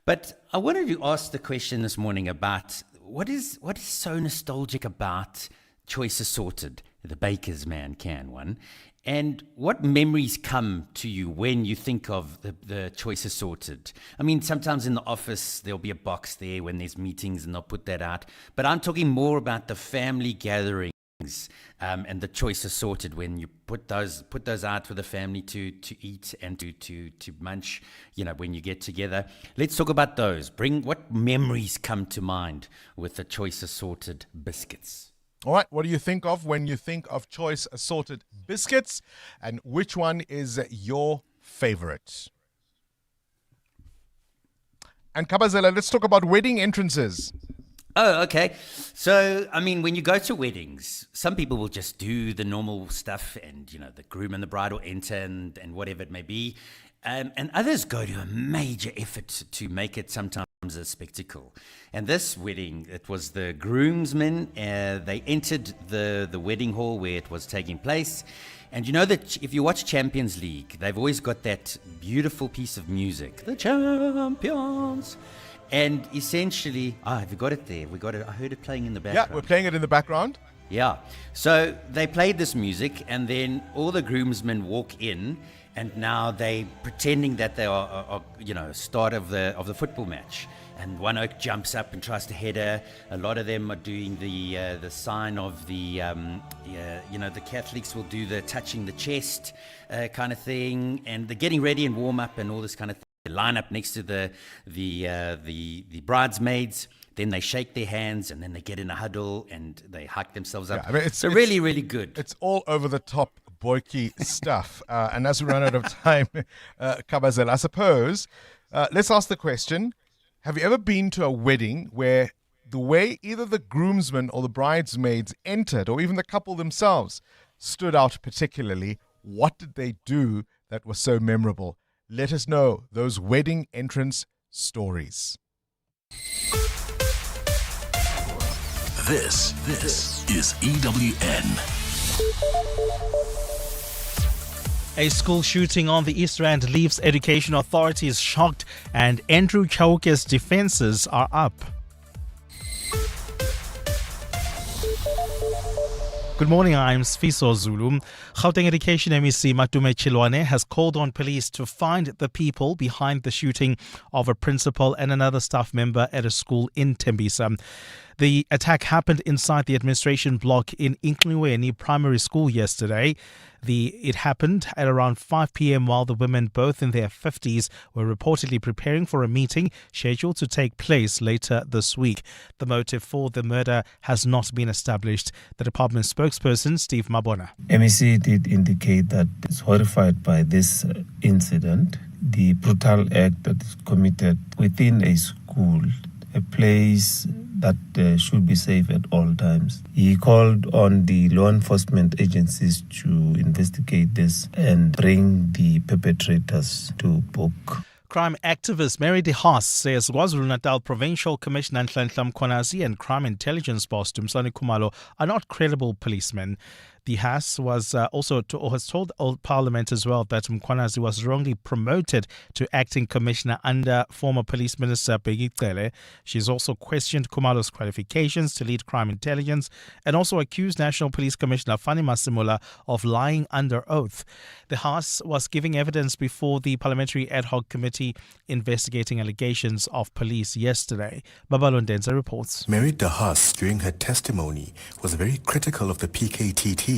But I wanted to ask the question this morning about what is so nostalgic about Choice Assorted, the Baker's Man can one, and what memories come to you when you think of the Choice Assorted? I mean, sometimes in the office, there'll be a box there when there's meetings and they'll put that out. But I'm talking more about the family gatherings and the Choice Assorted when you put those out for the family to eat and to munch, when you get together. Let's talk about those. What memories come to mind with the Choice Assorted biscuits?
All right, what do you think of when you think of Choice Assorted biscuits? And which one is your favorite? And Kabazela, let's talk about wedding entrances.
Oh, okay. So, I mean, when you go to weddings, some people will just do the normal stuff and, the groom and the bride will enter and whatever it may be. And others go to a major effort to make it sometimes a spectacle. And this wedding, it was the groomsmen. They entered the wedding hall where it was taking place. And you know that if you watch Champions League, they've always got that beautiful piece of music, the champions. And essentially, have you got it there? We got it. I heard it playing in the background.
Yeah, we're playing it in the background.
Yeah. So they played this music, and then all the groomsmen walk in, and now they pretending that they are start of the football match. And one oak jumps up and tries to head her. A lot of them are doing the sign of the the Catholics will do the touching the chest kind of thing, and they're getting ready and warm up and all this kind of thing. They line up next to the bridesmaids. Then they shake their hands, and then they get in a huddle and they hug themselves up.
Yeah, I mean,
it's really, really good.
It's all over the top boyky stuff. And as we run out of time, Kabazela, I suppose, let's ask the question. Have you ever been to a wedding where the way either the groomsmen or the bridesmaids entered, or even the couple themselves, stood out particularly? What did they do that was so memorable? Let us know those wedding entrance stories.
This is EWN.
A school shooting on the East Rand leaves education authorities shocked, and Andrew Chauke's defences are up. Good morning, I'm Sfiso Zulu. Gauteng Education MEC Matume Chilwane has called on police to find the people behind the shooting of a principal and another staff member at a school in Tembisa. The attack happened inside the administration block in Inkliweni Primary School yesterday. It happened at around 5 p.m. while the women, both in their 50s, were reportedly preparing for a meeting scheduled to take place later this week. The motive for the murder has not been established. The department spokesperson, Steve Mabona.
MEC did indicate that it's horrified by this incident, the brutal act that is committed within a school, a place that should be safe at all times. He called on the law enforcement agencies to investigate this and bring the perpetrators to book.
Crime activist Mary De Haas says KwaZulu-Natal Provincial Commissioner Nhlanhla Mkhwanazi and Crime Intelligence boss Dumisani Khumalo are not credible policemen. De Haas has told Parliament as well that Mkhwanazi was wrongly promoted to acting commissioner under former police minister Bheki Cele. She's also questioned Khumalo's qualifications to lead crime intelligence and also accused National Police Commissioner Fani Masimula of lying under oath. De Haas was giving evidence before the Parliamentary Ad Hoc Committee investigating allegations of police yesterday. Babalondenza reports.
Mary De Haas, during her testimony, was very critical of the PKTT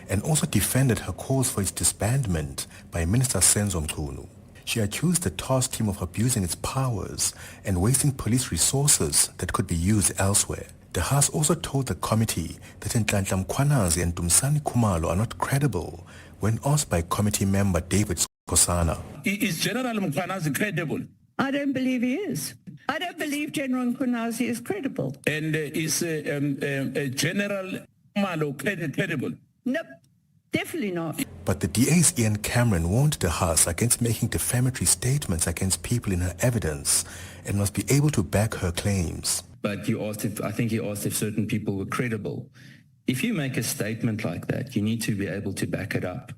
and also defended her calls for its disbandment by Minister Senzo Mchunu. She accused the task team of abusing its powers and wasting police resources that could be used elsewhere. De Haas also told the committee that Nhlanhla Mkhwanazi and Dumisani Khumalo are not credible when asked by committee member David Kosana.
Is General Mkhwanazi credible?
I don't believe he is. I don't believe General Mkhwanazi is credible.
And is General Khumalo credible?
Nope, definitely not.
But the DA's Ian Cameron warned De Haas against making defamatory statements against people in her evidence and must be able to back her claims.
But I think you asked if certain people were credible. If you make a statement like that, you need to be able to back it up.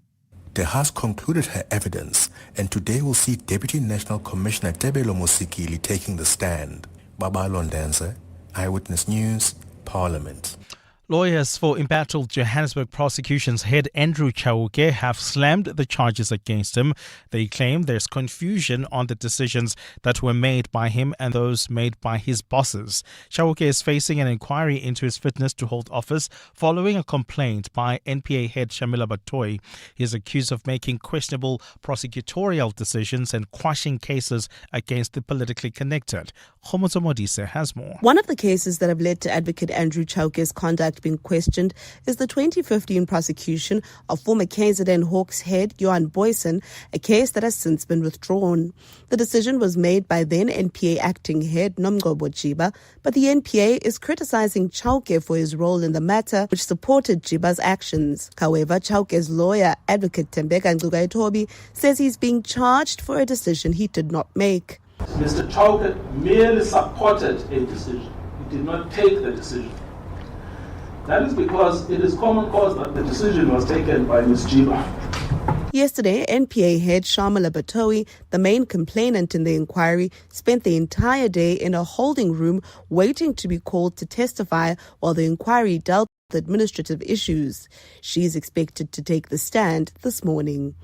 De Haas concluded her evidence, and today we'll see Deputy National Commissioner Tebelo Mosikili taking the stand. Baba Londanza, Eyewitness News, Parliament.
Lawyers for embattled Johannesburg prosecution's head Andrew Chauke have slammed the charges against him. They claim there's confusion on the decisions that were made by him and those made by his bosses. Chauke is facing an inquiry into his fitness to hold office following a complaint by NPA head Shamila Batoy. He is accused of making questionable prosecutorial decisions and quashing cases against the politically connected. Khomoto Modise has more.
One of the cases that have led to Advocate Andrew Chauke's conduct being questioned is the 2015 prosecution of former KZN Hawks head Johan Boyson, a case that has since been withdrawn. The decision was made by then NPA acting head Nomgcobo Jiba, but the NPA is criticizing Chauke for his role in the matter, which supported Jiba's actions. However, Chauke's lawyer, Advocate Tembeka Ngcukaitobi, says he's being charged for a decision he did not make.
Mr. Chauke merely supported a decision. He did not take the decision. That is because it is common cause that the decision was taken by Ms. Jiba.
Yesterday, NPA head Shamala Batohi, the main complainant in the inquiry, spent the entire day in a holding room waiting to be called to testify while the inquiry dealt with administrative issues. She is expected to take the stand this morning.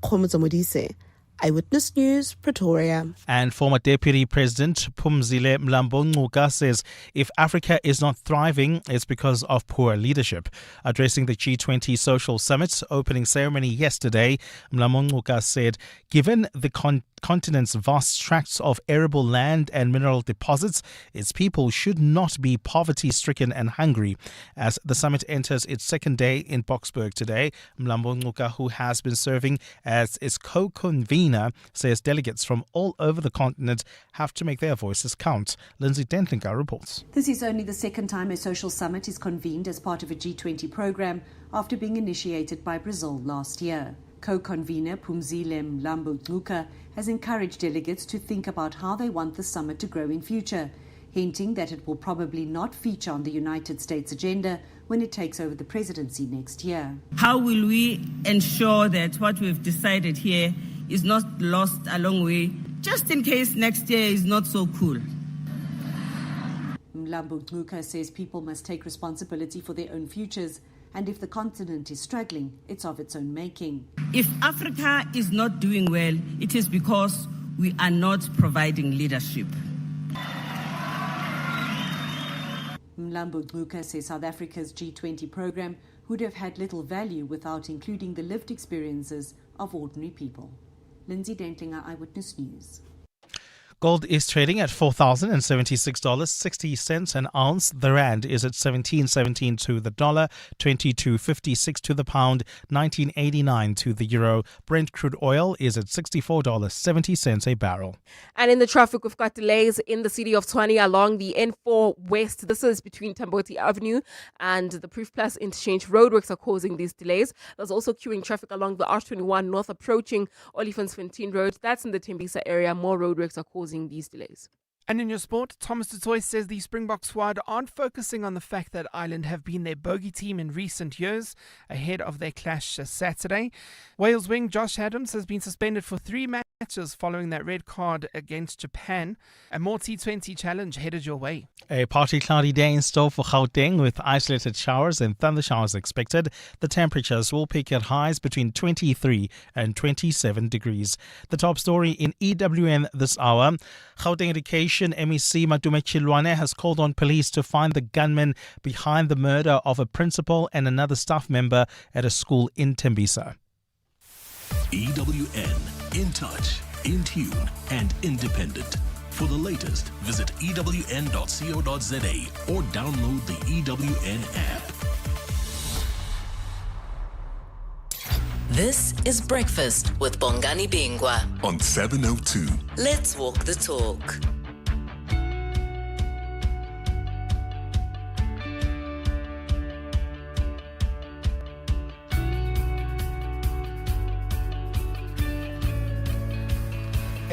Khomuzo Modise, Eyewitness News, Pretoria.
And former Deputy President Phumzile Mlambo-Ngcuka says if Africa is not thriving, it's because of poor leadership. Addressing the G20 Social Summit opening ceremony yesterday, Mlambo-Ngcuka said, given the continent's vast tracts of arable land and mineral deposits, its people should not be poverty-stricken and hungry. As the summit enters its second day in Boksburg today, Mlambo-Ngcuka, who has been serving as its co-convener, says delegates from all over the continent have to make their voices count. Lindsay Dentlinger reports.
This is only the second time a social summit is convened as part of a G20 program after being initiated by Brazil last year. Co-convener Phumzile Mlambo-Ngcuka has encouraged delegates to think about how they want the summit to grow in future, hinting that it will probably not feature on the United States agenda when it takes over the presidency next year.
How will we ensure that what we've decided here is not lost along the way, just in case next year is not so cool?
Mlambo-Ngcuka says people must take responsibility for their own futures, and if the continent is struggling, it's of its own making.
If Africa is not doing well, it is because we are not providing leadership.
Mlambo-Ngcuka says South Africa's G20 program would have had little value without including the lived experiences of ordinary people. Lindsay Dentlinger, Eyewitness News.
Gold is trading at $4,076.60 an ounce. The rand is at 17.17 to the dollar, 22.56 to the pound, 19.89 to the euro. Brent crude oil is at $64.70 a barrel.
And in the traffic, we've got delays in the city of Tshwane along the N4 West. This is between Tamboti Avenue and the Proof Plus interchange. Roadworks are causing these delays. There's also queuing traffic along the R21 North approaching Olifantsfontein Road. That's in the Tembisa area. More roadworks are causing these delays.
And in your sport, Thomas du Toit says the Springbok squad aren't focusing on the fact that Ireland have been their bogey team in recent years ahead of their clash Saturday. Wales wing Josh Adams has been suspended for 3 matches following that red card against Japan. A more T20 challenge headed your way.
A partly cloudy day in store for Gauteng with isolated showers and thunder showers expected. The temperatures will peak at highs between 23 and 27 degrees. The top story in EWN this hour. Gauteng Education MEC Madume Chilwane has called on police to find the gunman behind the murder of a principal and another staff member at a school in Tembisa.
EWN, in touch, in tune, and independent. For the latest, visit ewn.co.za or download the EWN app.
This is Breakfast with Bongani Bingwa
on 702.
Let's walk the talk.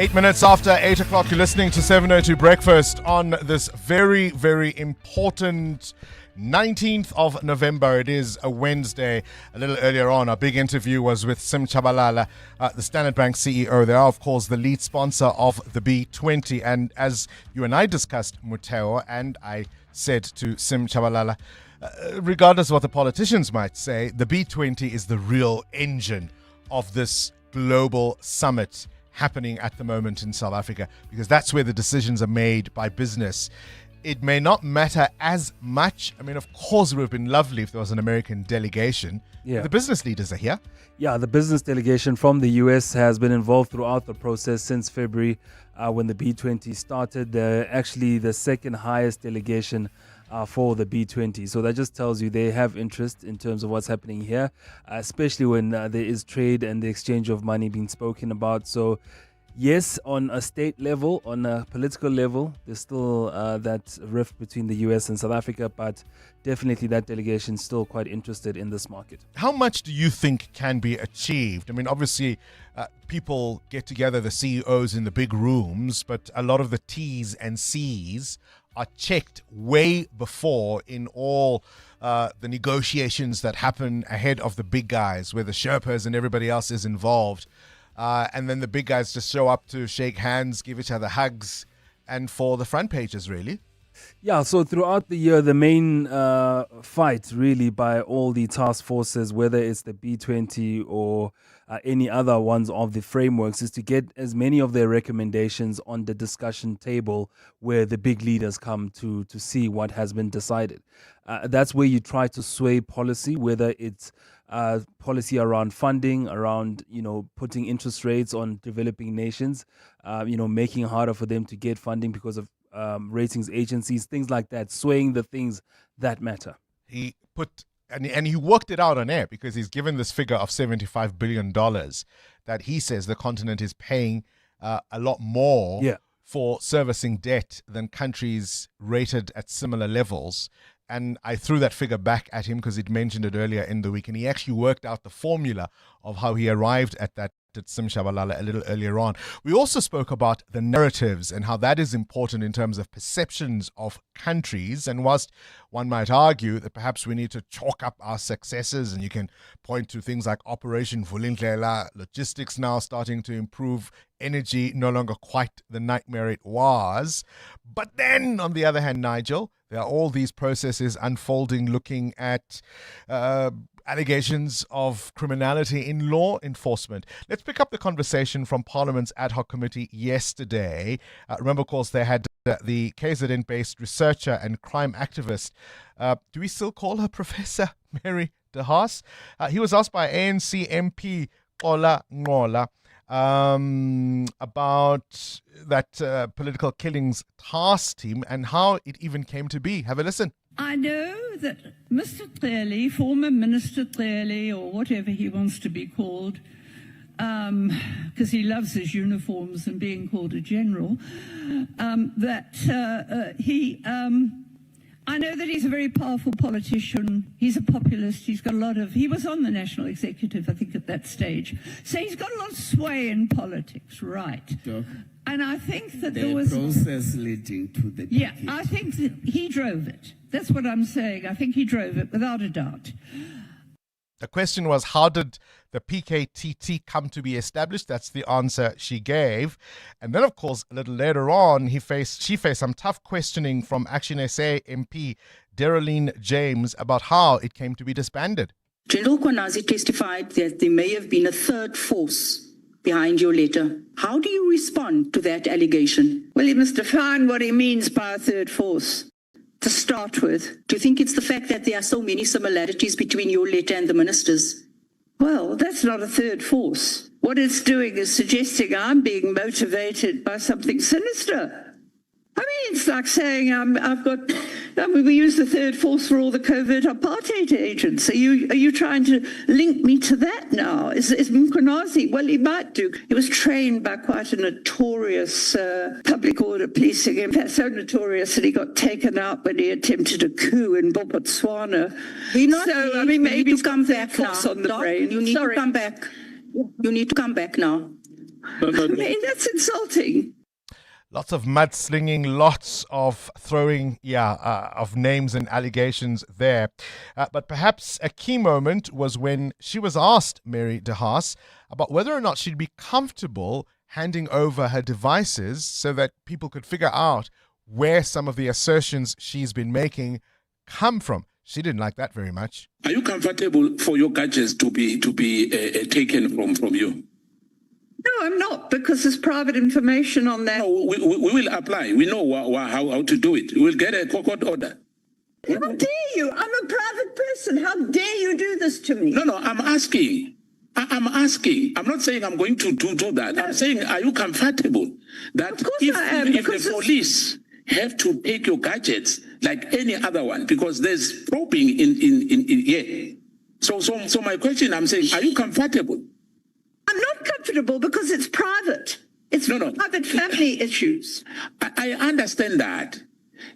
Eight minutes after 8 o'clock, you're listening to 702 Breakfast on this very, very important 19th of November. It is a Wednesday. A little earlier on, our big interview was with Sim Tshabalala, the Standard Bank CEO. They are, of course, the lead sponsor of the B20. And as you and I discussed, Muteo, and I said to Sim Tshabalala, regardless of what the politicians might say, the B20 is the real engine of this global summit happening at the moment in South Africa, because that's where the decisions are made by business. It may not matter as much. I mean, of course, it would have been lovely if there was an American delegation.
Yeah.
The business leaders are here.
Yeah, the business delegation from the US has been involved throughout the process since February when the B20 started. Actually, the second highest delegation for the B20. So that just tells you they have interest in terms of what's happening here, especially when there is trade and the exchange of money being spoken about. So yes, on a state level, on a political level, there's still that rift between the US and South Africa, but definitely that delegation is still quite interested in this market.
How much do you think can be achieved? I mean, obviously, people get together, the CEOs in the big rooms, but a lot of the T's and C's are checked way before in all the negotiations that happen ahead of the big guys, where the Sherpas and everybody else is involved. And then the big guys just show up to shake hands, give each other hugs, and for the front pages, really.
Yeah, so throughout the year, the main fight really by all the task forces, whether it's the B20 or any other ones of the frameworks, is to get as many of their recommendations on the discussion table where the big leaders come to see what has been decided. That's where you try to sway policy, whether it's policy around funding, around, putting interest rates on developing nations, making it harder for them to get funding because of ratings agencies, things like that, swaying the things that matter.
He put, and he worked it out on air because he's given this figure of $75 billion that he says the continent is paying a lot more for servicing debt than countries rated at similar levels. And I threw that figure back at him because he'd mentioned it earlier in the week, and he actually worked out the formula of how he arrived at that at Sim Shabalala a little earlier on. We also spoke about the narratives and how that is important in terms of perceptions of countries. And whilst one might argue that perhaps we need to chalk up our successes, and you can point to things like Operation Vulindlela, logistics now starting to improve, energy no longer quite the nightmare it was. But then, on the other hand, Nigel, there are all these processes unfolding looking at allegations of criminality in law enforcement. Let's pick up the conversation from Parliament's ad hoc committee yesterday. Remember, of course, they had the KZN-based researcher and crime activist. Do we still call her Professor Mary de Haas? He was asked by ANC MP Ola Ngola about that political killings task team and how it even came to be. Have a listen.
I know that Mr. Clearly, former Minister Clearly, or whatever he wants to be called, because he loves his uniforms and being called a general, I know that he's a very powerful politician. He's a populist. He's got he was on the National Executive, I think, at that stage. So he's got a lot of sway in politics, right? Sure. And I think that there was...
The process leading to the...
Yeah, I think that he drove it. That's what I'm saying. I think he drove it, without a doubt.
The question was, how did the PKTT come to be established? That's the answer she gave. And then, of course, a little later on, she faced some tough questioning from Action SA MP Deroline James about how it came to be disbanded.
General Kwanazi testified that there may have been a third force behind your letter. How do you respond to that allegation?
Well, he must define what he means by a third force.
To start with, do you think it's the fact that there are so many similarities between your letter and the minister's?
Well, that's not a third force. What it's doing is suggesting I'm being motivated by something sinister. I mean, it's like saying we use the third force for all the covert apartheid agents. Are you trying to link me to that now? Is Mkhwanazi? Well, he might do. He was trained by quite a notorious public order policing. In fact, so notorious that he got taken out when he attempted a coup in Botswana.
Maybe you come back now.
On the brain.
You need to come back. You need to come back now.
I mean, that's insulting.
Lots of mudslinging, lots of throwing, of names and allegations there. But perhaps a key moment was when she was asked, Mary de Haas, about whether or not she'd be comfortable handing over her devices so that people could figure out where some of the assertions she's been making come from. She didn't like that very much.
Are you comfortable for your gadgets to be taken from you?
No, I'm not, because there's private information on that.
No, we will apply. We know how to do it. We'll get a court order.
How dare you? I'm a private person. How dare you do this to me?
No, I'm asking. I'm asking. I'm not saying I'm going to do that. No. I'm saying, are you comfortable that if the police have to take your gadgets like any other one, because there's probing in here. So my question, I'm saying, are you comfortable?
I'm not comfortable because it's private. It's private family issues.
I understand that.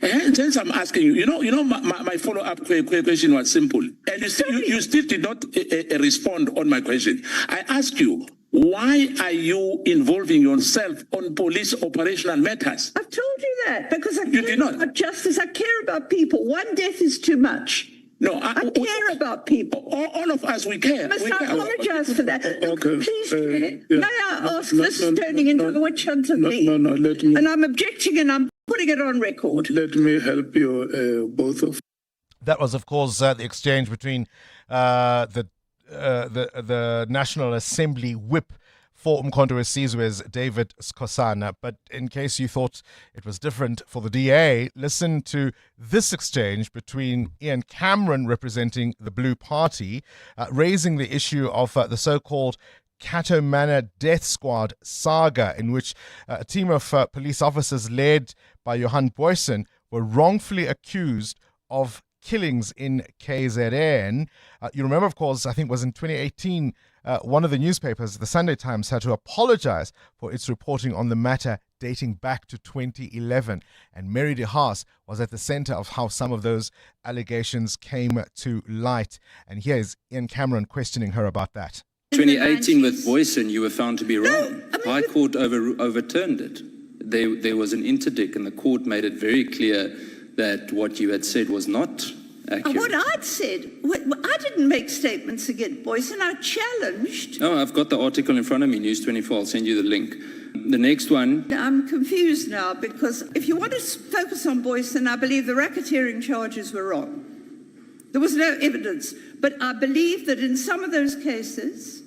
And since I'm asking you, my follow-up question was simple, and you still did not respond on my question. I asked you, why are you involving yourself on police operational matters?
I've told you that because I care about justice. I care about people. One death is too much.
No,
I care about people.
All of us, we care.
I apologize for that.
Okay.
Please, may I ask, this is turning into a witch hunt of me.
No, let me.
And I'm objecting and I'm putting it on record.
Let me help you, both of.
That was, of course, the exchange between the National Assembly whip for Umkhonto weSizwe's David Skosana. But in case you thought it was different for the DA, listen to this exchange between Ian Cameron, representing the Blue Party, raising the issue of the so-called Cato Manor Death Squad saga, in which a team of police officers led by Johan Boysen were wrongfully accused of killings in KZN. You remember, of course, I think it was in 2018, one of the newspapers, the Sunday Times, had to apologize for its reporting on the matter dating back to 2011. And Mary de Haas was at the center of how some of those allegations came to light. And here's Ian Cameron questioning her about that.
2018 with Boysen, you were found to be wrong. High Court overturned it. There was an interdict, and the court made it very clear that what you had said was not accurate.
What I'd said, I didn't make statements against Boysen. I challenged.
No, I've got the article in front of me, News 24. I'll send you the link. The next one.
I'm confused now because if you want to focus on Boysen, I believe the racketeering charges were wrong. There was no evidence. But I believe that in some of those cases,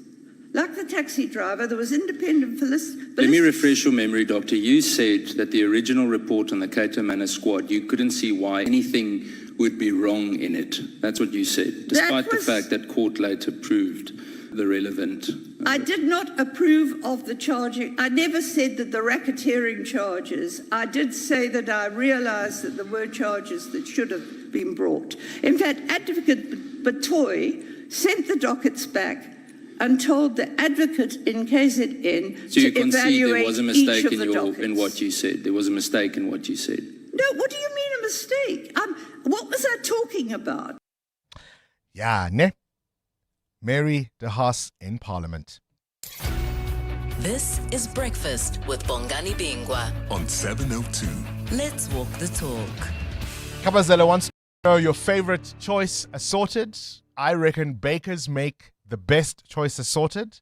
like the taxi driver, there was independent police.
Let me refresh your memory, Doctor. You said that the original report on the Cato Manor squad, you couldn't see why anything would be wrong in it. That's what you said, despite the fact that court later proved the relevant.
I did not approve of the charging. I never said that the racketeering charges. I did say that I realised that there were charges that should have been brought. In fact, Advocate Batoy sent the dockets back and told the advocate in KZN
so you
to
concede
evaluate
there was a mistake in what you said. There was a mistake in what you said.
No, what do you mean a mistake? What was I talking about?
Yeah, ne? Mary de Haas in Parliament.
This is Breakfast with Bongani Bingwa
on 702.
Let's walk the talk.
Kabazela wants to know your favorite choice assorted. I reckon bakers make the best choice assorted,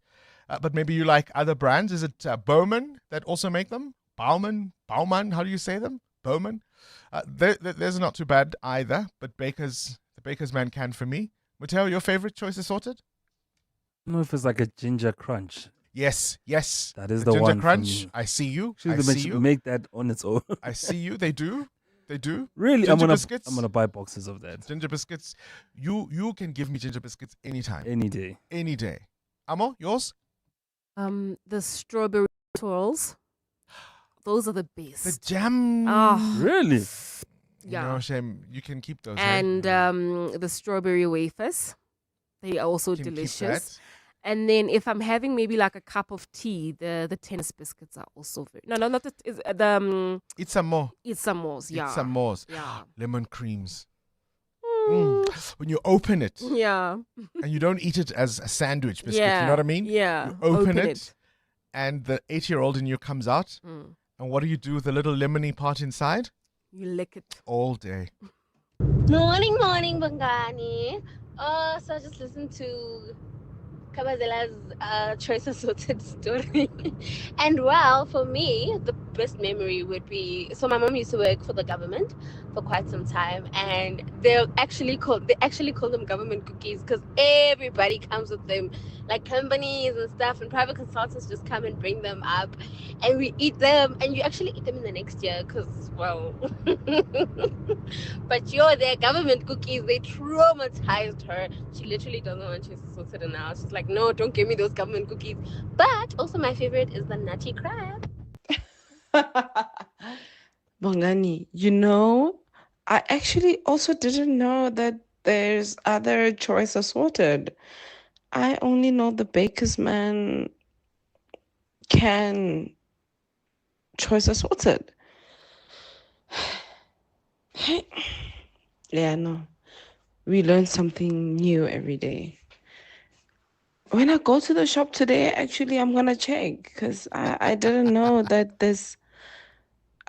but maybe you like other brands. Is it Bowman that also make them? Bauman, how do you say them? Bowman. There's not too bad either, but the Baker's Man can for me. Mateo, your favorite choice assorted?
I don't know if it's like a ginger crunch.
Yes.
That is
the
the
ginger
one.
crunch. I see you.
Make that on its own.
I see you. They do.
Really?
Ginger biscuits.
I'm gonna buy boxes of that.
Ginger biscuits. You can give me ginger biscuits anytime.
Any day.
Any day. Amo, yours?
The strawberry swirls. Those are the best.
The jam.
Oh,
really?
Yeah.
Shame. You can keep those.
And the strawberry wafers. They are also delicious. And then if I'm having maybe like a cup of tea, the tennis biscuits are also very... No, not the...
Eat some more.
Eat some more, yeah.
Eat some more.
Yeah.
Lemon creams. When you open it.
Yeah.
And you don't eat it as a sandwich biscuit,
yeah.
You know what I mean?
Yeah.
You open it. And the 8-year-old in you comes out. And what do you do with the little lemony part inside?
You lick it.
All day.
Morning, Bongani. So I just listened to Kabazela's choice assorted story. And well, for me, the best memory would be, so my mom used to work for the government for quite some time, and they actually call them government cookies because everybody comes with them, like companies and stuff, and private consultants just come and bring them up, and we eat them, and you actually eat them in the next year because, well, but they're government cookies. They traumatized her. She literally doesn't want to sort it now. She's like, no, don't give me those government cookies. But also my favorite is the nutty crab.
Bongani, I actually also didn't know that there's other choice assorted. I only know the Baker's Man can choice are sorted. Yeah, no. We learn something new every day. When I go to the shop today, actually, I'm going to check because I didn't know that there's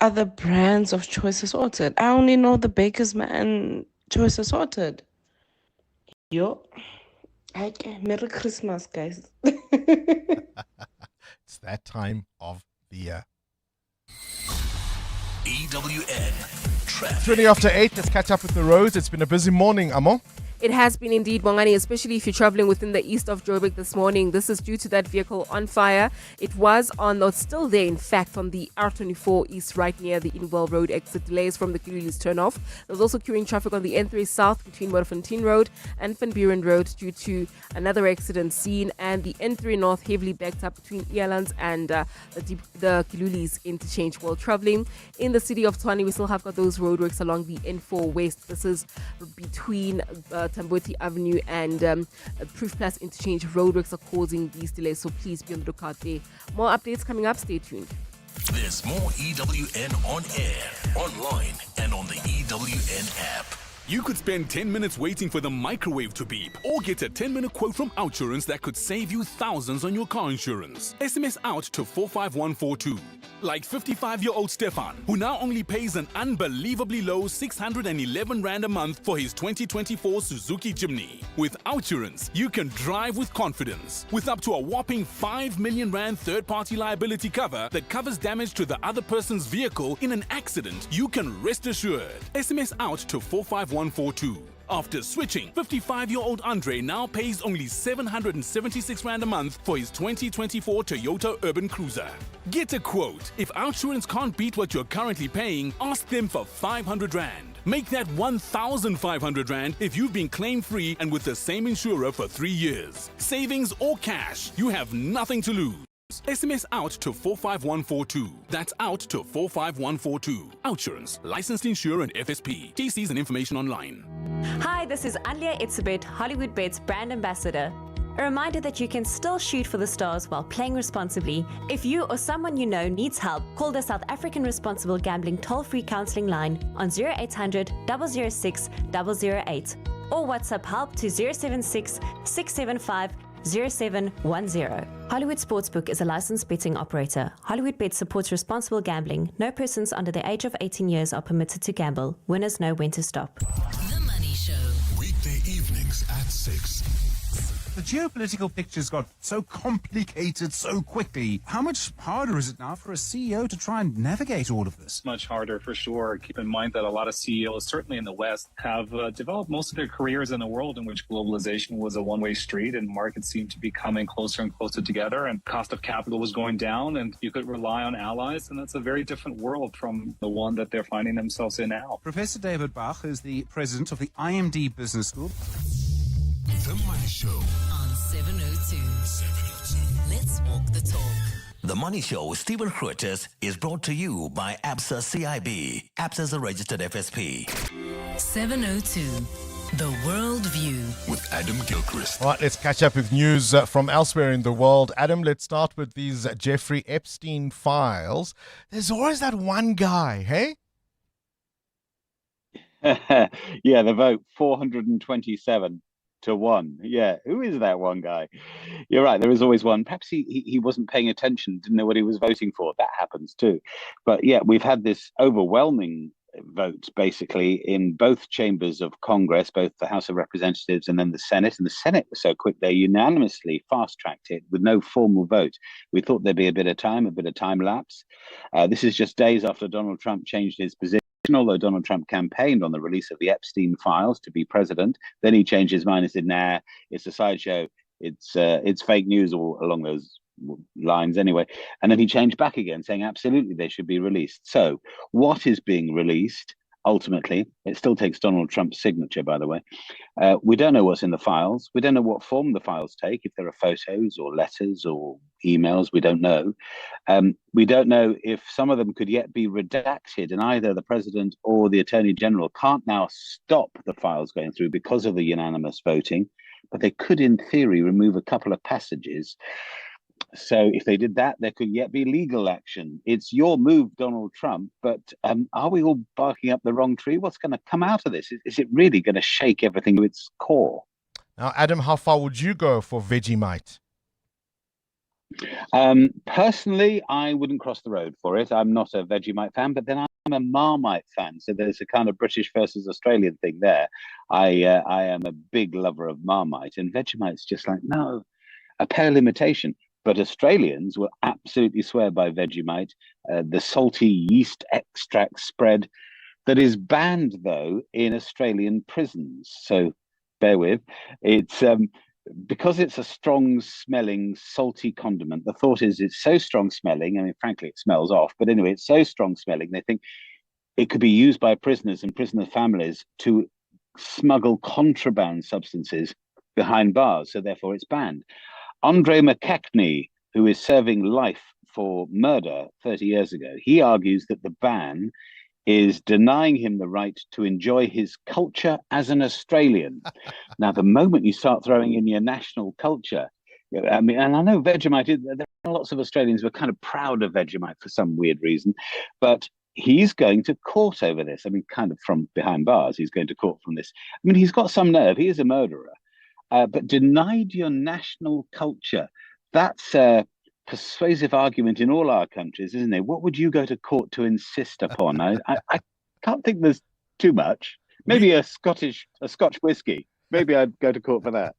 other brands of choice assorted. I only know the Baker's Man choice assorted. Yo. Okay, Merry Christmas, guys.
It's that time of the year.
EWN Traffic.
20 after 8, let's catch up with the roads. It's been a busy morning, Amo.
It has been indeed, Bongani, especially if you're traveling within the east of Joburg this morning. This is due to that vehicle on fire. It was still there, in fact, on the R24 East, right near the Inwell Road exit. Delays from the Kululis turnoff. There's also queuing traffic on the N3 South between Modderfontein Road and Van Buren Road due to another accident scene, and the N3 North heavily backed up between Earlands and the Kululis interchange while traveling. In the city of Tshwane, we still have got those roadworks along the N4 West. This is between Tamboti Avenue and Proof Plus interchange. Roadworks are causing these delays, so please be on the lookout there. More updates coming up. Stay tuned.
There's more EWN on air, online, and on the EWN app. You could spend 10 minutes waiting for the microwave to beep, or get a 10-minute quote from Outsurance that could save you thousands on your car insurance. SMS out to 45142. Like 55-year-old Stefan, who now only pays an unbelievably low 611 Rand a month for his 2024 Suzuki Jimny. With Outsurance, you can drive with confidence. With up to a whopping 5 million Rand third-party liability cover that covers damage to the other person's vehicle in an accident, you can rest assured. SMS out to 45142. After switching, 55-year-old Andre now pays only 776 Rand a month for his 2024 Toyota Urban Cruiser. Get a quote. If Outsurance can't beat what you're currently paying, ask them for 500 Rand. Make that 1,500 Rand if you've been claim-free and with the same insurer for 3 years. Savings or cash, you have nothing to lose. SMS out to 45142. That's out to 45142. Outsurance, licensed insurer and FSP. TCs and information online.
Hi, this is Alia Itzebet, Hollywood Bet's brand ambassador. A reminder that you can still shoot for the stars while playing responsibly. If you or someone you know needs help, call the South African Responsible Gambling toll-free counseling line on 0800 006 008 or WhatsApp help to 076 675 0710. Hollywood Sportsbook is a licensed betting operator. Hollywood Bet supports responsible gambling. No persons under the age of 18 years are permitted to gamble. Winners know when to stop.
The Money Show.
Weekday evenings at 6. The geopolitical picture's got so complicated so quickly. How much harder is it now for a CEO to try and navigate all of this?
Much harder for sure. Keep in mind that a lot of CEOs, certainly in the West, have developed most of their careers in a world in which globalization was a one-way street and markets seemed to be coming closer and closer together and cost of capital was going down and you could rely on allies. And that's a very different world from the one that they're finding themselves in now.
Professor David Bach is the president of the IMD Business School.
The Money Show on 702. Let's walk the talk. The Money Show with Stephen Crutches is brought to you by ABSA CIB. ABSA is a registered FSP. 702. The World View
with Adam Gilchrist.
All right, let's catch up with news from elsewhere in the world. Adam, let's start with these Jeffrey Epstein files. There's always that one guy, hey?
Yeah, the vote 427 to 1. Yeah, who is that one guy? You're right, there is always one. Perhaps he wasn't paying attention, didn't know what he was voting for. That happens too. But yeah, we've had this overwhelming vote basically in both chambers of Congress, both the House of Representatives and then the Senate. And the Senate was so quick, they unanimously fast-tracked it with no formal vote. We thought there'd be a bit of time lapse. This is just days after Donald Trump changed his position. Although Donald Trump campaigned on the release of the Epstein files to be president, then he changed his mind and said, nah, it's a sideshow. It's fake news, or along those lines anyway. And then he changed back again, saying absolutely they should be released. So what is being released? Ultimately, it still takes Donald Trump's signature, by the way. We don't know what's in the files. We don't know what form the files take, if there are photos or letters or emails. We don't know. We don't know if some of them could yet be redacted, and either the president or the attorney general can't now stop the files going through because of the unanimous voting, but they could, in theory, remove a couple of passages. So if they did that, there could yet be legal action. It's your move, Donald Trump, but are we all barking up the wrong tree? What's going to come out of this? Is it really going to shake everything to its core?
Now, Adam, how far would you go for Vegemite?
Personally, I wouldn't cross the road for it. I'm not a Vegemite fan, but then I'm a Marmite fan. So there's a kind of British versus Australian thing there. I am a big lover of Marmite, and Vegemite's just like, no, a pale imitation. But Australians will absolutely swear by Vegemite, the salty yeast extract spread that is banned, though, in Australian prisons. So bear with. It's because it's a strong smelling, salty condiment. The thought is it's so strong smelling. I mean, frankly, it smells off. But anyway, it's so strong smelling. They think it could be used by prisoners and prisoner families to smuggle contraband substances behind bars. So therefore, it's banned. Andre McKechnie, who is serving life for murder 30 years ago, he argues that the ban is denying him the right to enjoy his culture as an Australian. Now, the moment you start throwing in your national culture, I mean, and I know Vegemite, there are lots of Australians who are kind of proud of Vegemite for some weird reason, but he's going to court over this. I mean, kind of from behind bars, he's going to court from this. I mean, he's got some nerve. He is a murderer. But denied your national culture. That's a persuasive argument in all our countries, isn't it? What would you go to court to insist upon? I can't think there's too much. Maybe a Scotch whiskey. Maybe I'd go to court for that.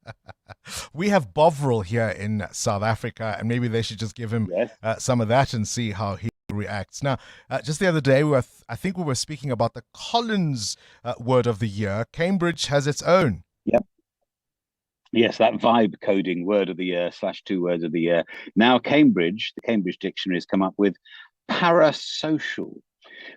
We have Bovril here in South Africa, and maybe they should just give him some of that and see how he reacts. Now, just the other day, I think we were speaking about the Collins word of the year. Cambridge has its own.
Yep. Yes, that vibe coding word of the year / 2 words of the year. Now the Cambridge Dictionary has come up with parasocial,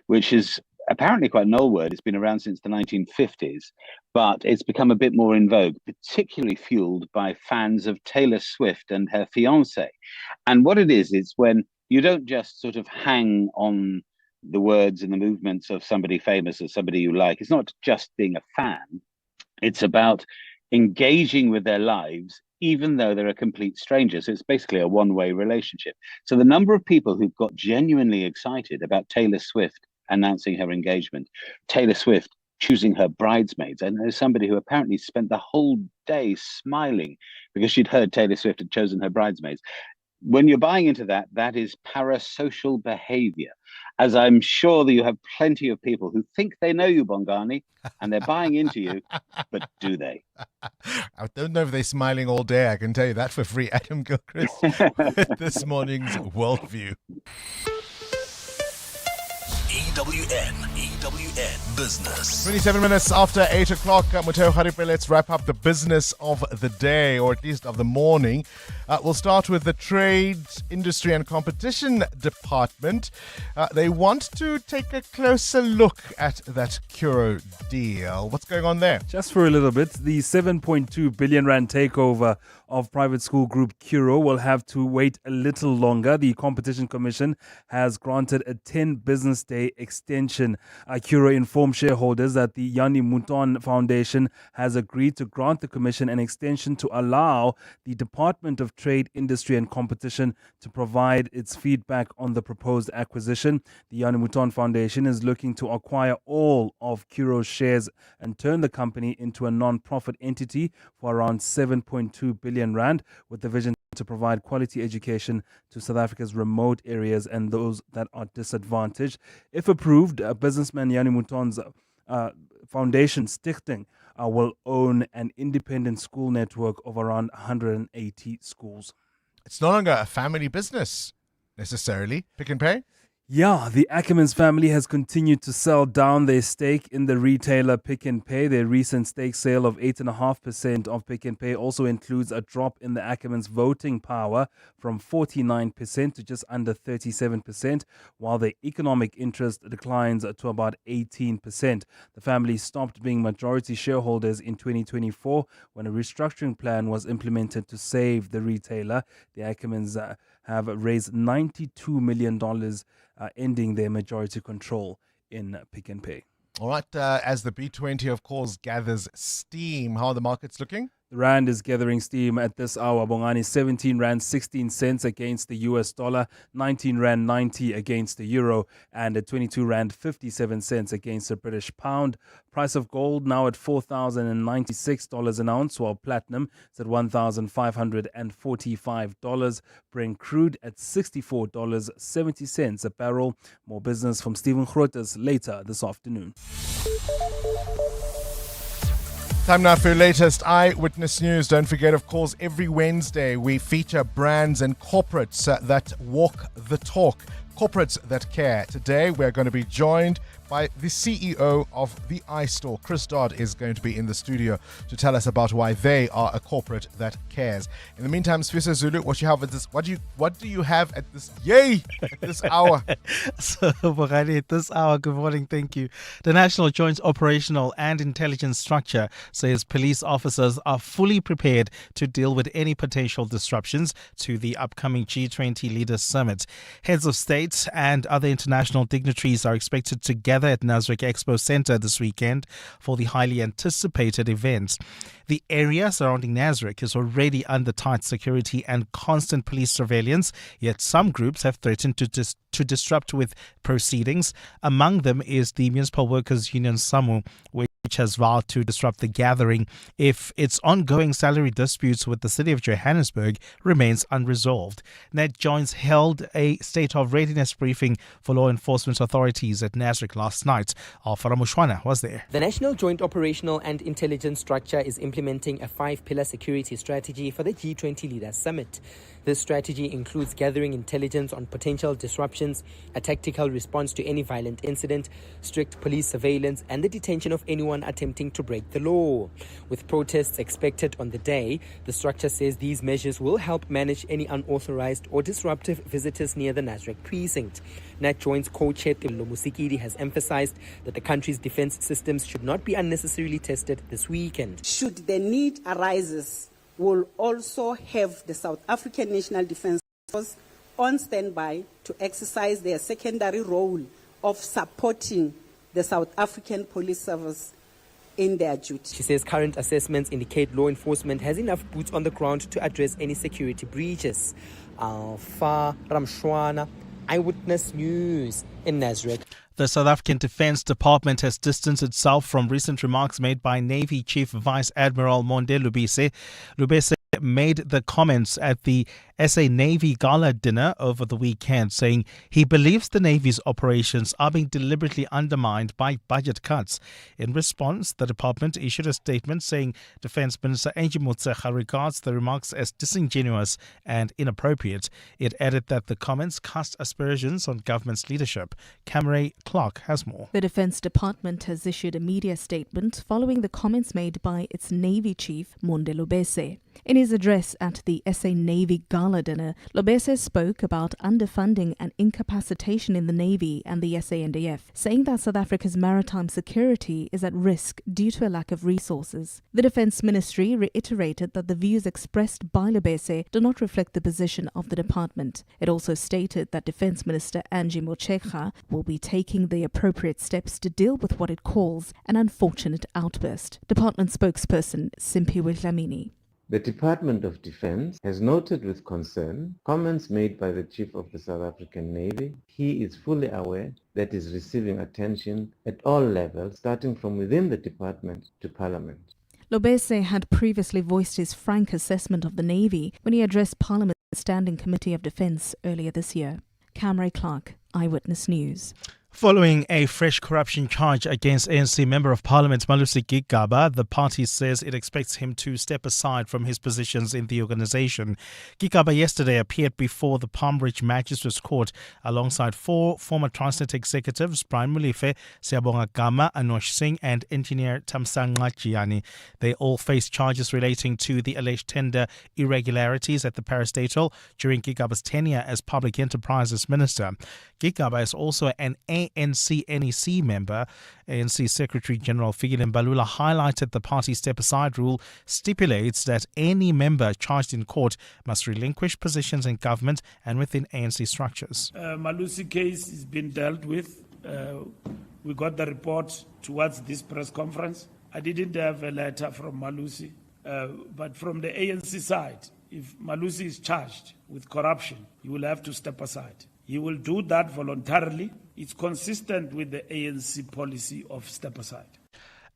which is apparently quite an old word. It's been around since the 1950s, but it's become a bit more in vogue, particularly fueled by fans of Taylor Swift and her fiancé. And what it is when you don't just sort of hang on the words and the movements of somebody famous or somebody you like. It's not just being a fan. It's about engaging with their lives, even though they're a complete stranger. So it's basically a one-way relationship. So the number of people who've got genuinely excited about Taylor Swift announcing her engagement, Taylor Swift choosing her bridesmaids. I know somebody who apparently spent the whole day smiling because she'd heard Taylor Swift had chosen her bridesmaids. When you're buying into that, that is parasocial behavior. As I'm sure that you have plenty of people who think they know you, Bongani, and they're buying into you, but do they?
I don't know if they're smiling all day. I can tell you that for free. Adam Gilchrist with this morning's Worldview.
EWN Business.
27 minutes after 8 o'clock, Muteo Haripe, let's wrap up the business of the day, or at least of the morning. We'll start with the Trade, Industry and Competition Department. They want to take a closer look at that Curro deal. What's going on there?
Just for a little bit, the 7.2 billion rand takeover of private school group Curro will have to wait a little longer. The Competition Commission has granted a 10 business day extension. Curro informed shareholders that the Yanni Mouton Foundation has agreed to grant the Commission an extension to allow the Department of Trade, Industry and Competition to provide its feedback on the proposed acquisition. The Yanni Mouton Foundation is looking to acquire all of Curro's shares and turn the company into a non-profit entity for around 7.2 billion rand, with the vision to provide quality education to South Africa's remote areas and those that are disadvantaged. If approved, businessman Yanni Mouton's foundation Stichting will own an independent school network of around 180 schools.
It's no longer a family business, necessarily. Pick and Pay?
Yeah, the Ackermans family has continued to sell down their stake in the retailer Pick n Pay. Their recent stake sale of 8.5% of Pick n Pay also includes a drop in the Ackermans voting power from 49% to just under 37%, while their economic interest declines to about 18%. The family stopped being majority shareholders in 2024 when a restructuring plan was implemented to save the retailer. The Ackermans have raised $92 million, ending their majority control in Pick n Pay.
All right, as the B20, of course, gathers steam, how are the markets looking?
The rand is gathering steam at this hour. Bongani 17 rand 16 cents against the US dollar, 19 rand 90 against the euro, and at 22 rand 57 cents against the British pound. Price of gold now at $4,096 an ounce, while platinum is at $1,545. Brent crude at $64.70 a barrel. More business from Stephen Grootes later this afternoon.
Time now for your latest Eyewitness News. Don't forget, of course, every Wednesday we feature brands and corporates that walk the talk, corporates that care. Today we're going to be joined by the CEO of the iStore. Chris Dodd is going to be in the studio to tell us about why they are a corporate that cares. In the meantime, Sfisa Zulu, what do you have at this hour?
So, Bongani, at this hour, good morning, thank you. The National Joint Operational and Intelligence Structure says police officers are fully prepared to deal with any potential disruptions to the upcoming G20 Leaders Summit. Heads of state and other international dignitaries are expected to gather at Nasrec Expo Center this weekend for the highly anticipated event. The area surrounding Nasrec is already under tight security and constant police surveillance, yet some groups have threatened to disrupt with proceedings. Among them is the Municipal Workers Union SAMU, which has vowed to disrupt the gathering if its ongoing salary disputes with the city of Johannesburg remains unresolved. Ned Jones held a state of readiness briefing for law enforcement authorities at Nasrec last night. Alfara Mushwana was there.
The National Joint Operational and Intelligence Structure is implementing a 5-pillar security strategy for the G20 Leaders Summit. This strategy includes gathering intelligence on potential disruptions, a tactical response to any violent incident, strict police surveillance, and the detention of anyone attempting to break the law. With protests expected on the day, the structure says these measures will help manage any unauthorized or disruptive visitors near the Nasrec precinct. Nat Joint's co-chair Tillo Musikidi has emphasized that the country's defense systems should not be unnecessarily tested this weekend.
Should the need arises, will also have the South African National Defence Force on standby to exercise their secondary role of supporting the South African Police Service in their duty.
She says current assessments indicate law enforcement has enough boots on the ground to address any security breaches. Alfa Ramshwana, Eyewitness News in Nasrec.
The South African Defence Department has distanced itself from recent remarks made by Navy Chief Vice Admiral Monde Lubise. Lubise made the comments at the SA Navy Gala dinner over the weekend, saying he believes the Navy's operations are being deliberately undermined by budget cuts. In response, the department issued a statement saying Defence Minister Angie Motshekga regards the remarks as disingenuous and inappropriate. It added that the comments cast aspersions on government's leadership. Camry Clark has more.
The Defence Department has issued a media statement following the comments made by its Navy Chief, Monde Lubise. In his address at the SA Navy Gala dinner, Lubese spoke about underfunding and incapacitation in the Navy and the SANDF, saying that South Africa's maritime security is at risk due to a lack of resources. The Defence Ministry reiterated that the views expressed by Lubese do not reflect the position of the department. It also stated that Defence Minister Angie Motshekga will be taking the appropriate steps to deal with what it calls an unfortunate outburst. Department spokesperson Simpiwe Dlamini.
The Department of Defense has noted with concern comments made by the Chief of the South African Navy. He is fully aware that is receiving attention at all levels, starting from within the department to Parliament.
Lubese had previously voiced his frank assessment of the Navy when he addressed Parliament's Standing Committee of Defence earlier this year. Camry Clark, Eyewitness News.
Following a fresh corruption charge against ANC Member of Parliament Malusi Gigaba, the party says it expects him to step aside from his positions in the organisation. Gigaba yesterday appeared before the Palm Ridge Magistrates Court alongside 4 former Transnet executives, Brian Mulife, Siyabonga Gama, Anosh Singh and engineer Tamsanga Giani. They all face charges relating to the alleged tender irregularities at the parastatal during Gigaba's tenure as Public Enterprises Minister. Gigaba is also an ANC NEC member. ANC Secretary General Fikile Mbalula highlighted the party's step-aside rule stipulates that any member charged in court must relinquish positions in government and within ANC structures.
Malusi case is being dealt with. We got the report towards this press conference. I didn't have a letter from Malusi. But from the ANC side, if Malusi is charged with corruption, he will have to step aside. He will do that voluntarily. It's consistent with the ANC policy of step aside.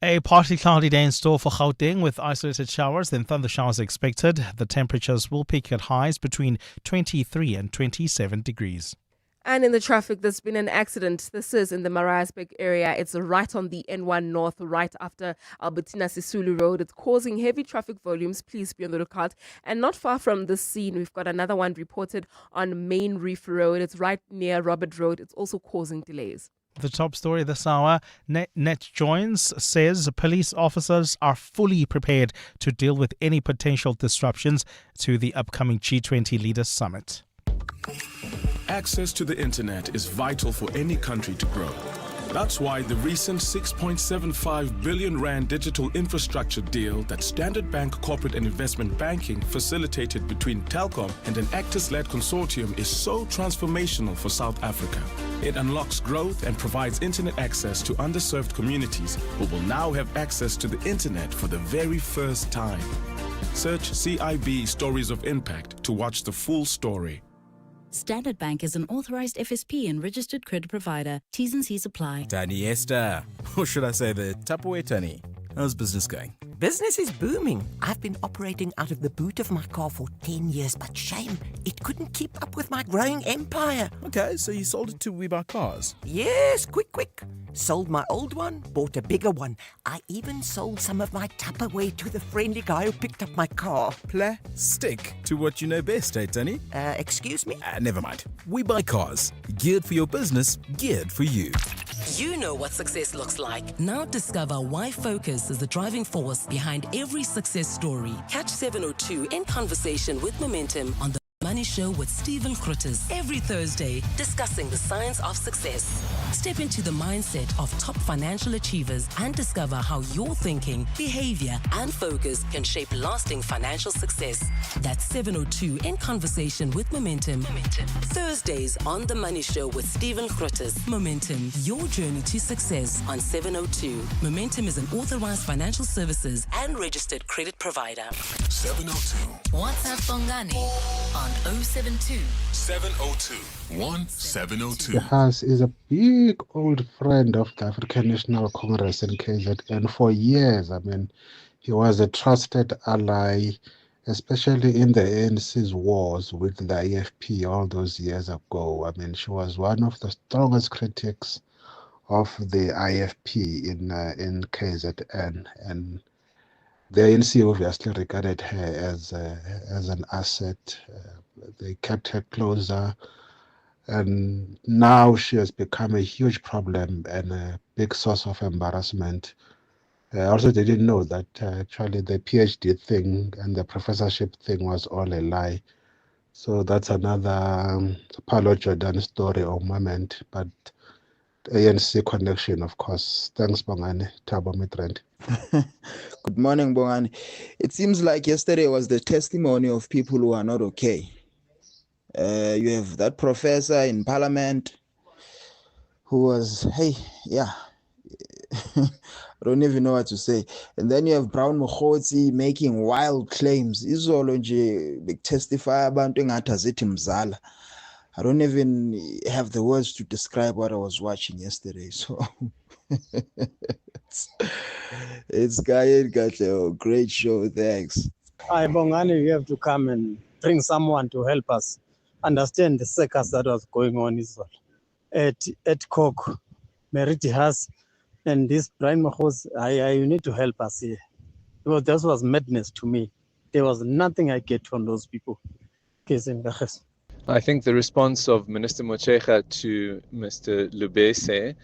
A partly cloudy day in store for Gauteng with isolated showers, then thunder showers expected. The temperatures will peak at highs between 23 and 27 degrees.
And in the traffic, there's been an accident. This is in the Maritzburg area. It's right on the N1 North, right after Albertina Sisulu Road. It's causing heavy traffic volumes. Please be on the lookout. And not far from this scene, we've got another one reported on Main Reef Road. It's right near Robert Road. It's also causing delays.
The top story this hour, Net Joins says police officers are fully prepared to deal with any potential disruptions to the upcoming G20 Leaders Summit.
Access to the internet is vital for any country to grow. That's why the recent 6.75 billion rand digital infrastructure deal that Standard Bank Corporate and Investment Banking facilitated between Telkom and an Actors-led consortium is so transformational for South Africa. It unlocks growth and provides internet access to underserved communities who will now have access to the internet for the very first time. Search CIB Stories of Impact to watch the full story.
Standard Bank is an authorized FSP and registered credit provider. T's and C's apply.
Tani Esther, or should I say the Tupperware Tani? How's business going?
Business is booming. I've been operating out of the boot of my car for 10 years, but shame, it couldn't keep up with my growing empire.
Okay, so you sold it to We Buy Cars?
Yes, quick. Sold my old one, bought a bigger one. I even sold some of my Tupperware to the friendly guy who picked up my car.
Stick to what you know best, eh, Tony?
Excuse me?
Never mind. We Buy Cars. Geared for your business, geared for you.
You know what success looks like. Now discover why focus is the driving force behind every success story. Catch 702 in conversation with Momentum on the Money Show with Stephen Krutters every Thursday, discussing the science of success. Step into the mindset of top financial achievers and discover how your thinking, behavior, and focus can shape lasting financial success. That's 702 in conversation with Momentum. Thursdays on the Money Show with Stephen Krutters. Momentum, your journey to success on 702. Momentum is an authorized financial services and registered credit provider.
702.
WhatsApp Bongani on 072
702 1702.
Has is a big old friend of the African National Congress in KZN for years. I mean, he was a trusted ally, especially in the ANC's wars with the IFP all those years ago. I mean, she was one of the strongest critics of the IFP in KZN, and the ANC obviously regarded her as an asset. They kept her closer, and now she has become a huge problem and a big source of embarrassment. I also didn't know that actually the PhD thing and the professorship thing was all a lie. So that's another Paulo Jordan story or moment, but ANC connection, of course. Thanks, Bongani. Thabo Midrand.
Good morning, Bongani. It seems like yesterday was the testimony of people who are not okay. You have that professor in parliament who was, I don't even know what to say. And then you have Brown Mokhotsi making wild claims. Izolo nje testify abantu engathi azithi mzala. I don't even have the words to describe what I was watching yesterday. So it's Gaye, great show. Thanks.
Hi, Bongani, you have to come and bring someone to help us understand the circus that was going on at Coke, Meriti Haas, and this Brian Mahos. You need to help us here, because this was madness to me. There was nothing I get from those people.
I think the response of Minister Mochecha to Mr. Lubese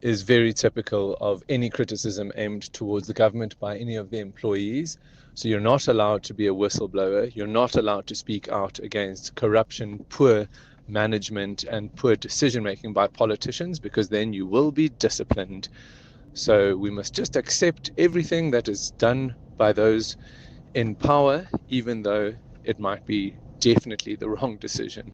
is very typical of any criticism aimed towards the government by any of the employees. So you're not allowed to be a whistleblower. You're not allowed to speak out against corruption, poor management, and poor decision-making by politicians, because then you will be disciplined. So we must just accept everything that is done by those in power, even though it might be definitely the wrong decision.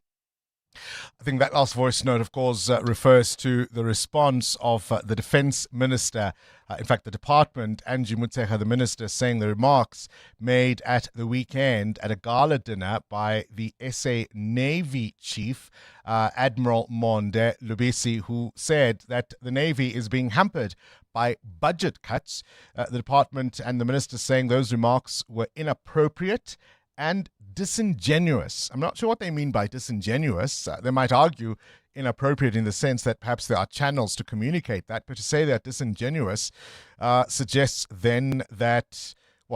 I think that last voice note, of course, refers to the response of the Defense Minister, in fact, the department, Angie Motshekga, the minister, saying the remarks made at the weekend at a gala dinner by the SA Navy Chief, Admiral Monde Lubisi, who said that the Navy is being hampered by budget cuts. The department and the minister saying those remarks were inappropriate and disingenuous. I'm not sure what they mean by disingenuous. They might argue inappropriate in the sense that perhaps there are channels to communicate that, but to say they're disingenuous suggests then that,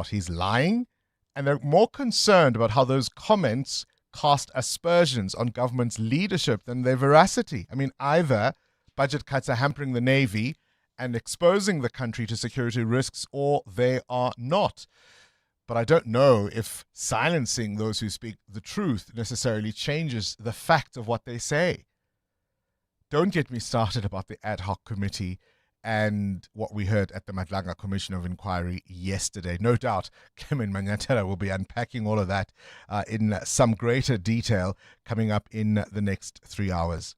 he's lying? And they're more concerned about how those comments cast aspersions on government's leadership than their veracity. I mean, either budget cuts are hampering the Navy and exposing the country to security risks, or they are not. But I don't know if silencing those who speak the truth necessarily changes the fact of what they say. Don't get me started about the ad hoc committee and what we heard at the Madlanga Commission of Inquiry yesterday. No doubt, Clement Manyatela will be unpacking all of that in some greater detail coming up in the next 3 hours.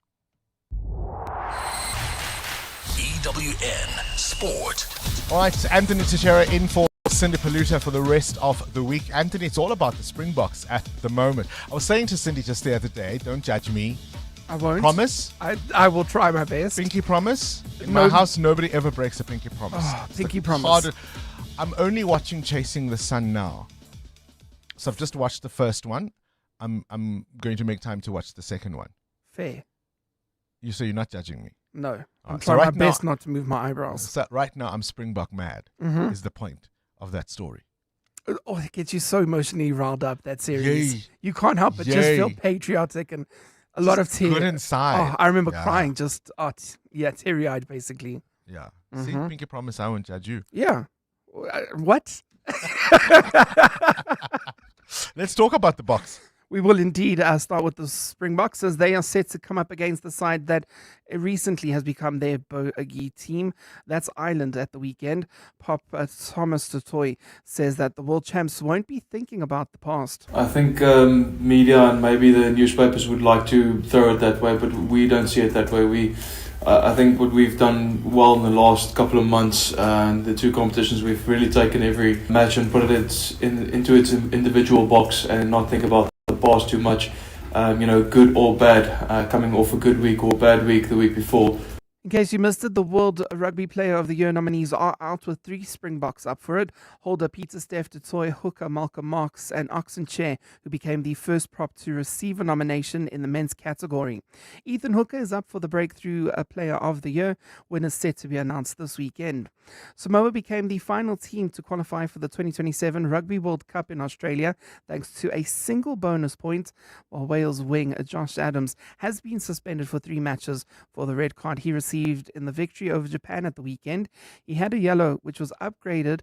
EWN Sport.
All right, Anthony Teixeira in for Cindy Paluta for the rest of the week. Anthony, it's all about the Springboks at the moment. I was saying to Cindy just the other day, don't judge me.
I won't.
Promise?
I will try my best.
Pinky promise? In my house, nobody ever breaks a pinky promise.
Oh, pinky promise.
I'm only watching Chasing the Sun now. So I've just watched the first one. I'm going to make time to watch the second one.
Fair.
So you're not judging me?
No. I'm trying my best not to move my eyebrows.
So right now, I'm Springbok mad, is the point of that story.
Oh, it gets you so emotionally riled up, that series. Yay. You can't help but just feel patriotic and a lot of tears.
Good inside.
Oh, I remember crying, teary-eyed, basically.
Yeah. See, pinky promise, I won't judge you.
Yeah. What?
Let's talk about the box.
We will indeed start with the Springboks, as they are set to come up against the side that recently has become their bogey team. That's Ireland at the weekend. Thomas Tutoy says that the world champs won't be thinking about the past.
I think media and maybe the newspapers would like to throw it that way, but we don't see it that way. I think what we've done well in the last couple of months, and the two competitions, we've really taken every match and put it into its individual box and not think about the past too much, good or bad, coming off a good week or bad week the week before.
In case you missed it, the World Rugby Player of the Year nominees are out with 3 Springboks up for it. Holder Peter Steph Dutoy, hooker Malcolm Marx, and Oxen Chair, who became the first prop to receive a nomination in the men's category. Ethan Hooker is up for the Breakthrough Player of the Year. Winners set to be announced this weekend. Samoa became the final team to qualify for the 2027 Rugby World Cup in Australia, thanks to a single bonus point, while Wales wing Josh Adams has been suspended for 3 matches for the red card he received in the victory over Japan at the weekend. He had a yellow, which was upgraded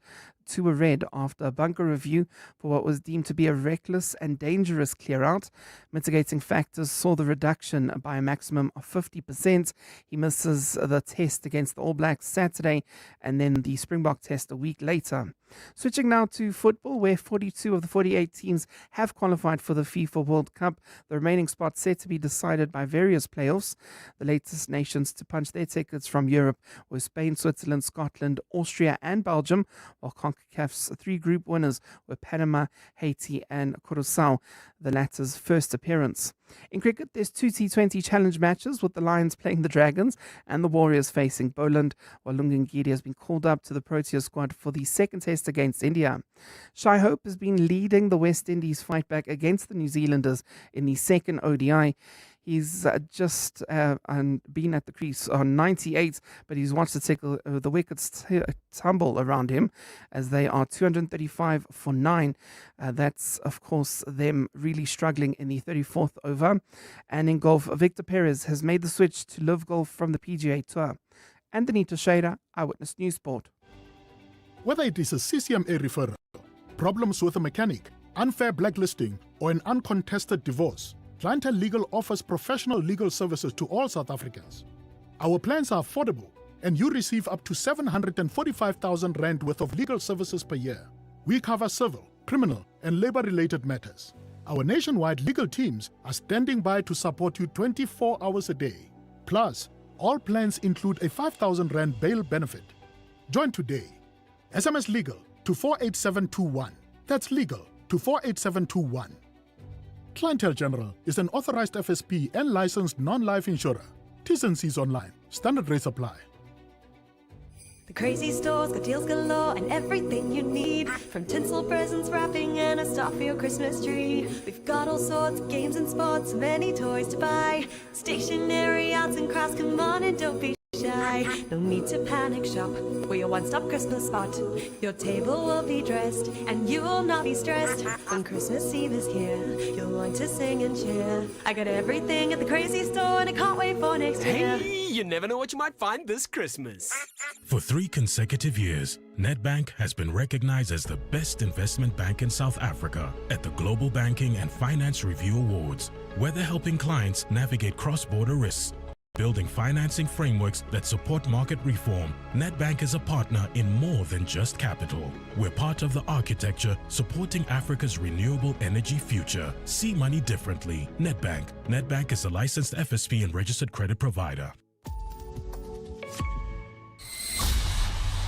to a red after a bunker review for what was deemed to be a reckless and dangerous clear-out. Mitigating factors saw the reduction by a maximum of 50%. He misses the test against the All Blacks Saturday and then the Springbok test a week later. Switching now to football, where 42 of the 48 teams have qualified for the FIFA World Cup. The remaining spots set to be decided by various playoffs. The latest nations to punch their tickets from Europe were Spain, Switzerland, Scotland, Austria and Belgium, while CONCACAF's 3 group winners were Panama, Haiti and Curaçao, the latter's first appearance. In cricket, there's 2 T20 challenge matches, with the Lions playing the Dragons and the Warriors facing Boland, while Lungangiri has been called up to the Protea squad for the second test against India. Shai Hope has been leading the West Indies fight back against the New Zealanders in the second ODI. He's just been at the crease on 98, but he's watched the wickets tumble around him as they are 235 for 9. That's, of course, them really struggling in the 34th over. And in golf, Victor Perez has made the switch to Live Golf from the PGA Tour. Anthony Teixeira, Eyewitness News Sport.
Whether it is a CCMA referral, problems with a mechanic, unfair blacklisting, or an uncontested divorce, Clientele Legal offers professional legal services to all South Africans. Our plans are affordable, and you receive up to 745,000 rand worth of legal services per year. We cover civil, criminal, and labor-related matters. Our nationwide legal teams are standing by to support you 24 hours a day. Plus, all plans include a 5,000 Rand bail benefit. Join today. SMS legal to 48721. That's legal to 48721. Clientele General is an authorized FSP and licensed non-life insurer. T's and C's online. Standard rates apply.
The crazy store's got deals galore and everything you need. From tinsel presents, wrapping, and a star for your Christmas tree. We've got all sorts of games and sports, many toys to buy. Stationery, arts and crafts, come on and don't be shy. No need to panic shop, we're your one-stop Christmas spot. Your table will be dressed and you will not be stressed. When Christmas Eve is here, you'll want to sing and cheer. I got everything at the crazy store and I can't wait for next year.
Hey, you never know what you might find this Christmas.
For 3 consecutive years, Nedbank has been recognized as the best investment bank in South Africa at the Global Banking and Finance Review Awards. Whether helping clients navigate cross-border risks, building financing frameworks that support market reform, Nedbank is a partner in more than just capital. We're part of the architecture supporting Africa's renewable energy future. See money differently. Nedbank. Nedbank is a licensed FSP and registered credit provider.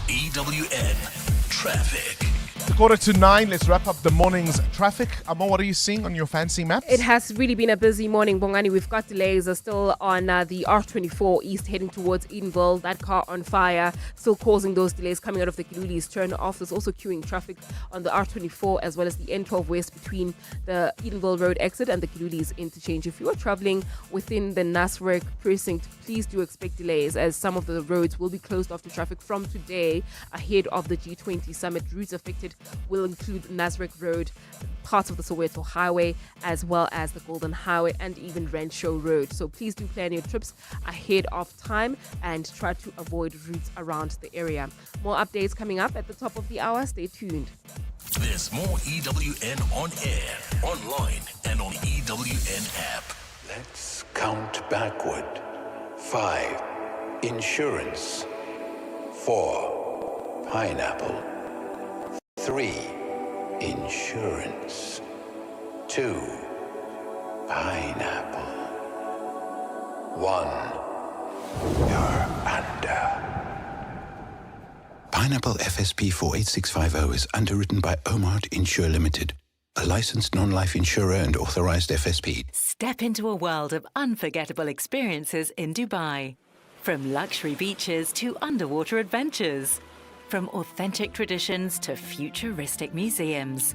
EWN Traffic.
It's 8:45. Let's wrap up the morning's traffic. Amo, what are you seeing on your fancy maps?
It has really been a busy morning, Bongani. We've got delays still on the R24 East heading towards Edenville. That car on fire, still causing those delays coming out of the Kiluli's turn off. There's also queuing traffic on the R24 as well as the N12 West between the Edenville Road exit and the Kiluli's interchange. If you are traveling within the Nasrec precinct, please do expect delays as some of the roads will be closed off to traffic from today ahead of the G20 summit. Routes affected will include Nasrec Road, parts of the Soweto Highway, as well as the Golden Highway and even Renshaw Road. So please do plan your trips ahead of time and try to avoid routes around the area. More updates coming up at the top of the hour. Stay tuned.
There's more EWN on air, online, and on the EWN app.
Let's count backward. 5. Insurance. 4. Pineapple. 3. Insurance. 2. Pineapple. 1. You're under. Pineapple FSP 48650 is underwritten by Omart Insure Limited, a licensed non-life insurer and authorized FSP.
Step into a world of unforgettable experiences in Dubai. From luxury beaches to underwater adventures. From authentic traditions to futuristic museums.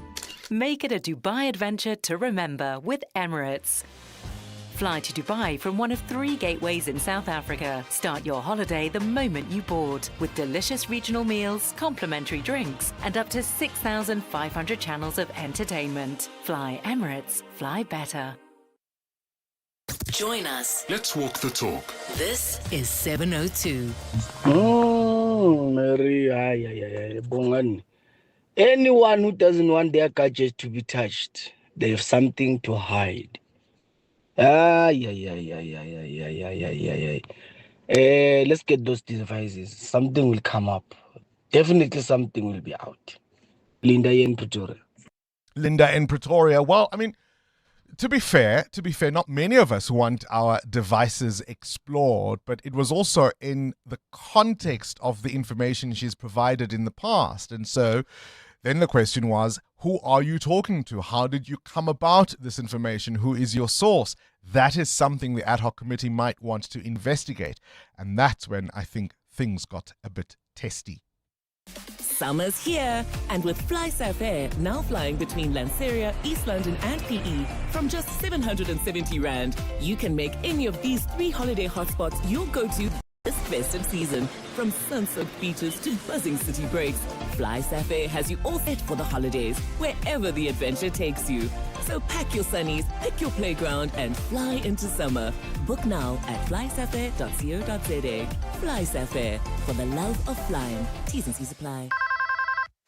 Make it a Dubai adventure to remember with Emirates. Fly to Dubai from one of 3 gateways in South Africa. Start your holiday the moment you board with delicious regional meals, complimentary drinks, and up to 6,500 channels of entertainment. Fly Emirates. Fly better.
Join us.
Let's walk the talk.
This is 702.
Mary, Bongani. Anyone who doesn't want their gadgets to be touched, they have something to hide. Let's get those devices. Something will come up. Definitely something will be out. Linda in Pretoria.
Linda in Pretoria. Well, I mean, to be fair, not many of us want our devices explored, but it was also in the context of the information she's provided in the past. And so then the question was, who are you talking to? How did you come about this information? Who is your source? That is something the ad hoc committee might want to investigate. And that's when I think things got a bit testy.
Summer's here, and with Fly South Air now flying between Lanseria, East London and PE from just 770 Rand, you can make any of these 3 holiday hotspots your go-to this festive season. From sun-soaked beaches to buzzing city breaks, Fly South Air has you all set for the holidays, wherever the adventure takes you. So pack your sunnies, pick your playground, and fly into summer. Book now at flysouth.co.za. Fly South Air, for the love of flying. T's and C's apply.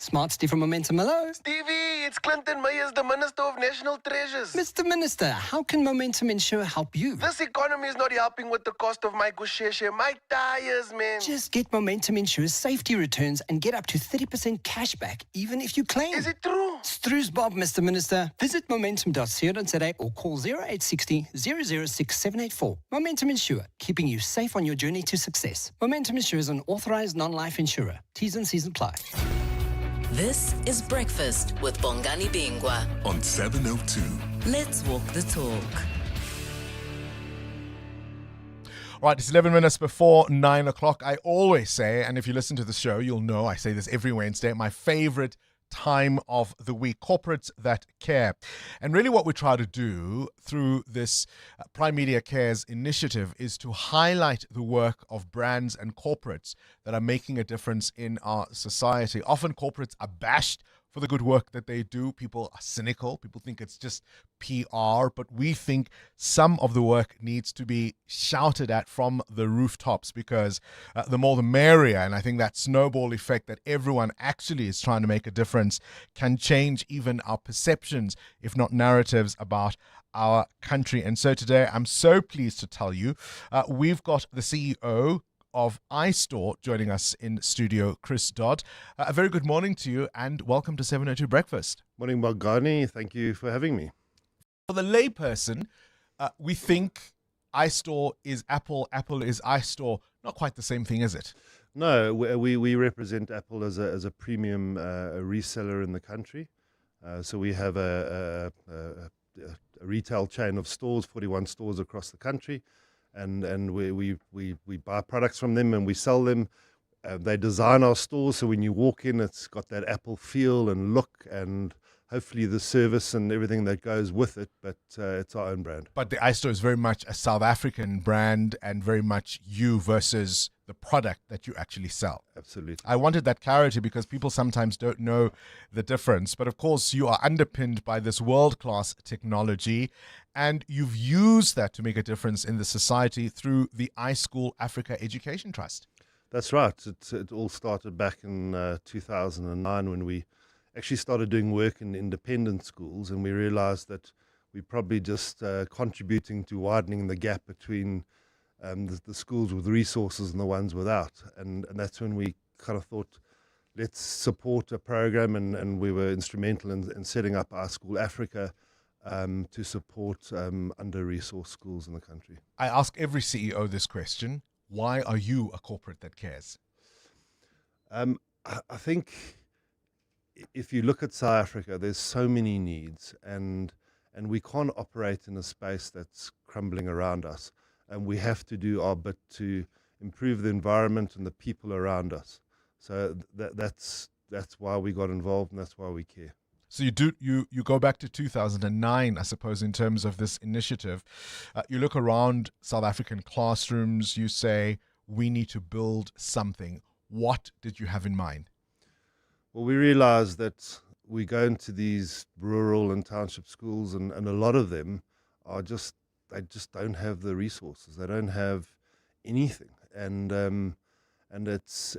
Smart Steve from Momentum. Hello.
Stevie, it's Clinton Myers, the Minister of National Treasures.
Mr. Minister, how can Momentum Insure help you?
This economy is not helping with the cost of my gusheshe, my tires, man.
Just get Momentum Insure's safety returns and get up to 30% cash back, even if you claim.
Is it true?
Stru's Bob, Mr. Minister. Visit momentum.co.za or call 0860 006 784. Momentum Insure, keeping you safe on your journey to success. Momentum Insure is an authorized non-life insurer. T's and C's apply.
This is Breakfast with Bongani Bingwa
on 702.
Let's walk the talk.
Right, it's 11 minutes before 9 o'clock. I always say, and if you listen to the show, you'll know I say this every Wednesday, my favorite time of the week, corporates that care. And really what we try to do through this Prime Media Cares initiative is to highlight the work of brands and corporates that are making a difference in our society. Often corporates are bashed for the good work that they do. People are cynical. People think it's just PR, but we think some of the work needs to be shouted at from the rooftops because the more the merrier. And I think that snowball effect that everyone actually is trying to make a difference can change even our perceptions, if not narratives, about our country. And so today, I'm so pleased to tell you, we've got the CEO of iStore joining us in studio, Chris Dodd. A very good morning to you and welcome to 702 Breakfast.
Morning, Bongani. Thank you for having me.
For the layperson, we think iStore is Apple, Apple is iStore. Not quite the same thing, is it?
No, we represent Apple as a premium reseller in the country. So we have a retail chain of stores, 41 stores across the country. And we buy products from them and we sell them. They design our stores, so when you walk in, it's got that Apple feel and look, and hopefully the service and everything that goes with it. But it's our own brand.
But the iStore is very much a South African brand and very much you versus the product that you actually sell.
Absolutely.
I wanted that clarity because people sometimes don't know the difference. But of course, you are underpinned by this world-class technology, and you've used that to make a difference in the society through the iSchool Africa Education Trust.
That's right. It all started back in 2009 when we actually started doing work in independent schools, and we realized that we're probably just contributing to widening the gap between the schools with resources and the ones without. And that's when we kind of thought, let's support a program, and we were instrumental in setting up iSchool Africa to support under-resourced schools in the country.
I ask every CEO this question. Why are you a corporate that cares?
I think if you look at South Africa, there's so many needs, and we can't operate in a space that's crumbling around us. And we have to do our bit to improve the environment and the people around us. So that's why we got involved, and that's why we care.
So you go back to 2009, I suppose, in terms of this initiative. You look around South African classrooms, you say, we need to build something. What did you have in mind?
Well, we realized that we go into these rural and township schools, and a lot of them are they just don't have the resources. They don't have anything, and it's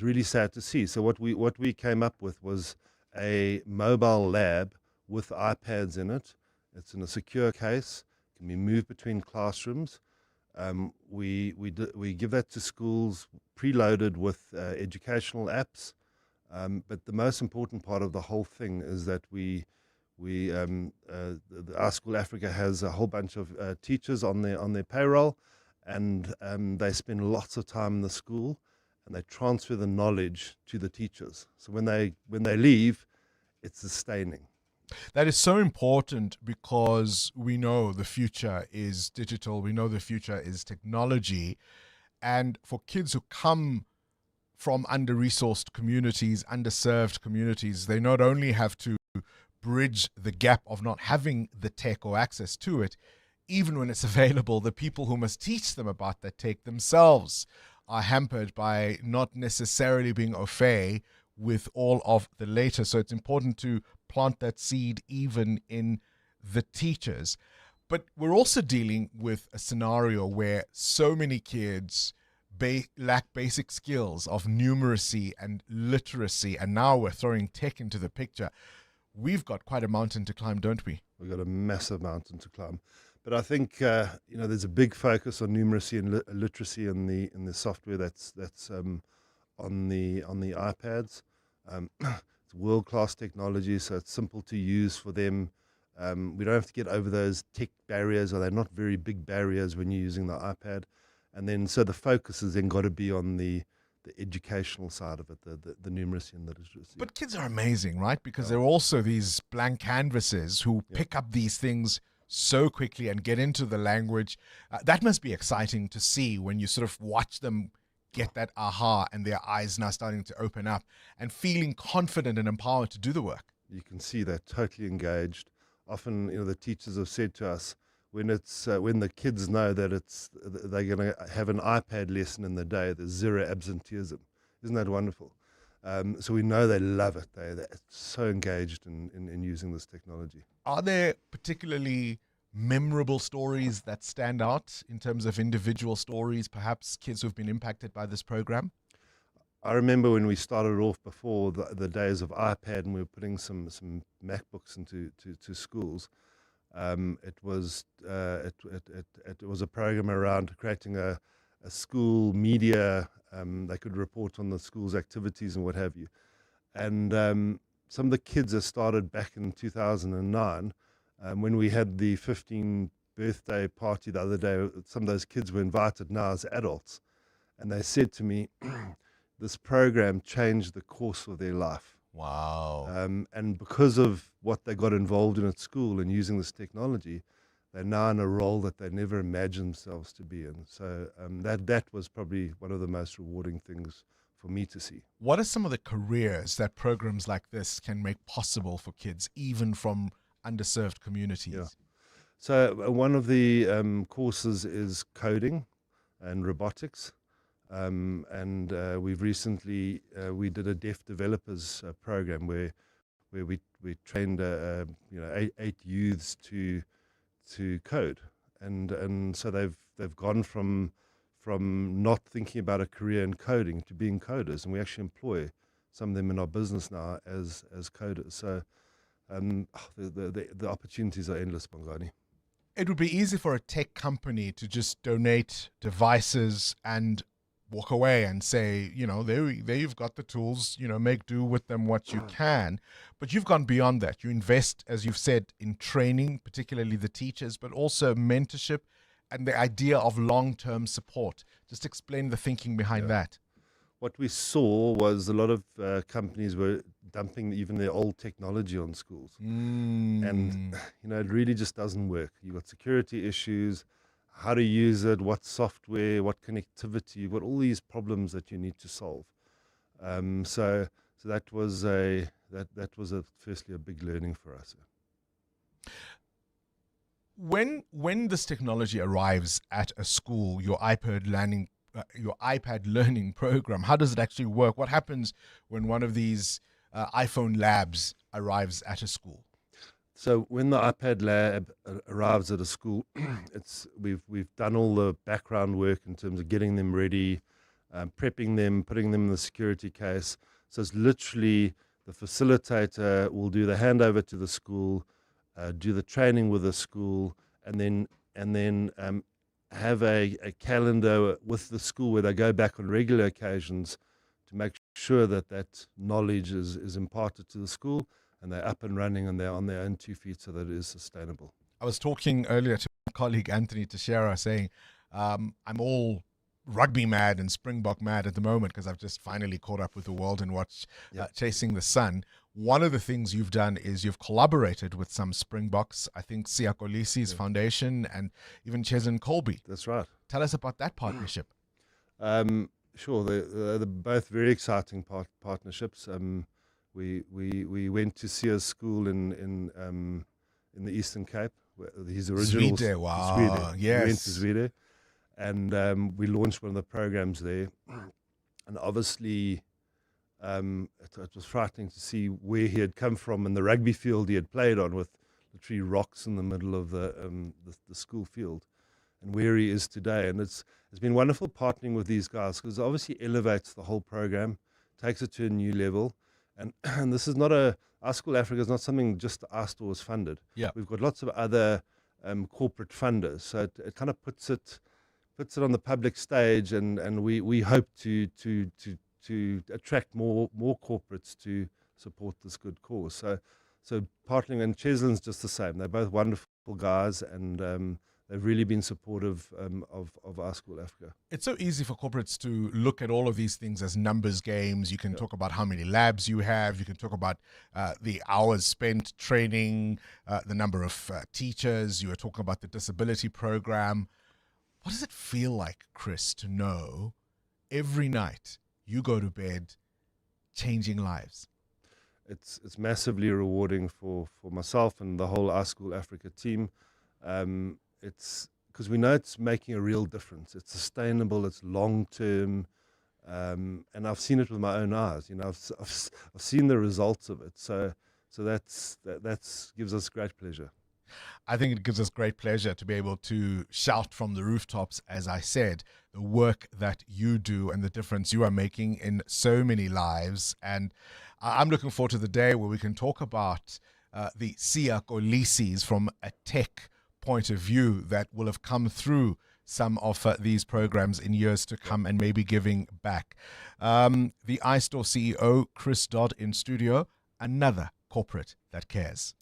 really sad to see. So what we came up with was a mobile lab with iPads in it. It's in a secure case, can be moved between classrooms. We give that to schools preloaded with educational apps. But the most important part of the whole thing is that iSchool Africa has a whole bunch of teachers on their payroll, and they spend lots of time in the school, and they transfer the knowledge to the teachers. So when they leave, it's sustaining.
That is so important because we know the future is digital. We know the future is technology. And for kids who come from under-resourced communities, underserved communities, they not only have to bridge the gap of not having the tech or access to it, even when it's available, the people who must teach them about that tech themselves are hampered by not necessarily being au fait with all of the later. So it's important to plant that seed even in the teachers. But we're also dealing with a scenario where so many kids lack basic skills of numeracy and literacy, and now we're throwing tech into the picture. We've got quite a mountain to climb, don't we?
We've got a massive mountain to climb. But I think there's a big focus on numeracy and literacy in the software that's on the iPads. It's world-class technology, so it's simple to use for them. We don't have to get over those tech barriers, or they're not very big barriers when you're using the iPad. And then, so the focus has then got to be on the educational side of it, the numeracy and the literacy.
But kids are amazing, right? Because they're also these blank canvases who pick up these things so quickly and get into the language. That must be exciting to see when you sort of watch them get that aha and their eyes now starting to open up and feeling confident and empowered to do the work.
You can see they're totally engaged. Often, the teachers have said to us, when the kids know that they're going to have an iPad lesson in the day, there's zero absenteeism. Isn't that wonderful? So we know they love it. They're so engaged in using this technology.
Are there particularly memorable stories that stand out in terms of individual stories, perhaps kids who've been impacted by this program?
I remember when we started off before the days of iPad, and we were putting some MacBooks into schools. It was a program around creating a school media. They could report on the school's activities and what have you. And some of the kids that started back in 2009, when we had the 15th birthday party the other day, some of those kids were invited now as adults. And they said to me, this program changed the course of their life.
Wow.
And because of what they got involved in at school and using this technology, they're now in a role that they never imagined themselves to be in. So that was probably one of the most rewarding things for me to see.
What are some of the careers that programs like this can make possible for kids, even from underserved communities?
Yeah. So one of the courses is coding and robotics. And we've recently we did a deaf developers program where we trained eight youths to code, and so they've gone from not thinking about a career in coding to being coders, and we actually employ some of them in our business now as coders. So the opportunities are endless, Bongani.
It would be easy for a tech company to just donate devices and walk away and say, there you've got the tools, make do with them what you can. But you've gone beyond that. You invest, as you've said, in training, particularly the teachers, but also mentorship and the idea of long-term support. Just explain the thinking behind that.
What we saw was a lot of companies were dumping even their old technology on schools. And, it really just doesn't work. You've got security issues, how to use it, what software, what connectivity. You've got all these problems that you need to solve. So that was firstly a big learning for us.
When this technology arrives at a school, your iPad learning program, how does it actually work? What happens when one of these iPhone labs arrives at a school?
So when the iPad lab arrives at a school, we've done all the background work in terms of getting them ready, prepping them, putting them in the security case. So it's literally the facilitator will do the handover to the school, do the training with the school, and then have a calendar with the school where they go back on regular occasions to make sure that knowledge is imparted to the school, and they're up and running and they're on their own 2 feet so that it is sustainable.
I was talking earlier to my colleague Anthony Teixeira saying, I'm all rugby mad and Springbok mad at the moment because I've just finally caught up with the world and watched Chasing the Sun. One of the things you've done is you've collaborated with some Springboks, I think Siya Kolisi's foundation and even Cheslin Colby.
That's right.
Tell us about that partnership.
Sure, they're both very exciting partnerships. We went to Siya's school in the Eastern Cape. His original
Zwide, wow,
Zwide.
yes.
We went to Zwide, and we launched one of the programs there. And obviously, it was frightening to see where he had come from and the rugby field he had played on, with literally rocks in the middle of the school field, and where he is today. And it's been wonderful partnering with these guys because it obviously elevates the whole program, takes it to a new level. And this is not our School Africa is not something just our store is funded.
Yeah.
We've got lots of other corporate funders, so it kind of puts it on the public stage, and we hope to attract more corporates to support this good cause. So Partling and Cheslin's just the same. They're both wonderful guys, and they've really been supportive of our school, Africa.
It's so easy for corporates to look at all of these things as numbers games. You can talk about how many labs you have. You can talk about the hours spent training, the number of teachers. You were talking about the disability program. What does it feel like, Chris, to know every night you go to bed changing lives?
It's massively rewarding for myself and the whole Our School Africa team. It's because we know it's making a real difference. It's sustainable. It's long term, and I've seen it with my own eyes. You know, I've seen the results of it. So that's gives us great pleasure.
I think it gives us great pleasure to be able to shout from the rooftops, as I said, the work that you do and the difference you are making in so many lives. And I'm looking forward to the day where we can talk about the Siyakolisi's from a tech point of view that will have come through some of these programs in years to come and maybe giving back. The iStore CEO, Chris Dodd, in studio, another corporate that cares.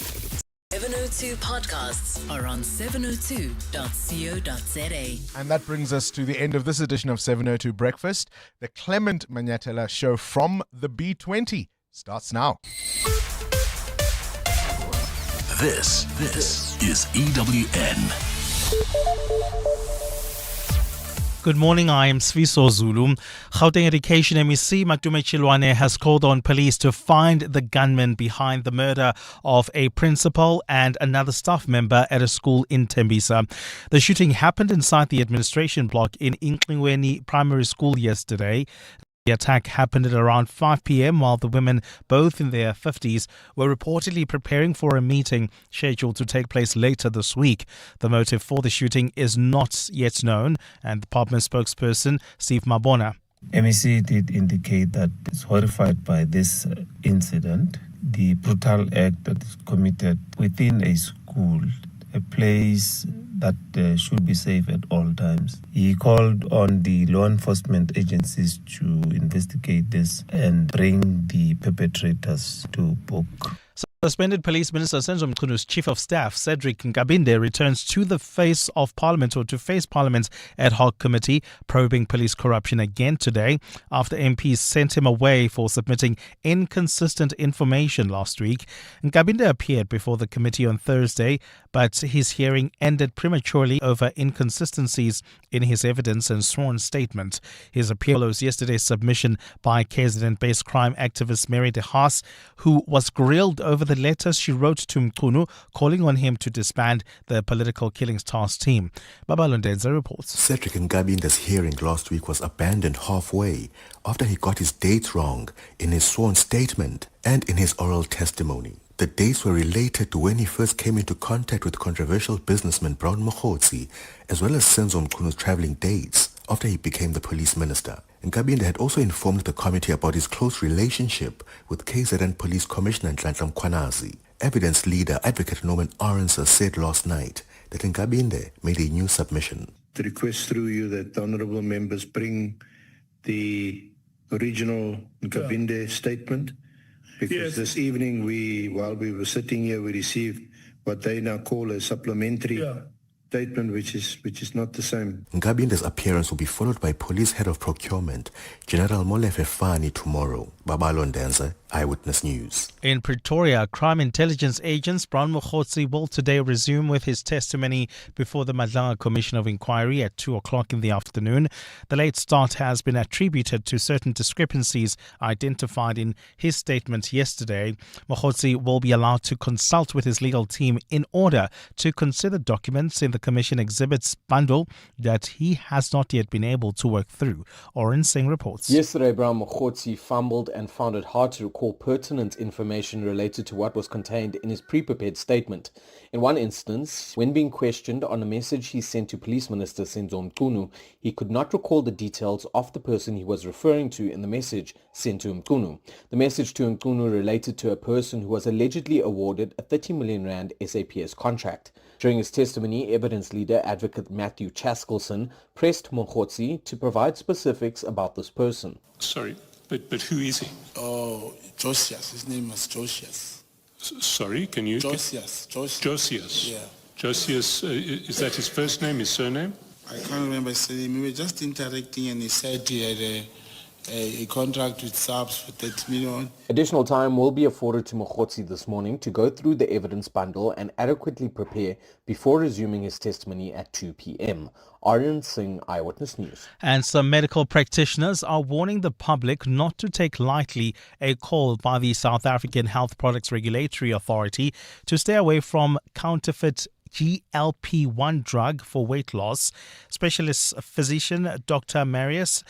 702 podcasts are on 702.co.za.
And that brings us to the end of this edition of 702 Breakfast. The Clement Manyatela show from the B20 starts now.
This is EWN.
Good morning, I am Sviso Zulu. Gauteng Education MEC Matume Chilwane has called on police to find the gunman behind the murder of a principal and another staff member at a school in Tembisa. The shooting happened inside the administration block in Inklingweni Primary School yesterday. The attack happened at around 5 p.m. while the women, both in their 50s, were reportedly preparing for a meeting scheduled to take place later this week. The motive for the shooting is not yet known, and the department spokesperson, Steve Mabona.
MEC did indicate that it's horrified by this incident, the brutal act that is committed within a school, a place that should be safe at all times. He called on the law enforcement agencies to investigate this and bring the perpetrators to book.
Suspended Police Minister Senzo Mchunu's Chief of Staff, Cedric Nkabinde, returns to the face of Parliament or to face Parliament's ad hoc committee probing police corruption again today after MPs sent him away for submitting inconsistent information last week. Nkabinde appeared before the committee on Thursday, but his hearing ended prematurely over inconsistencies in his evidence and sworn statement. His appeal follows yesterday's submission by KZN-based crime activist Mary De Haas, who was grilled over the letters she wrote to Mchunu calling on him to disband the political killings task team. Baba Londenza reports.
Cedric Nkabinde's hearing last week was abandoned halfway after he got his dates wrong in his sworn statement and in his oral testimony. The dates were related to when he first came into contact with controversial businessman Brown Mokhotsi, as well as Senzo Mchunu's traveling dates after he became the police minister. Nkabinde had also informed the committee about his close relationship with KZN Police Commissioner Nhlanhla Mkhwanazi. Evidence leader Advocate Norman Arendse said last night that Nkabinde made a new submission.
To request through you that the honourable members bring the original Nkabinde statement, because this evening while we were sitting here, we received what they now call a supplementary statement, which is not the same.
Nkabinde's appearance will be followed by Police Head of Procurement, General Molefe Fani, tomorrow. Babalo Ndenza, Eyewitness News.
In Pretoria, crime intelligence agents Brown Mokhotsi will today resume with his testimony before the Madlanga Commission of Inquiry at 2 o'clock in the afternoon. The late start has been attributed to certain discrepancies identified in his statement yesterday. Mokhotsi will be allowed to consult with his legal team in order to consider documents in the Commission exhibits bundle that he has not yet been able to work through. Oren Singh reports.
Yesterday, Brown Mokhotsi fumbled and found it hard to recall pertinent information related to what was contained in his pre-prepared statement. In one instance, when being questioned on a message he sent to Police Minister Senzo Mchunu, he could not recall the details of the person he was referring to in the message sent to Mchunu. The message to Mchunu related to a person who was allegedly awarded a 30 million rand SAPS contract. During his testimony, evidence leader Advocate Matthew Chaskelson pressed Mokhotsi to provide specifics about this person.
Sorry.
But who is he?
Oh, Josias. His name was Josias.
Sorry, can you?
Josias.
Josias.
Yeah.
Josias, is that his first name, his surname?
I can't remember his name. We were just interacting and he said he had a contract with SAPS for 30 million.
Additional time will be afforded to Mokgotsi this morning to go through the evidence bundle and adequately prepare before resuming his testimony at 2 p.m. Aryan Singh, Eyewitness News.
And some medical practitioners are warning the public not to take lightly a call by the South African Health Products Regulatory Authority to stay away from counterfeit GLP-1 drug for weight loss. Specialist physician Dr. Marius